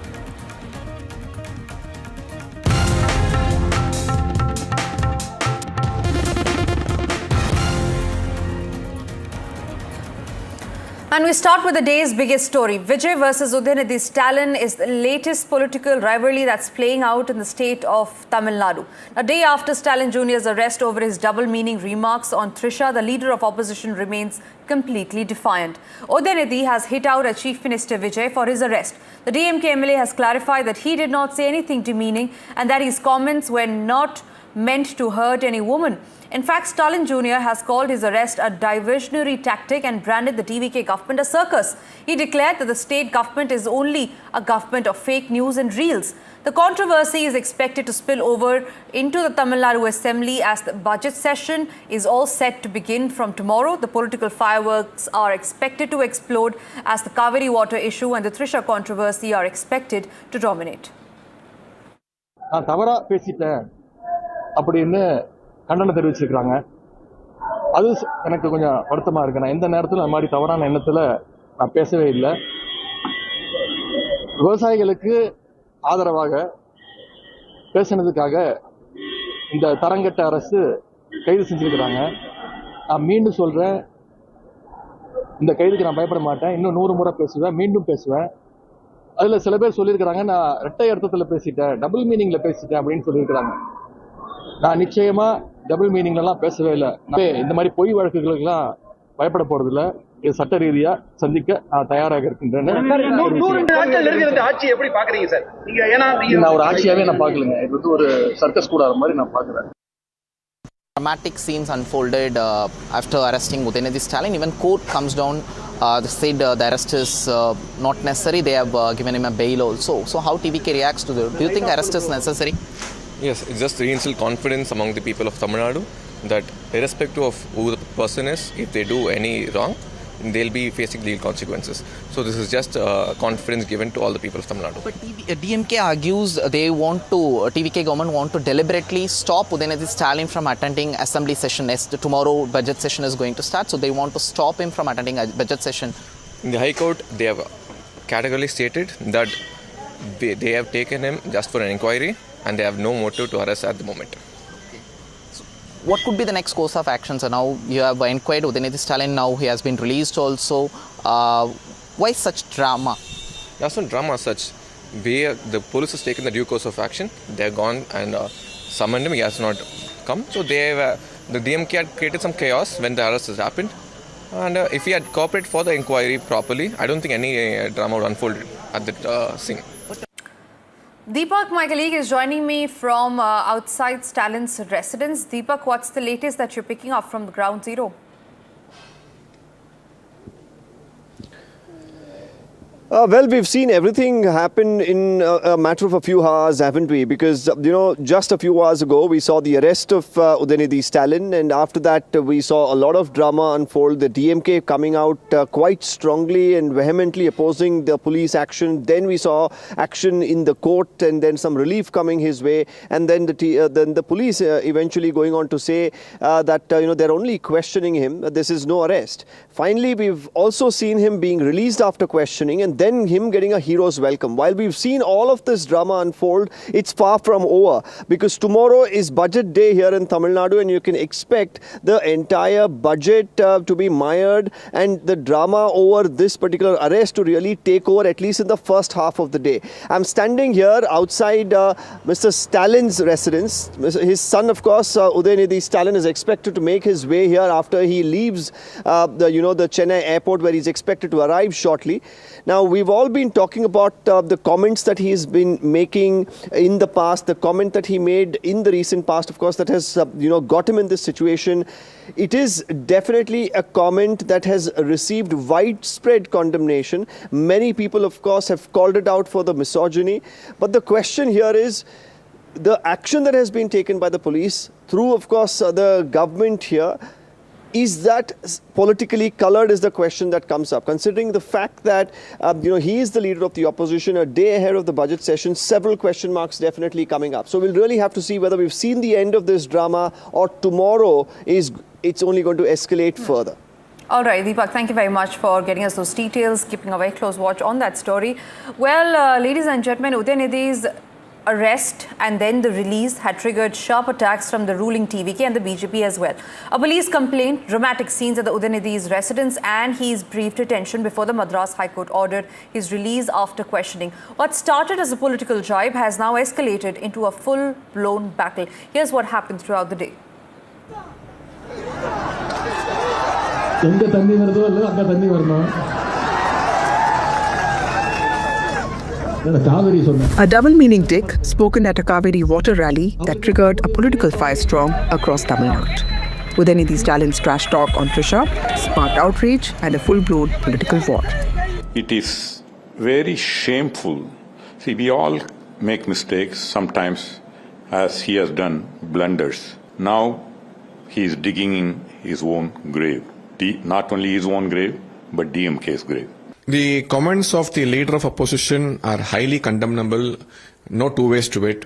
And we start with the day's biggest story. Vijay versus Udhayanidhi Stalin is the latest political rivalry that's playing out in the state of Tamil Nadu. A day after Stalin Jr.'s arrest over his double-meaning remarks on Trisha, the leader of opposition remains completely defiant. Udhayanidhi has hit out at Chief Minister Vijay for his arrest. The DMK MLA has clarified that he did not say anything demeaning and that his comments were not meant to hurt any woman. In fact, Stalin Jr. has called his arrest a diversionary tactic and branded the TVK government a circus. He declared that the state government is only a government of fake news and reels. The controversy is expected to spill over into the Tamil Nadu Assembly as the budget session is all set to begin from tomorrow. The political fireworks are expected to explode as the Cauvery water issue and the Trisha controversy are expected to dominate. கண்டனம் தெரிவிச்சிருக்காங்க. அது எனக்கு கொஞ்சம் வருத்தமா இருக்கு. நான் எந்த நேரத்துல அந்த மாதிரி தவறான எண்ணத்துல நான் பேசவே இல்லை. விவசாயிகளுக்கு ஆதரவாக பேசினதுக்காக இந்த தரங்கட்ட அரசு கைது செஞ்சிருக்கிறாங்க. நான் மீண்டும் சொல்றேன், இந்த கைதுக்கு நான் பயப்பட மாட்டேன். இன்னும் 100 முறை பேசுவேன், மீண்டும் பேசுவேன். அதுல சில பேர் சொல்லியிருக்கிறாங்க, நான் இரட்டை அர்த்தத்துல பேசிட்டேன், டபுள் மீனிங்ல பேசிட்டேன் அப்படின்னு சொல்லியிருக்கிறாங்க. நான் நிச்சயமா டபுள் மீனிங்லாம் பேசவே இல்லை. இந்த மாதிரி பொய் வழக்குகளுக்கெல்லாம் பயப்பட போறது இல்லை. இது சட்ட ரீதியா சந்திக்க நான் தயாராக இருக்கின்றேன். நான் ஒரு ஆட்சியாவே நான் பார்க்கலங்க. இது வந்து ஒரு சர்க்கஸ் கூடாத மாதிரி நான் பார்க்கிறேன். Dramatic scenes unfolded after arresting Udhayanidhi Stalin. Even court comes down. They said the arrest is not necessary. They have given him a bail also. So how TVK reacts to this? Do you think arrest is necessary? Yes, it just reinstilled confidence among the people of Tamil Nadu that irrespective of who the person is, if they do any wrong, they'll be facing legal consequences. So this is just confidence given to all the people of Tamil Nadu. But DMK argues they want to, TVK government want to deliberately stop Udhayanidhi Stalin from attending assembly session. Tomorrow budget session is going to start, so they want to stop him from attending a budget session. In the High Court, they have categorically stated that they have taken him just for an inquiry and they have no motive to arrest at the moment. So what could be the next course of action? So now you have inquired Udhayanidhi Stalin, now he has been released also. Why such drama? There's no drama as such. The police has taken the due course of action. They have gone and summoned him. He has not come. So the DMK had created some chaos when the arrest has happened. And if he had cooperated for the inquiry properly, I don't think any drama would unfold at the scene. Deepak, my colleague, is joining me from outside Stalin's residence. Deepak, what's the latest that you're picking up from the ground zero? Well, we've seen everything happen in a matter of a few hours, haven't we? Because, just a few hours ago, we saw the arrest of Udhayanidhi Stalin. And after that, we saw a lot of drama unfold. The DMK coming out quite strongly and vehemently opposing the police action. Then we saw action in the court and then some relief coming his way. And then the police eventually going on to say that, they're only questioning him. This is no arrest. Finally, we've also seen him being released after questioning and then him getting a hero's welcome. While we've seen all of this drama unfold, it's far from over because tomorrow is budget day here in Tamil Nadu and you can expect the entire budget to be mired and the drama over this particular arrest to really take over at least in the first half of the day. I'm standing here outside Mr. Stalin's residence. His son, of course, Udhayanidhi Stalin, is expected to make his way here after he leaves the Chennai airport where he's expected to arrive shortly. Now, we've all been talking about the comments that he's been making in the past, the comment that he made in the recent past, of course, that has, got him in this situation. It is definitely a comment that has received widespread condemnation. Many people, of course, have called it out for the misogyny. But the question here is, the action that has been taken by the police through, of course, the government here. Is that politically colored is the question that comes up, considering the fact that he is the leader of the opposition a day ahead of the budget session, several question marks definitely coming up. So we'll really have to see whether we've seen the end of this drama or tomorrow it's only going to escalate further. All right, Deepak, thank you very much for getting us those details, keeping a very close watch on that story. Well, ladies and gentlemen, Udhayanidhi's arrest and then the release had triggered sharp attacks from the ruling TVK and the BJP as well. A police complaint, dramatic scenes at the Udhayanidhi's residence, and he's briefed attention before the Madras High Court ordered his release after questioning. What started as a political jibe has now escalated into a full-blown battle. Here's what happened throughout the day. A double-meaning dick spoken at a Cauvery water rally that triggered a political firestorm across Tamil Nadu. Udhayanidhi Stalin's trash talk on Trisha sparked outrage and a full-blown political war. It is very shameful. See, we all make mistakes sometimes, as he has done blunders. Now he is digging in his own grave. Not only his own grave, but DMK's grave. The comments of the leader of opposition are highly condemnable, no two ways to it.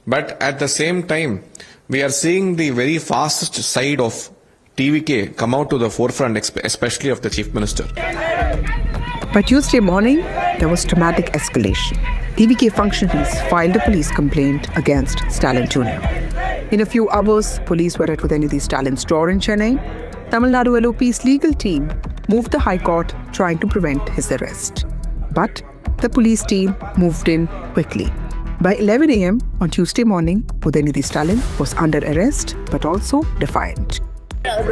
But at the same time, we are seeing the very fast side of TVK come out to the forefront, especially of the Chief Minister. By Tuesday morning, there was dramatic escalation. TVK functionaries filed a police complaint against Stalin Jr. In a few hours, police were at Udhayanidhi Stalin's door in Chennai. Tamil Nadu LOP's legal team moved the High Court trying to prevent his arrest. But the police team moved in quickly. By 11 a.m. on Tuesday morning, Udhayanidhi Stalin was under arrest but also defiant. I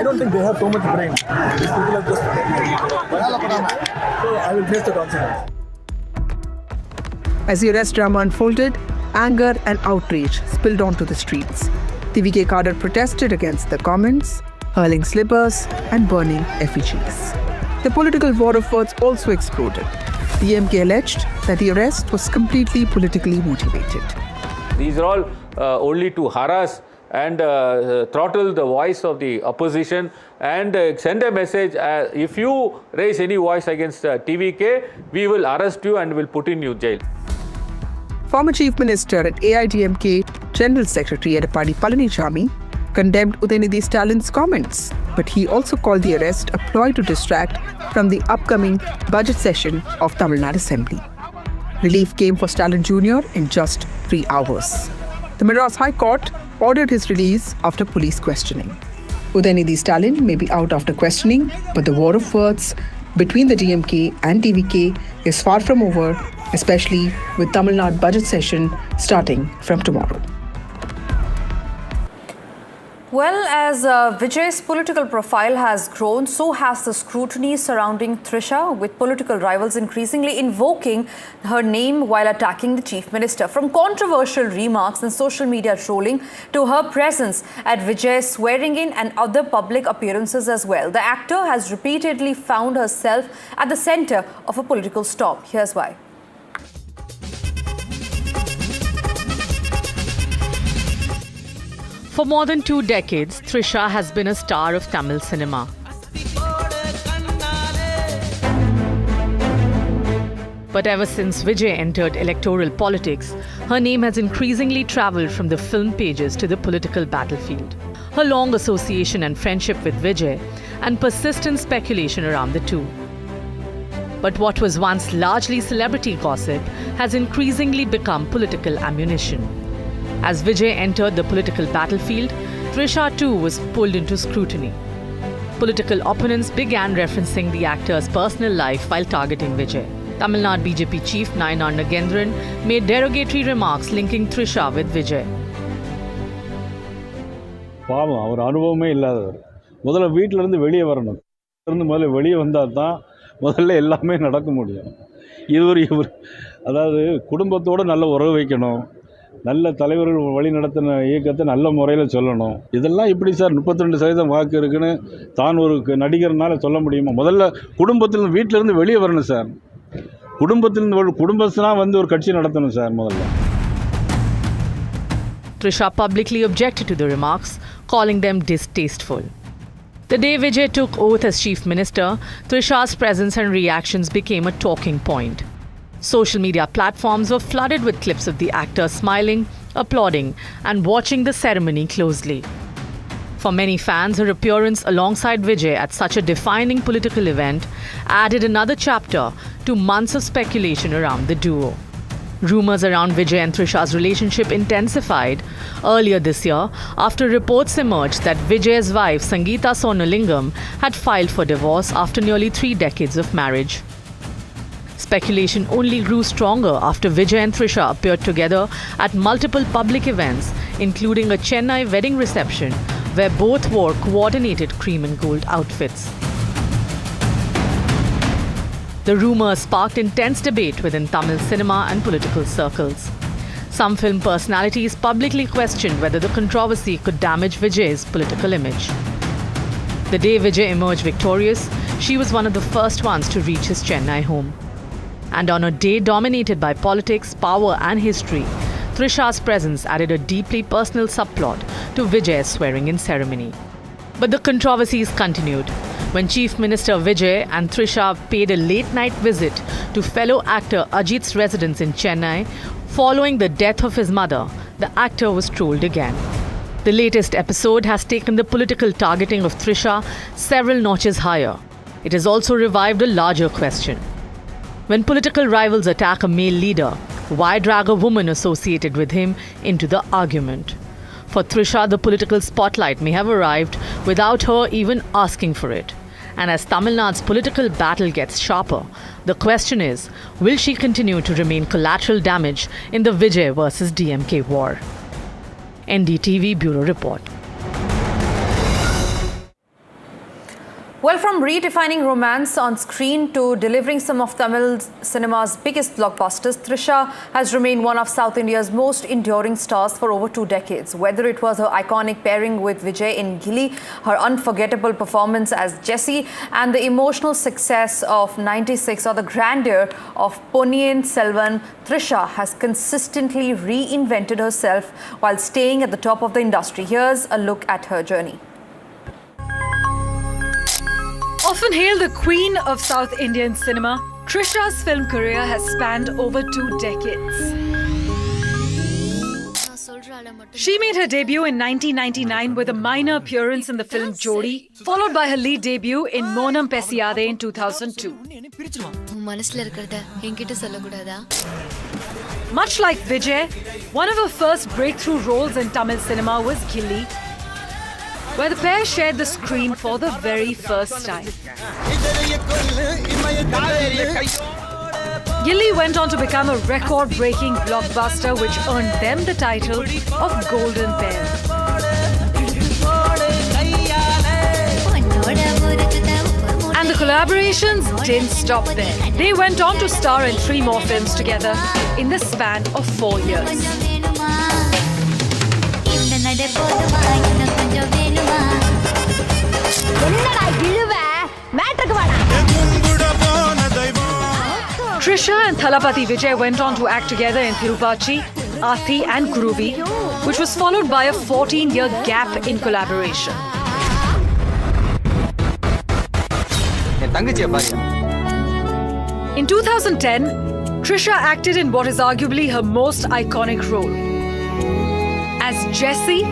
don't think they have so much brain. These people are just... So I will face the consequence. As the arrest drama unfolded, anger and outrage spilled onto the streets. TVK cadre protested against the comments, hurling slippers and burning effigies. The political war of words also exploded. The MK alleged that the arrest was completely politically motivated. These are all only to harass and throttle the voice of the opposition and send a message, if you raise any voice against TVK, we will arrest you and will put in you jail. Former Chief Minister at AIDMK General Secretary Edappadi Palaniswamy condemned Udhayanidhi Stalin's comments, but he also called the arrest a ploy to distract from the upcoming budget session of Tamil Nadu Assembly. Relief came for Stalin Jr. in just 3 hours. The Madras High Court ordered his release after police questioning. Udhayanidhi Stalin may be out after questioning, but the war of words between the DMK and TVK is far from over, especially with Tamil Nadu budget session starting from tomorrow. Well, as Vijay's political profile has grown, so has the scrutiny surrounding Trisha, with political rivals increasingly invoking her name while attacking the Chief Minister. From controversial remarks and social media trolling to her presence at Vijay's swearing-in and other public appearances as well, the actor has repeatedly found herself at the centre of a political storm. Here's why. For more than 2 decades, Trisha has been a star of Tamil cinema. But ever since Vijay entered electoral politics, her name has increasingly travelled from the film pages to the political battlefield. Her long association and friendship with Vijay and persistent speculation around the two. But what was once largely celebrity gossip has increasingly become political ammunition. As Vijay entered the political battlefield, Trisha too was pulled into scrutiny. Political opponents began referencing the actor's personal life while targeting Vijay. Tamil Nadu BJP chief Nayanar Nagendran made derogatory remarks linking Trisha with Vijay. பாவம், அவர் அனுபவமே இல்லாதவர். முதல்ல வீட்டில இருந்து வெளியே வரணும். முதல்ல வெளியே வந்தால் தான் முதல்ல எல்லாமே நடக்க முடியும். அதாவது குடும்பத்தோடு நல்ல உறவு வைக்கணும். நல்ல தலைவர்கள் வழி நடத்தின இயக்கத்தை நல்ல முறையில் சொல்லணும். இதெல்லாம் இப்படி சார் 32% வாக்கு இருக்குன்னு தான் ஒரு நடிகர்னால சொல்ல முடியுமா? முதல்ல குடும்பத்தில் வீட்டிலேருந்து வெளியே வரணும் சார். குடும்பத்தினா வந்து ஒரு கட்சி நடத்தணும் சார் முதல்ல. Trisha publicly objected to the remarks, calling them distasteful. The day Vijay took oath as Chief Minister, Trisha's presence and reactions became a talking point. Social media platforms were flooded with clips of the actor smiling, applauding, and watching the ceremony closely. For many fans, her appearance alongside Vijay at such a defining political event added another chapter to months of speculation around the duo. Rumours around Vijay and Trisha's relationship intensified earlier this year after reports emerged that Vijay's wife Sangeeta Sonalingam had filed for divorce after nearly 3 decades of marriage. Speculation only grew stronger after Vijay and Trisha appeared together at multiple public events, including a Chennai wedding reception where both wore coordinated cream and gold outfits. The rumours sparked intense debate within Tamil cinema and political circles. Some film personalities publicly questioned whether the controversy could damage Vijay's political image. The day Vijay emerged victorious, she was one of the first ones to reach his Chennai home. And on a day dominated by politics, power and history, Trisha's presence added a deeply personal subplot to Vijay's swearing-in ceremony. But the controversies continued when Chief Minister Vijay and Trisha paid a late-night visit to fellow actor Ajit's residence in Chennai. Following the death of his mother, the actor was trolled again. The latest episode has taken the political targeting of Trisha several notches higher. It has also revived a larger question. When political rivals attack a male leader, why drag a woman associated with him into the argument? For Trisha, the political spotlight may have arrived without her even asking for it. And as Tamil Nadu's political battle gets sharper, the question is, will she continue to remain collateral damage in the Vijay versus DMK war? NDTV Bureau Report. Well, from redefining romance on screen to delivering some of Tamil cinema's biggest blockbusters, Trisha has remained one of South India's most enduring stars for over 2 decades. Whether it was her iconic pairing with Vijay in Gilli, her unforgettable performance as Jessie, and the emotional success of 96 or the grandeur of Ponniyin Selvan, Trisha has consistently reinvented herself while staying at the top of the industry. Here's a look at her journey. Often hailed the queen of South Indian cinema, Trisha's film career has spanned over 2 decades. She made her debut in 1999 with a minor appearance in the film Jodi, followed by her lead debut in Monam Pesiyade in 2002. Much like Vijay, one of her first breakthrough roles in Tamil cinema was Gilli, where the pair shared the screen for the very first time. Gilli went on to become a record-breaking blockbuster which earned them the title of Golden Pair. And the collaborations didn't stop there. They went on to star in 3 more films together in the span of 4 years. Trisha and Thalapathy Vijay went on to act together in Thirupachi, Aathi and Guruvi, which was followed by a 14-year gap in collaboration. In 2010, Trisha acted in what is arguably her most iconic role as Jessie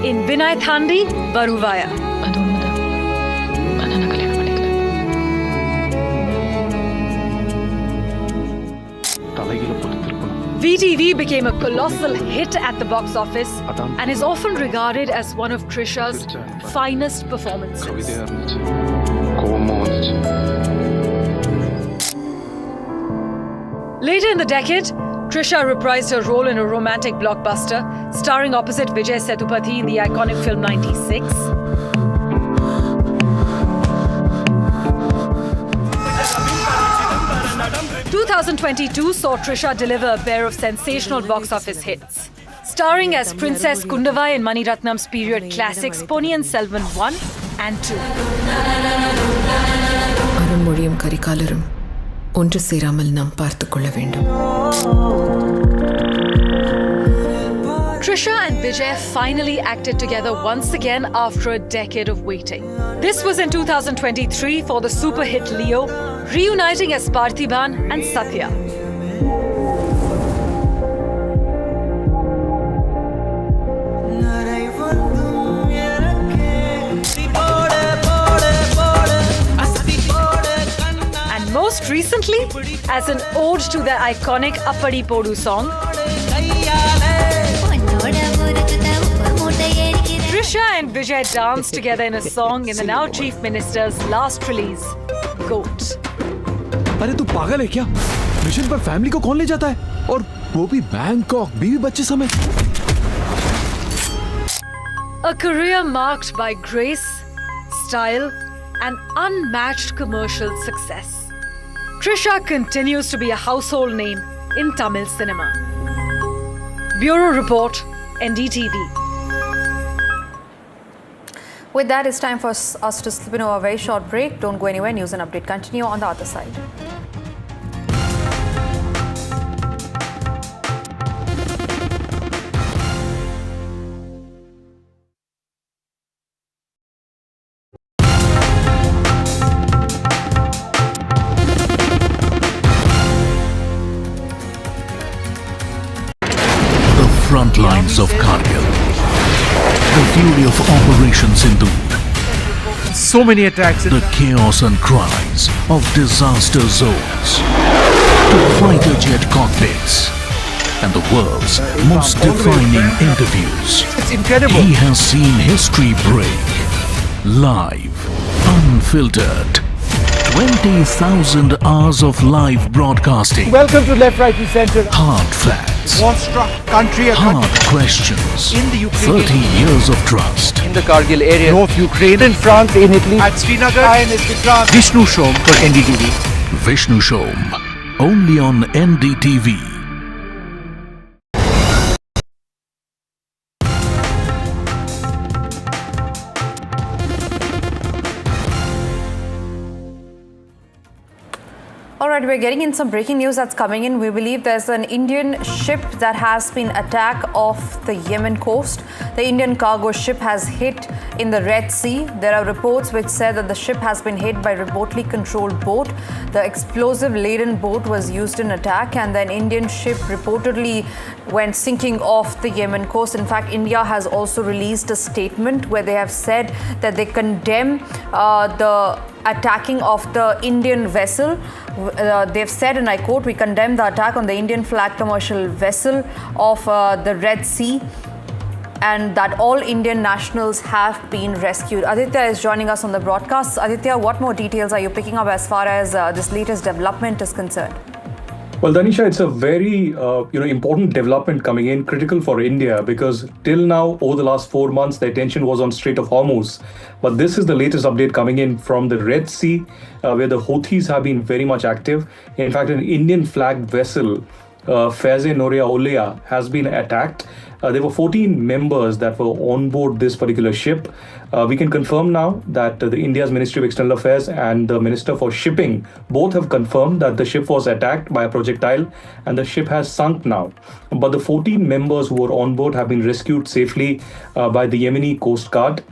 in Vinay Thandi Varuvaya. VTV became a colossal hit at the box office and is often regarded as one of Trisha's finest performances. Later in the decade, Trisha reprised her role in a romantic blockbuster, starring opposite Vijay Sethupathi in the iconic film 96. In 2022 saw Trisha deliver a pair of sensational box office hits. Starring as Princess Kundavai in Mani Ratnam's period classics Ponniyin Selvan 1 and 2. அருண்மொழியும் கரிகாலரும் ஒன்று சேராமல் நாம் பார்த்துக்கொள்ள வேண்டும். Trisha and Vijay finally acted together once again after a decade of waiting. This was in 2023 for the super hit Leo, reuniting as Parthiban and Satya. And most recently, as an ode to their iconic Appadi Podu song, Trisha and Vijay danced together in a song in the now Chief Minister's last release, Goat. अरे तू पागल है क्या? Mission पर family को कौन ले जाता है? और वो भी बैंकॉक, बीवी बच्चे समेत. A career marked by grace, style, and unmatched commercial success. Trisha continues to be a household name in Tamil cinema. Bureau Report, NDTV. With that, it's time for us to slip into a very short break. Don't go anywhere. News and update continue on the other side. The front lines of Kargil. The fury of Operation Sindhu. So many attacks. The chaos and cries of disaster zones. To fighter jet cockpits. And the world's most defining interviews. It's incredible. He has seen history break. Live. Unfiltered. 20,000 hours of live broadcasting. Welcome to Left, Right and Center. Hard facts. War-struck country. Hard questions. In the Ukraine. 30 years of trust. In the Kargil area. North Ukraine. In France, in Italy. At Srinagar. Vishnu Shom for NDTV. Vishnu Shom. Only on NDTV. All right, we're getting in some breaking news that's coming in. We believe there's an Indian ship that has been attacked off the Yemen coast. The Indian cargo ship has hit in the Red Sea. There are reports which say that the ship has been hit by a remotely controlled boat. The explosive-laden boat was used in attack, and then Indian ship reportedly went sinking off the Yemen coast. In fact, India has also released a statement where they have said that they condemn the attacking of the Indian vessel. They've said, and I quote, "We condemn the attack on the Indian flag commercial vessel of the Red Sea, and that all Indian nationals have been rescued." Aditya is joining us on the broadcast. Aditya, what more details are you picking up as far as this latest development is concerned? Well, Danisha, it's a very important development coming in, critical for India, because till now, over the last 4 months, the attention was on Strait of Hormuz. But this is the latest update coming in from the Red Sea, where the Houthis have been very much active. In fact, an Indian flagged vessel, Faiz-e Noria Olea, has been attacked. There were 14 members that were on board this particular ship. We can confirm now that the India's Ministry of External Affairs and the Minister for Shipping both have confirmed that the ship was attacked by a projectile and the ship has sunk now. But the 14 members who were on board have been rescued safely by the Yemeni Coast Guard.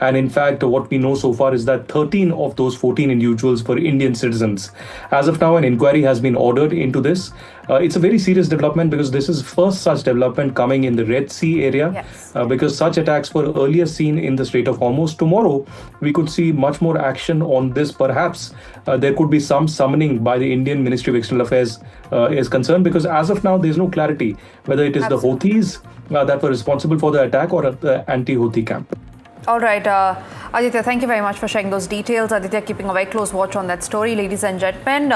And in fact, what we know so far is that 13 of those 14 individuals were Indian citizens. As of now, an inquiry has been ordered into this. It's a very serious development because this is first such development coming in the Red Sea area. Yes. Because such attacks were earlier seen in the Strait of Hormuz. Tomorrow, we could see much more action on this. Perhaps there could be some summoning by the Indian Ministry of External Affairs is concerned, because as of now, there's no clarity whether it is the Houthis that were responsible for the attack or the anti-Houthi camp. All right, Aditya, thank you very much for sharing those details. Aditya, keeping a very close watch on that story. Ladies and gentlemen,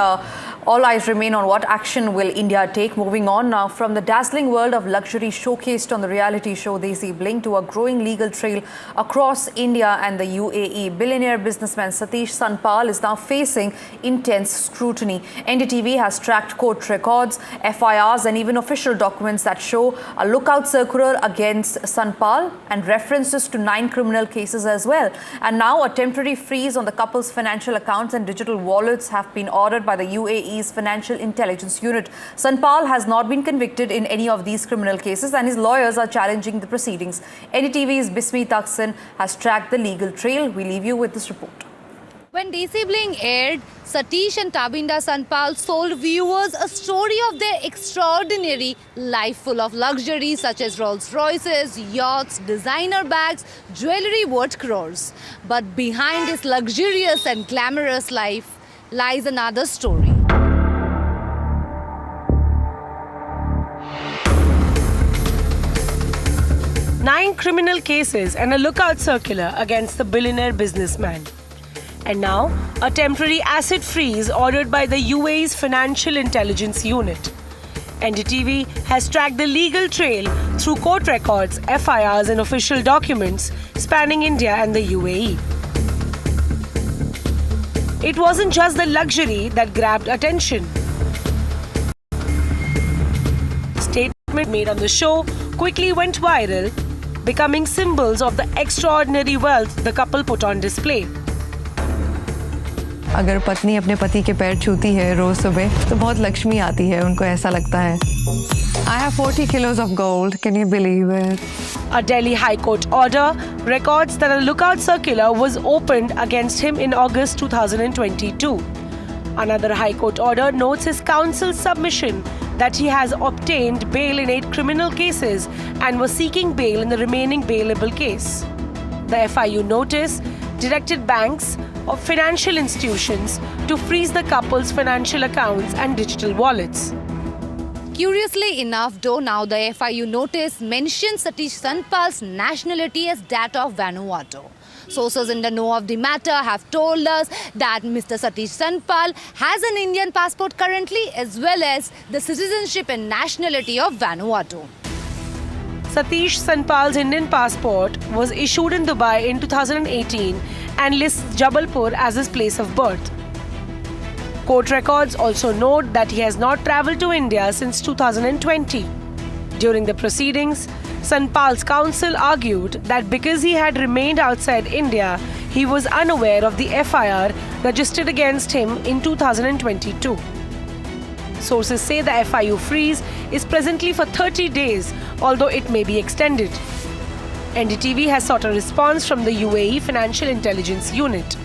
all eyes remain on what action will India take. Moving on now from the dazzling world of luxury showcased on the reality show Desi Bling to a growing legal trail across India and the UAE. Billionaire businessman Satish Sanpal is now facing intense scrutiny. NDTV has tracked court records, FIRs and even official documents that show a lookout circular against Sanpal and references to 9 criminal criminal cases as well. And now a temporary freeze on the couple's financial accounts and digital wallets have been ordered by the UAE's Financial Intelligence Unit. Sanpal has not been convicted in any of these criminal cases and his lawyers are challenging the proceedings. NDTV's Bismi Taksin has tracked the legal trail. We leave you with this report. When Disabling aired, Satish and Tabinda Sanpal sold viewers a story of their extraordinary life full of luxuries such as Rolls Royces, yachts, designer bags, jewellery worth crores. But behind this luxurious and glamorous life lies another story. Nine criminal cases and a lookout circular against the billionaire businessman. And now, a temporary asset freeze ordered by the UAE's Financial Intelligence Unit. NDTV has tracked the legal trail through court records, FIRs and official documents spanning India and the UAE. It wasn't just the luxury that grabbed attention. Statement made on the show quickly went viral, becoming symbols of the extraordinary wealth the couple put on display. अगर पत्नी अपने पति के पैर छूती है रोज सुबह तो बहुत लक्ष्मी आती है उनको ऐसा लगता है I have 40 kilos of gold. Can you believe it? A Delhi High Court order records that a lookout circular was opened against him in August 2022. Another High Court order notes his counsel's submission that he has obtained bail in 8 criminal cases and was seeking bail in the remaining bailable case. The FIU notice directed banks of financial institutions to freeze the couple's financial accounts and digital wallets. Curiously enough, though, now the FIU notice mentions Satish Sanpal's nationality as that of Vanuatu. Sources in the know of the matter have told us that Mr. Satish Sanpal has an Indian passport currently as well as the citizenship and nationality of Vanuatu. Satish Sanpal's Indian passport was issued in Dubai in 2018 and lists Jabalpur as his place of birth. Court records also note that he has not travelled to India since 2020. During the proceedings, Sanpal's counsel argued that because he had remained outside India, he was unaware of the FIR registered against him in 2022. Sources say the FIU freeze is presently for 30 days, although it may be extended. NDTV has sought a response from the UAE Financial Intelligence Unit.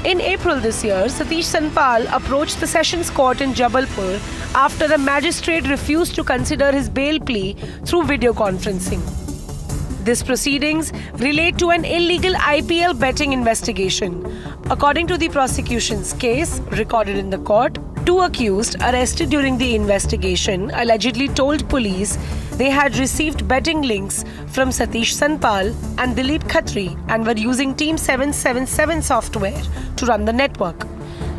In April this year, Satish Sanpal approached the Sessions Court in Jabalpur after the magistrate refused to consider his bail plea through video conferencing. These proceedings relate to an illegal IPL betting investigation. According to the prosecution's case recorded in the court, 2 accused arrested during the investigation allegedly told police they had received betting links from Satish Sanpal and Dilip Khatri and were using Team 777 software to run the network.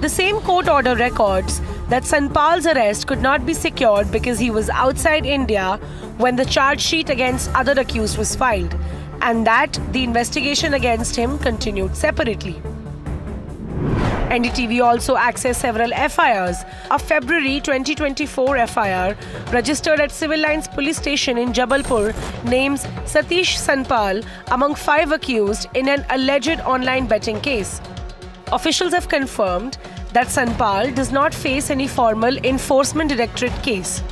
The same court order records that Sanpal's arrest could not be secured because he was outside India when the charge sheet against other accused was filed, and that the investigation against him continued separately. NDTV also accessed several FIRs. A February 2024 FIR registered at Civil Lines Police Station in Jabalpur names Satish Sanpal among 5 accused in an alleged online betting case. Officials have confirmed that Sanpal does not face any formal enforcement directorate case.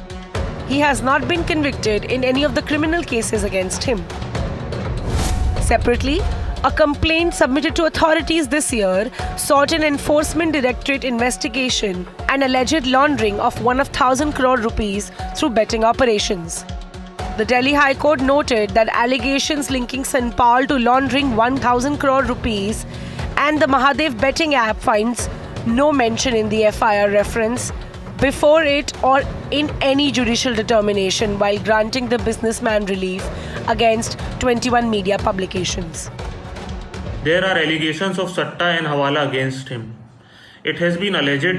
He has not been convicted in any of the criminal cases against him. Separately, a complaint submitted to authorities this year sought an enforcement directorate investigation and alleged laundering of 1,000 crore rupees through betting operations. The Delhi High Court noted that allegations linking Sanpal to laundering 1,000 crore rupees and the Mahadev betting app finds no mention in the FIR reference before it or in any judicial determination while granting the businessman relief against 21 media publications. There are allegations of satta and hawala against him. It has been alleged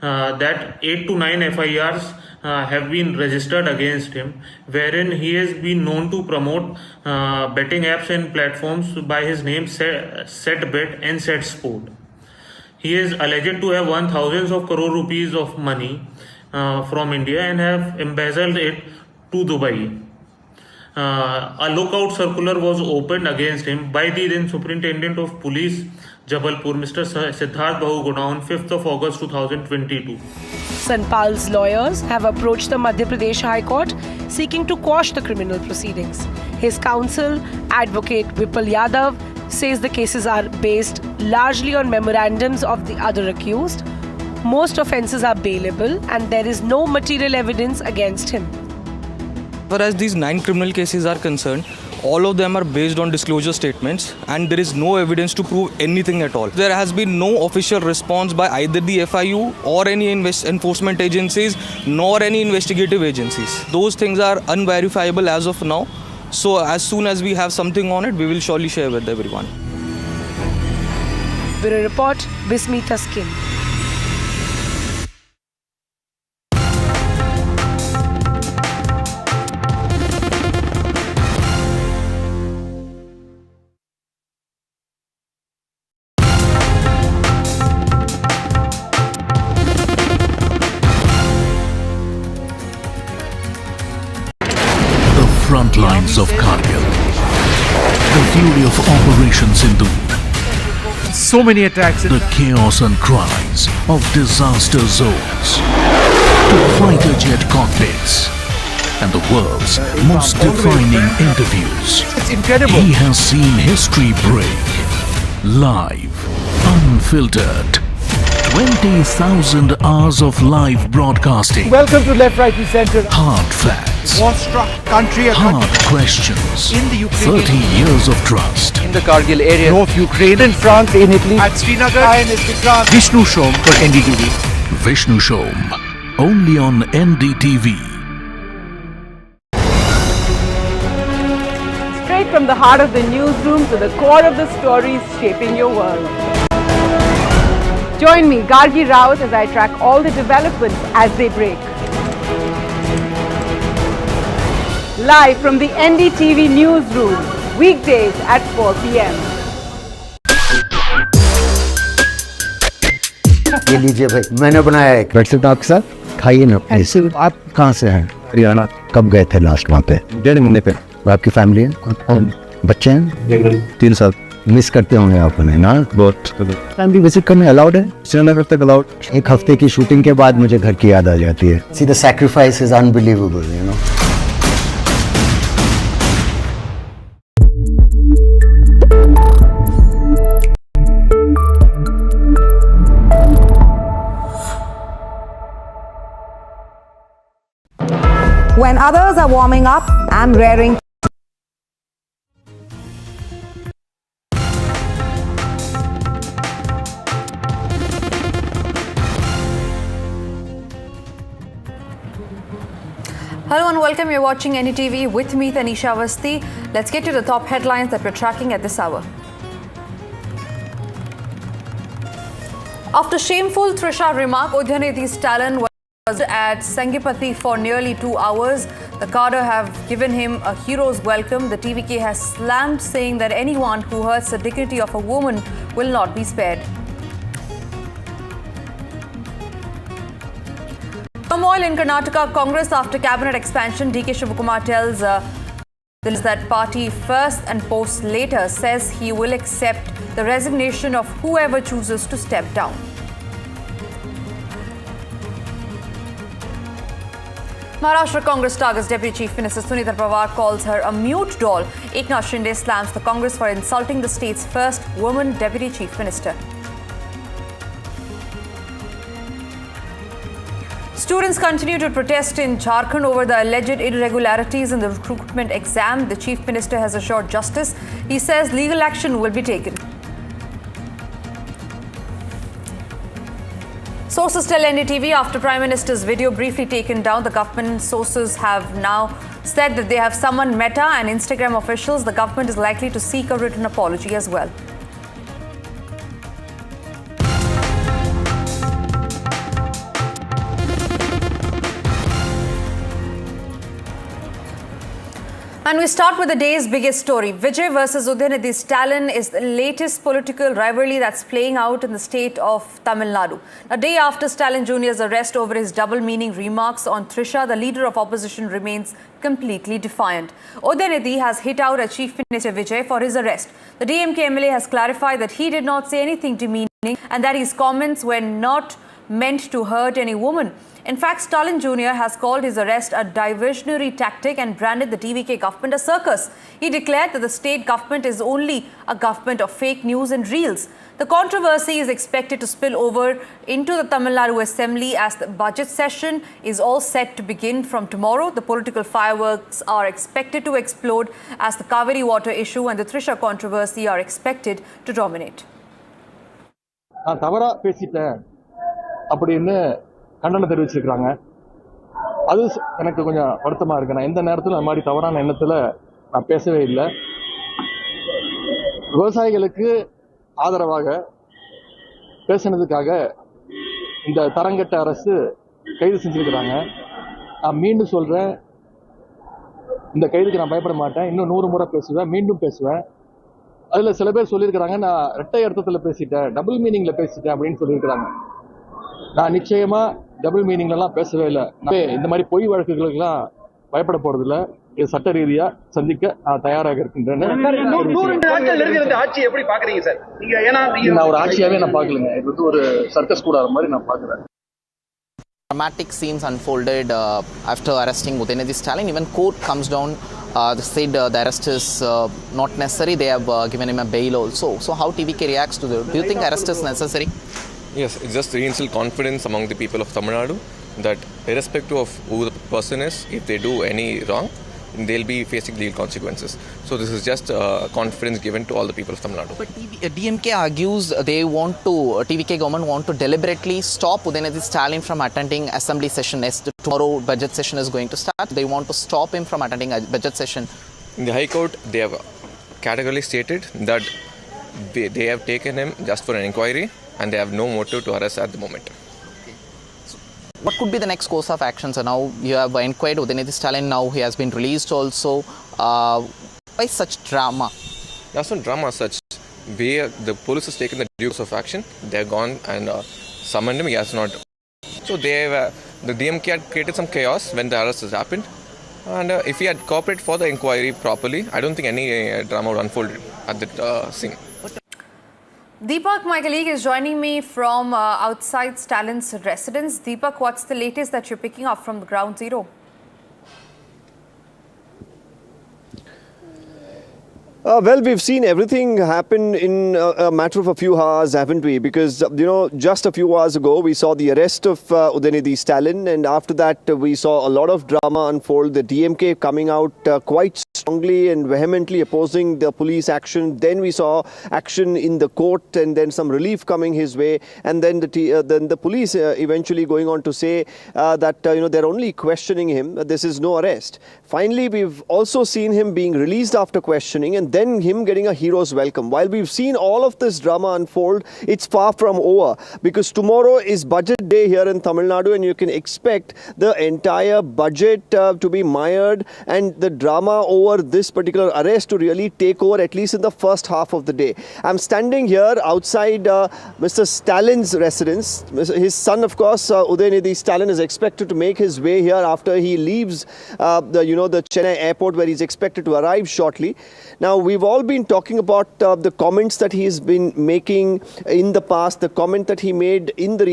that 8 to 9 FIRs have been registered against him, wherein he has been known to promote betting apps and platforms by his name SetBet and SetSport. He is alleged to have won thousands of crore rupees of money from India and have embezzled it to Dubai. a lookout circular was opened against him by the then Superintendent of Police, Jabalpur, Mr. Siddharth Bahuguna, on 5th of August 2022. Sanpal's lawyers have approached the Madhya Pradesh High Court seeking to quash the criminal proceedings. His counsel, Advocate Vipul Yadav, says the cases are based largely on memorandums of the other accused. Most offences are bailable and there is no material evidence against him. As far as these 9 criminal cases are concerned, all of them are based on disclosure statements and there is no evidence to prove anything at all. There has been no official response by either the FIU or any enforcement agencies nor any investigative agencies. Those things are unverifiable as of now. So as soon as we have something on it, we will surely share with everyone. Bureau Report, Bismita Skin. Front lines of Kargil. The fury of Operation Sindhu. So many attacks. The chaos and cries of disaster zones. To fighter jet cockpits. And the world's most defining interviews. It's incredible. He has seen history break. Live. Unfiltered. 20,000 hours of live broadcasting. Welcome to Left, Right and Centre. Hard facts. War-struck country. Hard questions. In the Ukraine. 30 years of trust. In the Kargil area. North Ukraine. In France, in Italy. At Srinagar. France. Vishnu Shom for NDTV. Vishnu Shom. Only on NDTV. Straight from the heart of the newsroom to the core of the stories shaping your world. Join me, Gargi Raut, as I track all the developments as they break. Live from the NDTV newsroom, weekdays at 4 p.m. ये लीजिए भाई, मैंने बनाया है। बैठ सकता आपके साथ? खाइए ना। ऐसे आप कहाँ से हैं? हरियाणा। कब गए थे लास्ट वहाँ पे? 1.5 महीने पे। आपकी फैमिली है? बच्चे हैं? 3 साल। मिस करते होंगे आप उन्हें ना? बहुत। फैमिली विजिट करने अलाउड है? श्रीनगर तक अलाउड? 1 हफ्ते की शूटिंग के बाद मुझे घर की याद आ जाती है। See, the sacrifice is unbelievable, you know. When others are warming up, I'm raring. Hello and welcome. You're watching NDTV with me, Tanisha Avasthi. Let's get to the top headlines that we're tracking at this hour. After shameful Trisha remark, Udhayanidhi Stalin was at Sangipathy for nearly 2 hours. The cadre have given him a hero's welcome. The TVK has slammed, saying that anyone who hurts the dignity of a woman will not be spared. Turmoil in Karnataka Congress after cabinet expansion. DK Shivakumar tells that party first and post later, says he will accept the resignation of whoever chooses to step down. Maharashtra Congress targets Deputy Chief Minister Sunita Pawar, calls her a mute doll. Eknath Shinde slams the Congress for insulting the state's first woman Deputy Chief Minister. Students continue to protest in Jharkhand over the alleged irregularities in the recruitment exam. The Chief Minister has assured justice. He says legal action will be taken. Sources tell NDTV after Prime Minister's video briefly taken down, the government sources have now said that they have summoned Meta and Instagram officials. The government is likely to seek a written apology as well. And we start with the day's biggest story. Vijay versus Udhayanidhi Stalin is the latest political rivalry that's playing out in the state of Tamil Nadu. A day after Stalin Jr.'s arrest over his double-meaning remarks on Trisha, the leader of opposition remains completely defiant. Udhayanidhi has hit out at Chief Minister Vijay for his arrest. The DMK MLA has clarified that he did not say anything demeaning and that his comments were not meant to hurt any woman. In fact, Stalin Jr. has called his arrest a diversionary tactic and branded the TVK government a circus. He declared that the state government is only a government of fake news and reels. The controversy is expected to spill over into the Tamil Nadu Assembly as the budget session is all set to begin from tomorrow. The political fireworks are expected to explode as the Cauvery water issue and the Trisha controversy are expected to dominate. கண்டனம் தெரிவிச்சிருக்காங்க. அது எனக்கு கொஞ்சம் வருத்தமா இருக்கு. நான் எந்த நேரத்துல அந்த மாதிரி தவறான எண்ணத்துல நான் பேசவே இல்லை. விவசாயிகளுக்கு ஆதரவாக பேசினதுக்காக இந்த தரங்கட்ட அரசு கைது செஞ்சிருக்கிறாங்க. நான் மீண்டும் சொல்றேன், இந்த கைதுக்கு நான் பயப்பட மாட்டேன். இன்னும் 100 முறை பேசுவேன், மீண்டும் பேசுவேன். அதுல சில பேர் சொல்லியிருக்கிறாங்க, நான் இரட்டை அர்த்தத்துல பேசிட்டேன், டபுள் மீனிங்ல பேசிட்டேன் அப்படின்னு சொல்லியிருக்கிறாங்க. நான் நிச்சயமா டபுள் மீனிங்லாம் பேசவே இல்லை. இந்த மாதிரி பொய் வழக்குகளுக்கெல்லாம் பயப்பட போறது இல்லை. இது சட்ட ரீதியா சந்திக்க நான் தயாராக இருக்கின்றேன். நான் ஒரு ஆட்சியாவே நான் பார்க்கலங்க. இது வந்து ஒரு சர்க்கஸ் கூடாத மாதிரி நான் பார்க்கிறேன். Dramatic scenes unfolded after arresting Udhayanidhi Stalin. Even court comes down. They said the arrest is not necessary. They have given him a bail also. So how TVK reacts to this? Do you think arrest is necessary? Yes, it just reinstilled confidence among the people of Tamil Nadu that irrespective of who the person is, if they do any wrong, they'll be facing legal consequences. So this is just confidence given to all the people of Tamil Nadu. But DMK argues they want to, TVK government want to deliberately stop Udhayanidhi Stalin from attending assembly session. Tomorrow budget session is going to start. They want to stop him from attending a budget session. In the High Court, they have categorically stated that they have taken him just for an inquiry and they have no motive to arrest at the moment. Okay. So what could be the next course of action? So now you have inquired Udhayanidhi Stalin, now he has been released also. Why such drama? There's no drama such. The police has taken the due course of action. They have gone and summoned him. He has not. So the DMK had created some chaos when the arrest has happened. And if he had cooperated for the inquiry properly, I don't think any drama would unfold at the scene. Deepak, my colleague, is joining me from outside Stalin's residence. Deepak, what's the latest that you're picking up from the ground zero? Well, we've seen everything happen in a matter of a few hours, haven't we? Because, just a few hours ago, we saw the arrest of Udhayanidhi Stalin. And after that, we saw a lot of drama unfold. The DMK coming out quite strongly and vehemently opposing the police action. Then we saw action in the court and then some relief coming his way. And then the police eventually going on to say that, they're only questioning him. This is no arrest. Finally, we've also seen him being released after questioning and then him getting a hero's welcome. While we've seen all of this drama unfold, it's far from over because tomorrow is budget day here in Tamil Nadu and you can expect the entire budget to be mired and the drama over this particular arrest to really take over at least in the first half of the day. I'm standing here outside Mr. Stalin's residence. His son, of course, Udhayanidhi Stalin, is expected to make his way here after he leaves the Chennai airport where he's expected to arrive shortly. Now, we've all been talking about the comments that he's been making in the past, the comment that he made in the